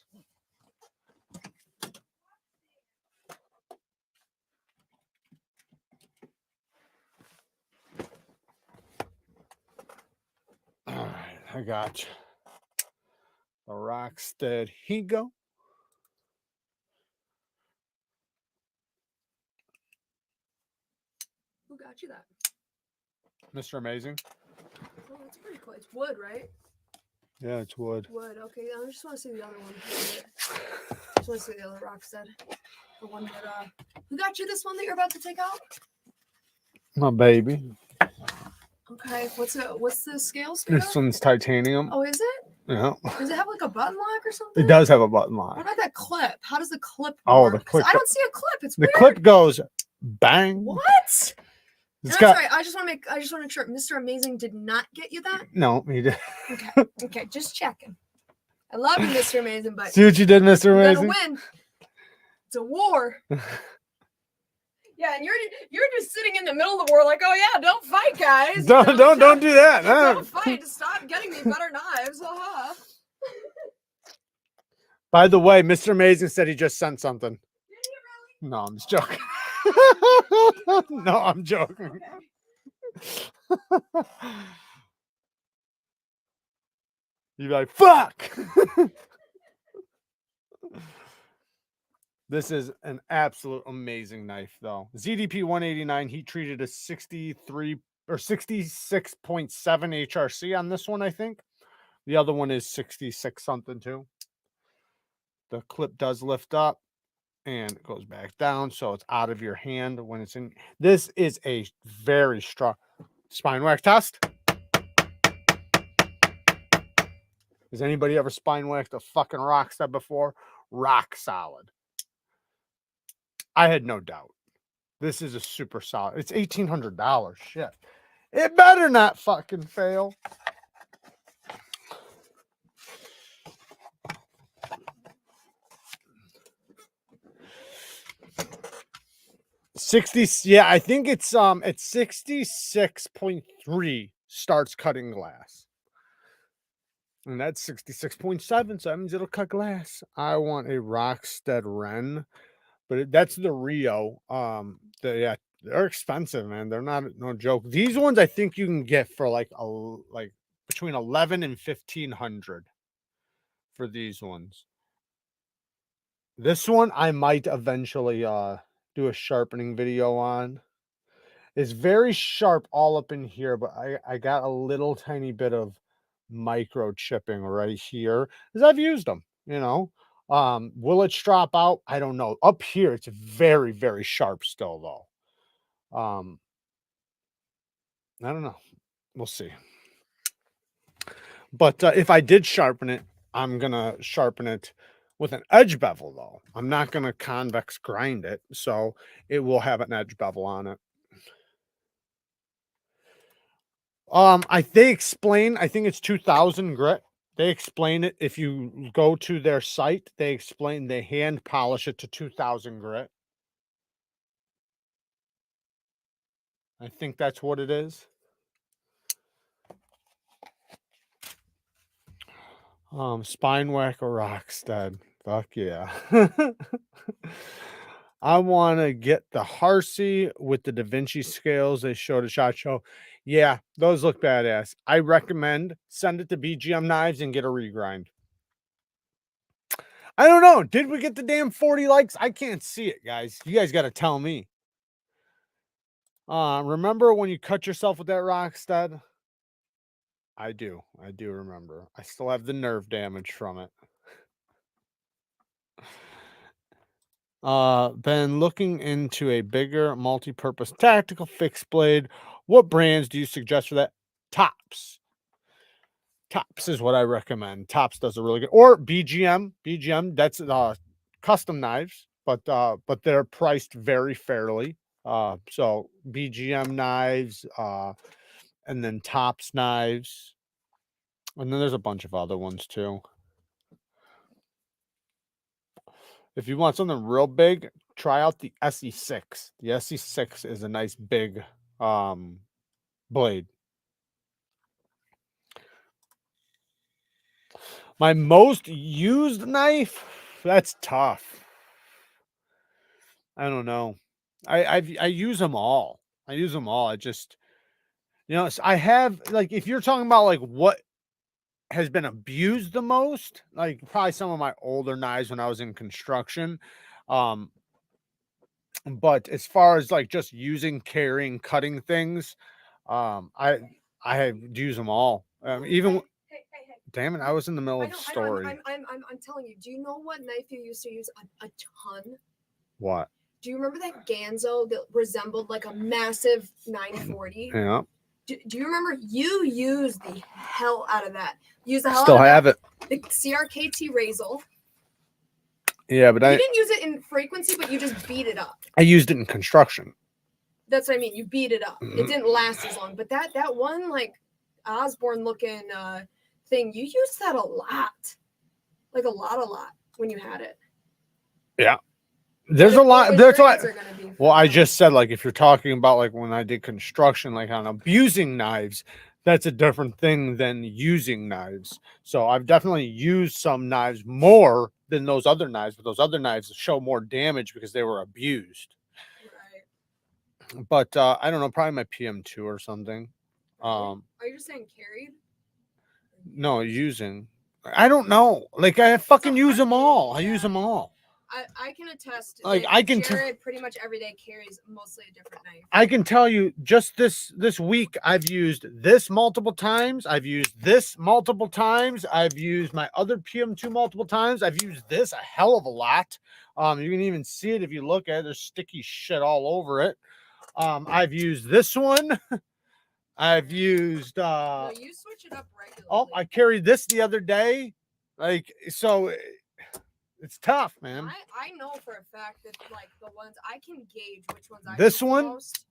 All right, I got you. A Rockstead Higo. Who got you that? Mr. Amazing. Oh, that's pretty cool. It's wood, right? Yeah, it's wood. Wood. Okay, I just want to see the other one. I just want to see the other Rockstead. The one that who got you this one that you're about to take out? My baby. Okay, what's the scale speed? This one's titanium. Oh, is it? Yeah. Does it have like a button lock or something? It does have a button lock. What about that clip? How does the clip work? Oh, the clip. I don't see a clip. It's the weird. clip goes bang. What? That's right. I just want to make sure Mr. Amazing did not get you that. No, he did. Okay, just checking. I love you, Mr. Amazing, but see what you did, Mr. Amazing. You're gonna win. It's a war. Yeah, and you're just sitting in the middle of the war, like, oh yeah, don't fight, guys. Don't do that. Don't fight. Stop getting me better knives. By the way, Mr. Amazing said he just sent something. Did he really? No, I'm just joking. No, I'm joking. Okay. You'd be like, fuck. This is an absolute amazing knife, though. ZDP 189 heat treated a 63 or 66.7 HRC on this one, I think. The other one is 66 something too. The clip does lift up and it goes back down, so it's out of your hand when it's in. This is a very strong spine wax test. Has anybody ever spine waxed a fucking Rockstead before? Rock solid. I had no doubt. This is a super solid. It's $1,800. Shit. It better not fucking fail. Yeah, I think it's at 66.3 starts cutting glass. And that's 66.7, so that means it'll cut glass. I want a Rockstead Wren, but that's the Rio. They're expensive, man. They're not no joke. These ones I think you can get for like between 11 and 1,500 for these ones. This one I might eventually do a sharpening video on. It's very sharp all up in here, but I got a little tiny bit of microchipping right here because I've used them, you know. Will it strop out? I don't know. Up here it's very, very sharp still though. I don't know. We'll see. But if I did sharpen it, I'm gonna sharpen it with an edge bevel though. I'm not gonna convex grind it, so it will have an edge bevel on it. They explain, I think it's 2000 grit. They explain it. If you go to their site, they explain they hand polish it to 2000 grit. I think that's what it is. Spine whacker Rockstead. Fuck yeah. I want to get the Harsey with the Da Vinci scales they showed at SHOT Show. Yeah, those look badass. I recommend send it to BGM Knives and get a regrind. I don't know. Did we get the damn 40 likes? I can't see it, guys. You guys got to tell me. Remember when you cut yourself with that Rockstead? I do remember. I still have the nerve damage from it. Been looking into a bigger multi-purpose tactical fixed blade. What brands do you suggest for that? Tops. Tops is what I recommend. Tops does a really good, or BGM. BGM, that's custom knives, but they're priced very fairly. So BGM knives, and then Tops knives, and then there's a bunch of other ones too. If you want something real big, try out the SE6. The SE6 is a nice big blade. My most used knife, that's tough. I don't know. I use them all. I use them all. I just, I have, like, if you're talking about like what has been abused the most, like probably some of my older knives when I was in construction. But as far as like just using, carrying, cutting things, I have used them all. Even Hey. damn it, I was in the middle of the story. I'm telling you. Do you know what knife you used to use a ton? What? Do you remember that Ganzo that resembled like a massive 940? Yeah. Do you remember you used the hell out of that? Use the hell Still out of have that. it. The CRKT Razel. Yeah, but you didn't use it in frequency, but you just beat it up. I used it in construction. That's what I mean. You beat it up. It didn't last as long. But that one like Osborne looking thing, you used that a lot. Like a lot when you had it. Yeah. There's a lot. There's a lot. Are gonna be Well, I phenomenal. just said, like, if you're talking about like when I did construction, like on abusing knives, that's a different thing than using knives. So I've definitely used some knives more than those other knives, but those other knives show more damage because they were abused. Right. But I don't know, probably my PM2 or something. Are you just saying carried? No, using. I don't know. Like I fucking use them thing, all. I yeah. use them all. I can attest. Like, that I can Jared pretty much every day carries mostly a different knife. I can tell you just this week I've used this multiple times. I've used this multiple times. I've used my other PM2 multiple times. I've used this a hell of a lot. You can even see it if you look at it. There's sticky shit all over it. I've used this one. I've used No, you switch it up regularly. oh, I carried this the other day. Like, so it's tough, man. I know for a fact that like the ones I can gauge which ones I This use the one? most.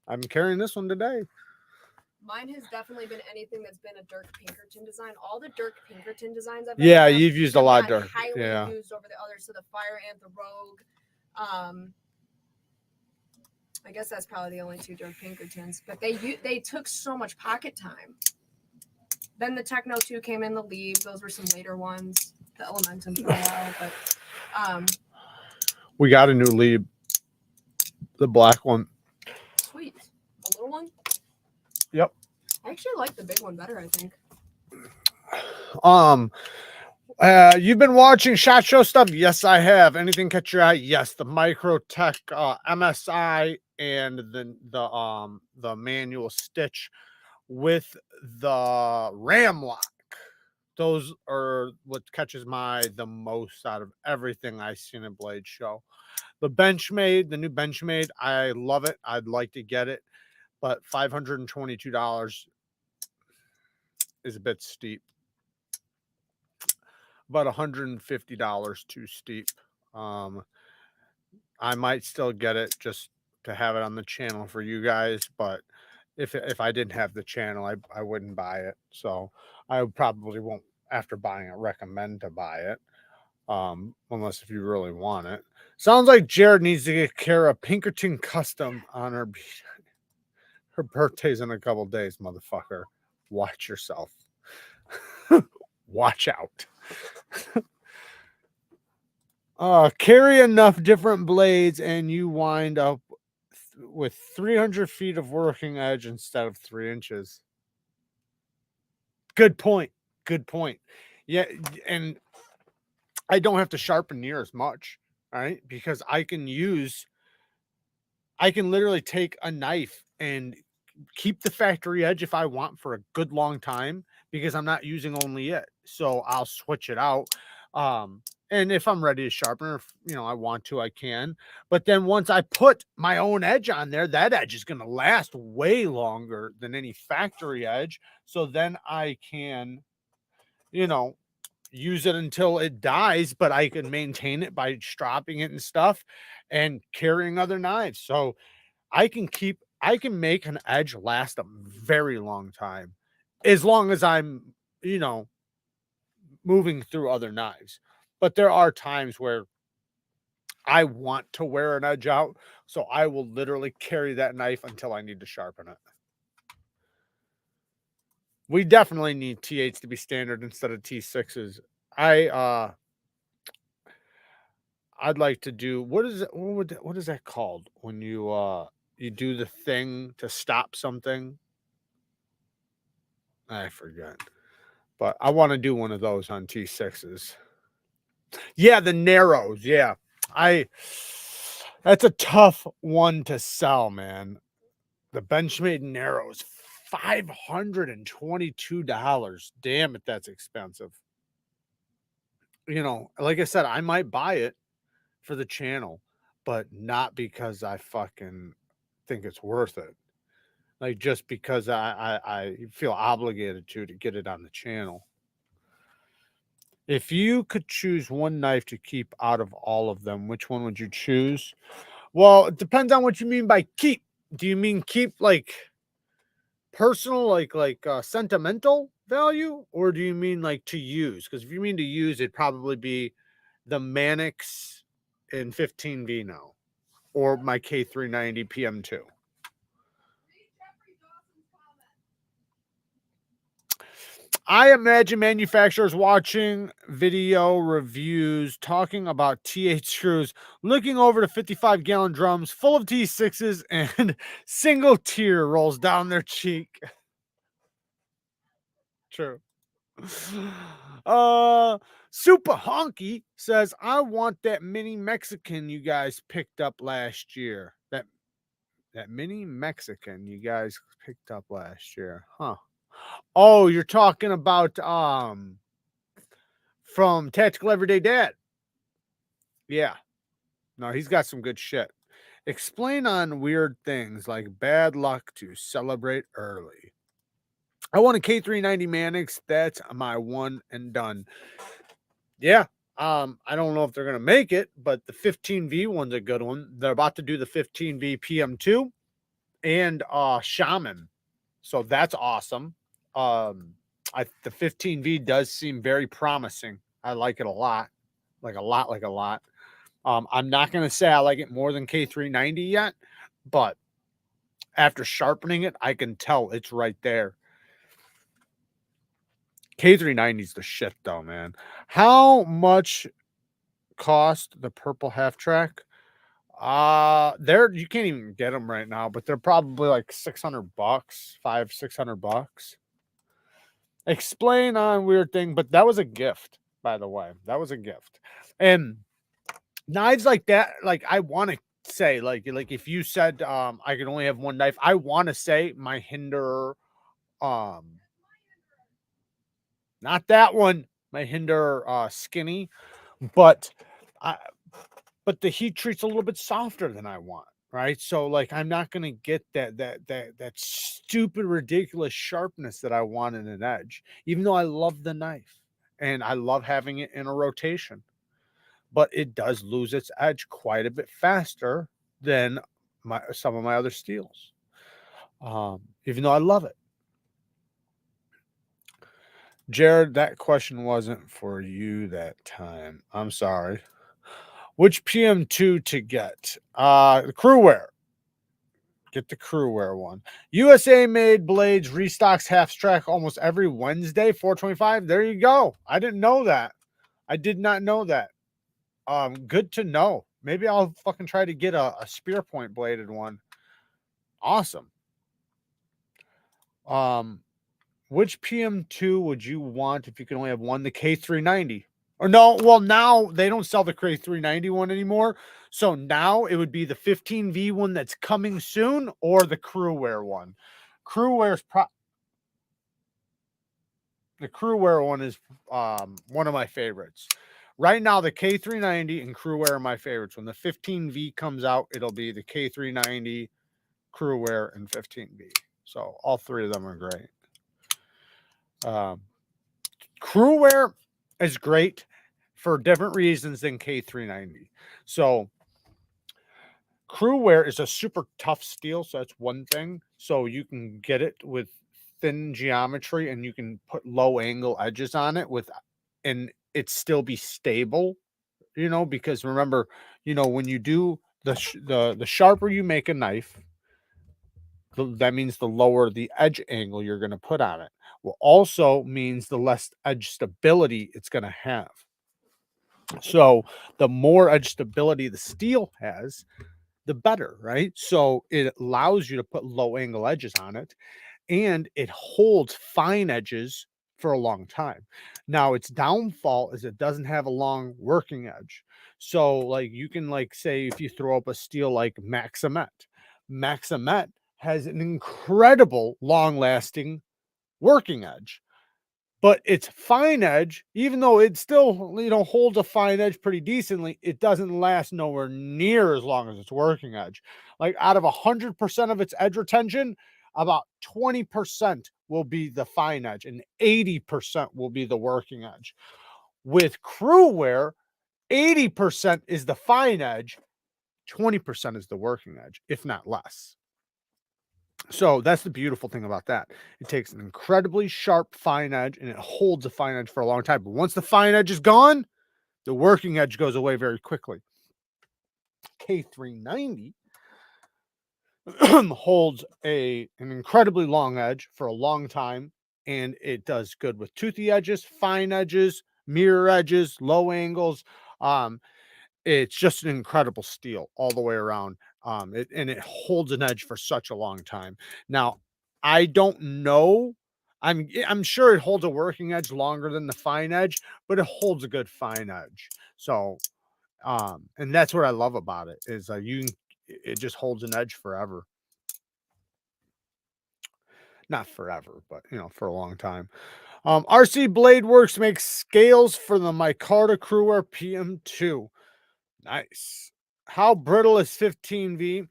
I'm carrying this one today. Mine has definitely been anything that's been a Dirk Pinkerton design. All the Dirk Pinkerton designs I've Yeah, ever had you've used a lot of I've Dirk. highly Yeah. used over the others. So the Fire and the Rogue. I guess that's probably the only two Dirk Pinkertons. But they took so much pocket time. Then the Techno 2 came in the leave. Those were some later ones. The Elementum for a while, but We got a new lead. The black one. sweet. A little one? Yep. I actually like the big one better, I think. You've been watching SHOT Show stuff? Yes, I have. Anything catch your eye? Yes, the Microtech MSI and the manual stitch with the ram lock. Those are what catches my the most out of everything I've seen in Blade Show. The Benchmade, the new Benchmade, I love it. I'd like to get it, but $522 is a bit steep. About $150 too steep. I might still get it just to have it on the channel for you guys, but if I didn't have the channel, I wouldn't buy it. So I probably won't, after buying it, recommend to buy it. Unless if you really want it. Sounds like Jared needs to get Kara Pinkerton custom on her birthday's in a couple days, motherfucker. Watch yourself. Watch out. Carry enough different blades and you wind up with 300 feet of working edge instead of 3 inches. Good point. Good point. Yeah, and I don't have to sharpen near as much, right? Because I can literally take a knife and keep the factory edge if I want for a good long time because I'm not using only it. So I'll switch it out. And if I'm ready to sharpen, or if, I want to, I can. But then once I put my own edge on there, that edge is going to last way longer than any factory edge. So then I can, use it until it dies, but I can maintain it by stropping it and stuff and carrying other knives. So I can make an edge last a very long time as long as I'm, moving through other knives. But there are times where I want to wear an edge out, so I will literally carry that knife until I need to sharpen it. We definitely need T8s to be standard instead of T6s. I'd like to do what is that called when you do the thing to stop something? I forget. But I want to do one of those on T6s. Yeah, the narrows. Yeah. That's a tough one to sell, man. The Benchmade narrows, $522. Damn it, that's expensive. Like I said, I might buy it for the channel, but not because I fucking think it's worth it. Like just because I feel obligated to get it on the channel. If you could choose one knife to keep out of all of them, which one would you choose? Well, it depends on what you mean by keep. Do you mean keep like personal, like sentimental value, or do you mean like to use? Because if you mean to use, it'd probably be the Mannix in 15V now, or my K390 PM2. I imagine manufacturers watching video reviews talking about T8 screws, looking over the 55-gallon drums full of T6s, and single tear rolls down their cheek. True. Super Honky says, I want that mini Mexican you guys picked up last year. That mini Mexican you guys picked up last year. Huh. Oh, you're talking about from Tactical Everyday Dad. Yeah. No, he's got some good shit. Explain on weird things like bad luck to celebrate early. I want a K390 Mannix. That's my one and done. Yeah. I don't know if they're gonna make it, but the 15V one's a good one. They're about to do the 15V PM2 and Shaman. So that's awesome. The 15V does seem very promising. I like it a lot. Like a lot. I'm not gonna say I like it more than K390 yet, but after sharpening it, I can tell it's right there. K390 is the shit though, man. How much cost the purple half track? They're, you can't even get them right now, but they're probably like $600, $500-600. Explain on weird thing, but that was a gift, by the way. That was a gift. And knives like that, like I want to say, like if you said I can only have one knife, I want to say my Hinder, not that one, my Hinder Skinny, but but the heat treat's a little bit softer than I want, right? So like I'm not gonna get that stupid ridiculous sharpness that I want in an edge, even though I love the knife and I love having it in a rotation, but it does lose its edge quite a bit faster than some of my other steels. Even though I love it. Jared, that question wasn't for you that time. I'm sorry. Which PM2 to get? The Crewwear. Get the Crewwear one. USA made blades restocks half track almost every Wednesday, 425. There you go. I didn't know that. I did not know that. Good to know. Maybe I'll fucking try to get a spear point bladed one. Awesome. Which PM2 would you want if you could only have one? The K390. Or no, well, now they don't sell the K390 one anymore. So now it would be the 15V one that's coming soon or the Crewwear one. The Crewwear one is one of my favorites. Right now, the K390 and Crewwear are my favorites. When the 15V comes out, it'll be the K390, Crewwear, and 15V. So all three of them are great. Crewwear is great for different reasons than K390. So Crewwear is a super tough steel, so that's one thing. So you can get it with thin geometry and you can put low angle edges on it and it still be stable, you know, because remember, you know, when you do the sharper you make a knife, that means the lower the edge angle you're going to put on it. Well, also means the less edge stability it's going to have. So the more edge stability the steel has, the better, right? So it allows you to put low angle edges on it and it holds fine edges for a long time. Now its downfall is it doesn't have a long working edge. So like you can like say if you throw up a steel like Maximet has an incredible long lasting working edge. But its fine edge, even though it still, you know, holds a fine edge pretty decently, it doesn't last nowhere near as long as its working edge. Like out of 100% of its edge retention, about 20% will be the fine edge and 80% will be the working edge. With Crewwear, 80% is the fine edge, 20% is the working edge, if not less. So that's the beautiful thing about that. It takes an incredibly sharp fine edge and it holds a fine edge for a long time. But once the fine edge is gone, the working edge goes away very quickly. K390 holds an incredibly long edge for a long time, and it does good with toothy edges, fine edges, mirror edges, low angles. It's just an incredible steel all the way around. And it holds an edge for such a long time. Now, I don't know. I'm sure it holds a working edge longer than the fine edge, but it holds a good fine edge. So, and that's what I love about it is it just holds an edge forever. Not forever, but for a long time. RC Blade Works makes scales for the Micarta Crewwear PM2. Nice. How brittle is 15V?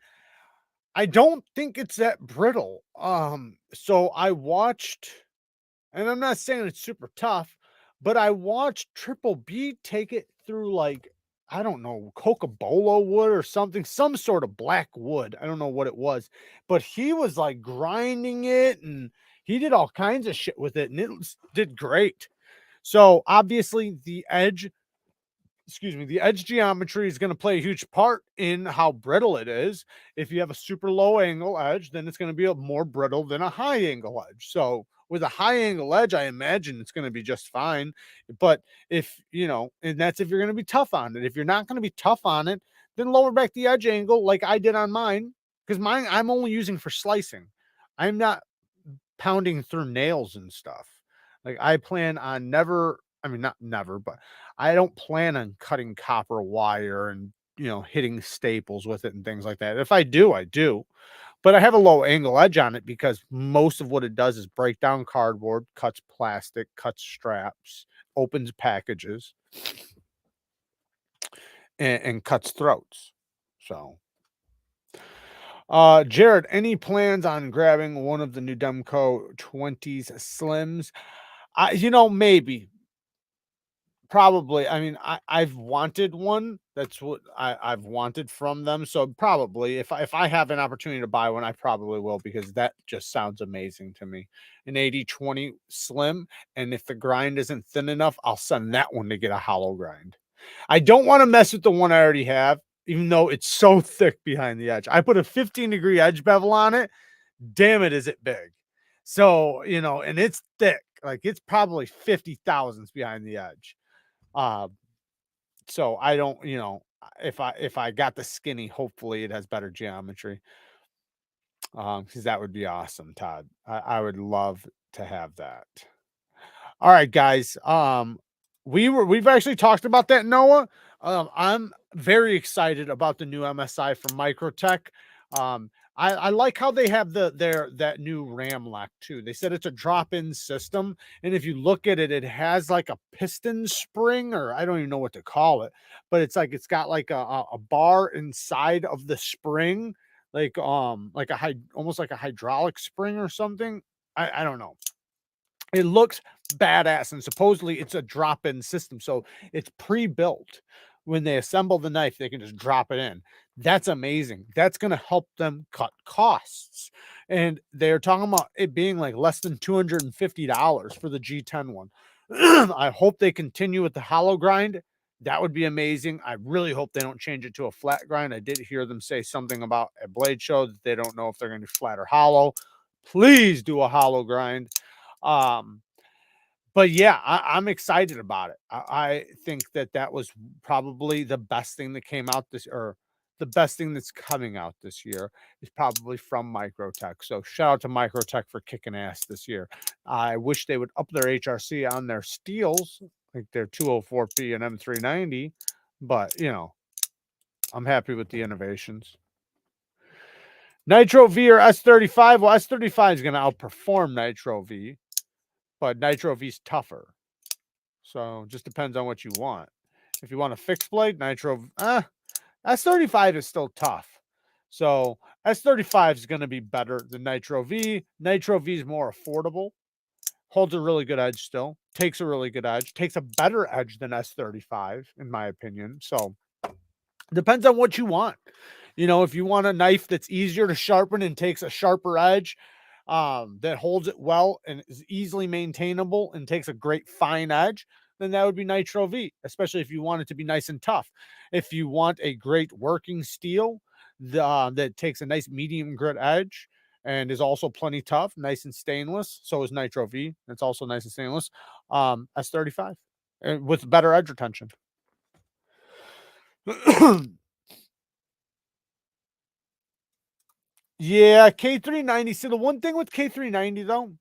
I don't think it's that brittle. So I watched, and I'm not saying it's super tough, but I watched Triple B take it through like, I don't know, Cocobolo wood or something, some sort of black wood. I don't know what it was, but he was like grinding it and he did all kinds of shit with it and did great. So obviously the edge geometry is going to play a huge part in how brittle it is. If you have a super low angle edge, then it's going to be more brittle than a high angle edge. So with a high angle edge, I imagine it's going to be just fine. But if, and that's if you're going to be tough on it. If you're not going to be tough on it, then lower back the edge angle like I did on mine, because mine I'm only using for slicing. I'm not pounding through nails and stuff. Like I plan on not never, but I don't plan on cutting copper wire and, hitting staples with it and things like that. If I do, I do. But I have a low angle edge on it because most of what it does is break down cardboard, cuts plastic, cuts straps, opens packages, and cuts throats. So, Jared, any plans on grabbing one of the new Demco 20s Slims? Maybe. Probably. I mean, I've wanted one. That's what I've wanted from them. So probably if I have an opportunity to buy one, I probably will because that just sounds amazing to me. An 80/20 slim. And if the grind isn't thin enough, I'll send that one to get a hollow grind. I don't want to mess with the one I already have, even though it's so thick behind the edge. I put a 15-degree edge bevel on it. Damn it, is it big. So, and it's thick. Like it's probably 50 thousandths behind the edge. So I don't, if I got the skinny, hopefully it has better geometry. Because that would be awesome, Todd. I would love to have that. All right, guys. We've actually talked about that, Noah. I'm very excited about the new MSI from Microtech. I like how they have that new RAM lock too. They said it's a drop-in system, and if you look at it, it has like a piston spring, or I don't even know what to call it, but it's got like a bar inside of the spring, like almost like a hydraulic spring or something. I don't know. It looks badass, and supposedly it's a drop-in system, so it's pre-built. When they assemble the knife, they can just drop it in. That's amazing. That's going to help them cut costs. And they're talking about it being like less than $250 for the G10 one. I hope they continue with the hollow grind. That would be amazing. I really hope they don't change it to a flat grind. I did hear them say something about a blade show that they don't know if they're going to be flat or hollow. Please do a hollow grind. But yeah, I'm excited about it. I think that was probably the best thing that came out the best thing that's coming out this year is probably from Microtech. So shout out to Microtech for kicking ass this year. I wish they would up their HRC on their steels, like their 204P and M390, but I'm happy with the innovations. Nitro V or S35? Well, S35 is going to outperform Nitro V, but Nitro V is tougher. So just depends on what you want. If you want a fixed blade, Nitro, S35 is still tough. So S35 is going to be better than Nitro V. Nitro V is more affordable. Holds a really good edge still. Takes a really good edge. Takes a better edge than S35, in my opinion. So depends on what you want. If you want a knife that's easier to sharpen and takes a sharper edge, that holds it well and is easily maintainable and takes a great fine edge, then that would be Nitro V, especially if you want it to be nice and tough. If you want a great working steel that takes a nice medium grit edge and is also plenty tough, nice and stainless, so is Nitro V. It's also nice and stainless. S35 with better edge retention. Yeah, K390. So the one thing with K390 though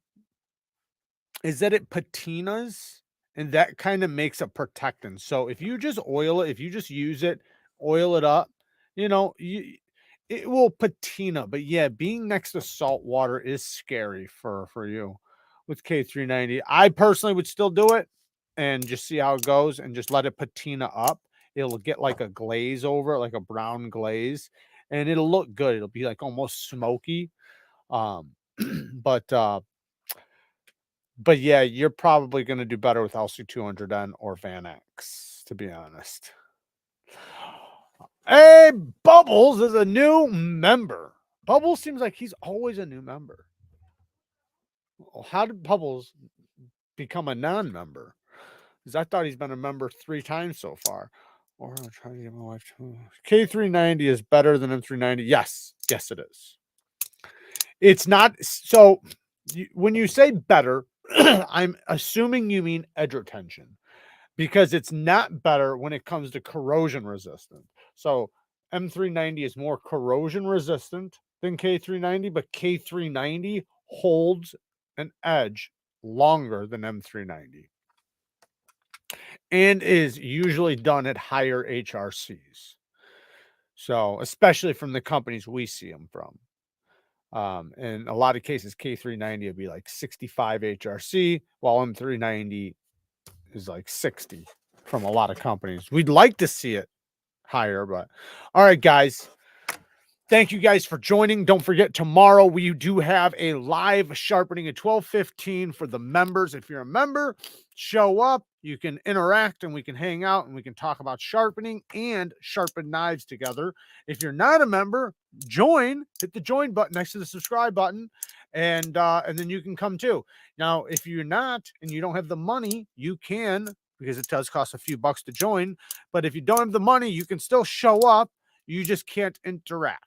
is that it patinas, and that kind of makes a protectant. So if you just oil it, if you just use it, oil it up, you know, it will patina. But yeah, being next to salt water is scary for you with K390. I personally would still do it and just see how it goes and just let it patina up. It'll get like a glaze over it, like a brown glaze, and it'll look good. It'll be like almost smoky. Um, but but yeah, you're probably going to do better with LC200N or Van X, to be honest. Hey, Bubbles is a new member. Bubbles seems like he's always a new member. Well, how did Bubbles become a non-member? Because I thought he's been a member 3 times so far. Or I'm trying to get my wife to K390 is better than M390. Yes, yes, it is. It's not so. When you say better, I'm assuming you mean edge retention, because it's not better when it comes to corrosion resistant. So M390 is more corrosion resistant than K390, but K390 holds an edge longer than M390 and is usually done at higher HRCs. So especially from the companies we see them from. In a lot of cases, K390 would be like 65 HRC, while M390 is like 60 from a lot of companies. We'd like to see it higher, but all right, guys. Thank you guys for joining. Don't forget, tomorrow we do have a live sharpening at 12:15 for the members. If you're a member, show up. You can interact and we can hang out and we can talk about sharpening and sharpen knives together. If you're not a member, join. Hit the join button next to the subscribe button, and then you can come too. Now, if you're not and you don't have the money, you can, because it does cost a few bucks to join. But if you don't have the money, you can still show up. You just can't interact.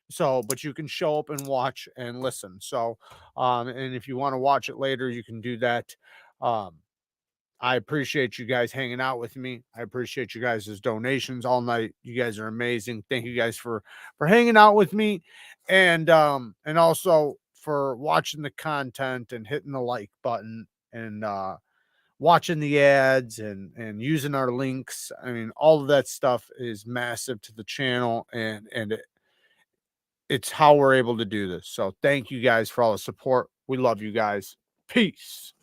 So, but you can show up and watch and listen. So, and if you want to watch it later, you can do that. I appreciate you guys hanging out with me. I appreciate you guys' donations all night. You guys are amazing. Thank you guys for hanging out with me, and also for watching the content and hitting the like button and watching the ads and using our links. I mean, all of that stuff is massive to the channel, and it's how we're able to do this. So thank you guys for all the support. We love you guys. Peace.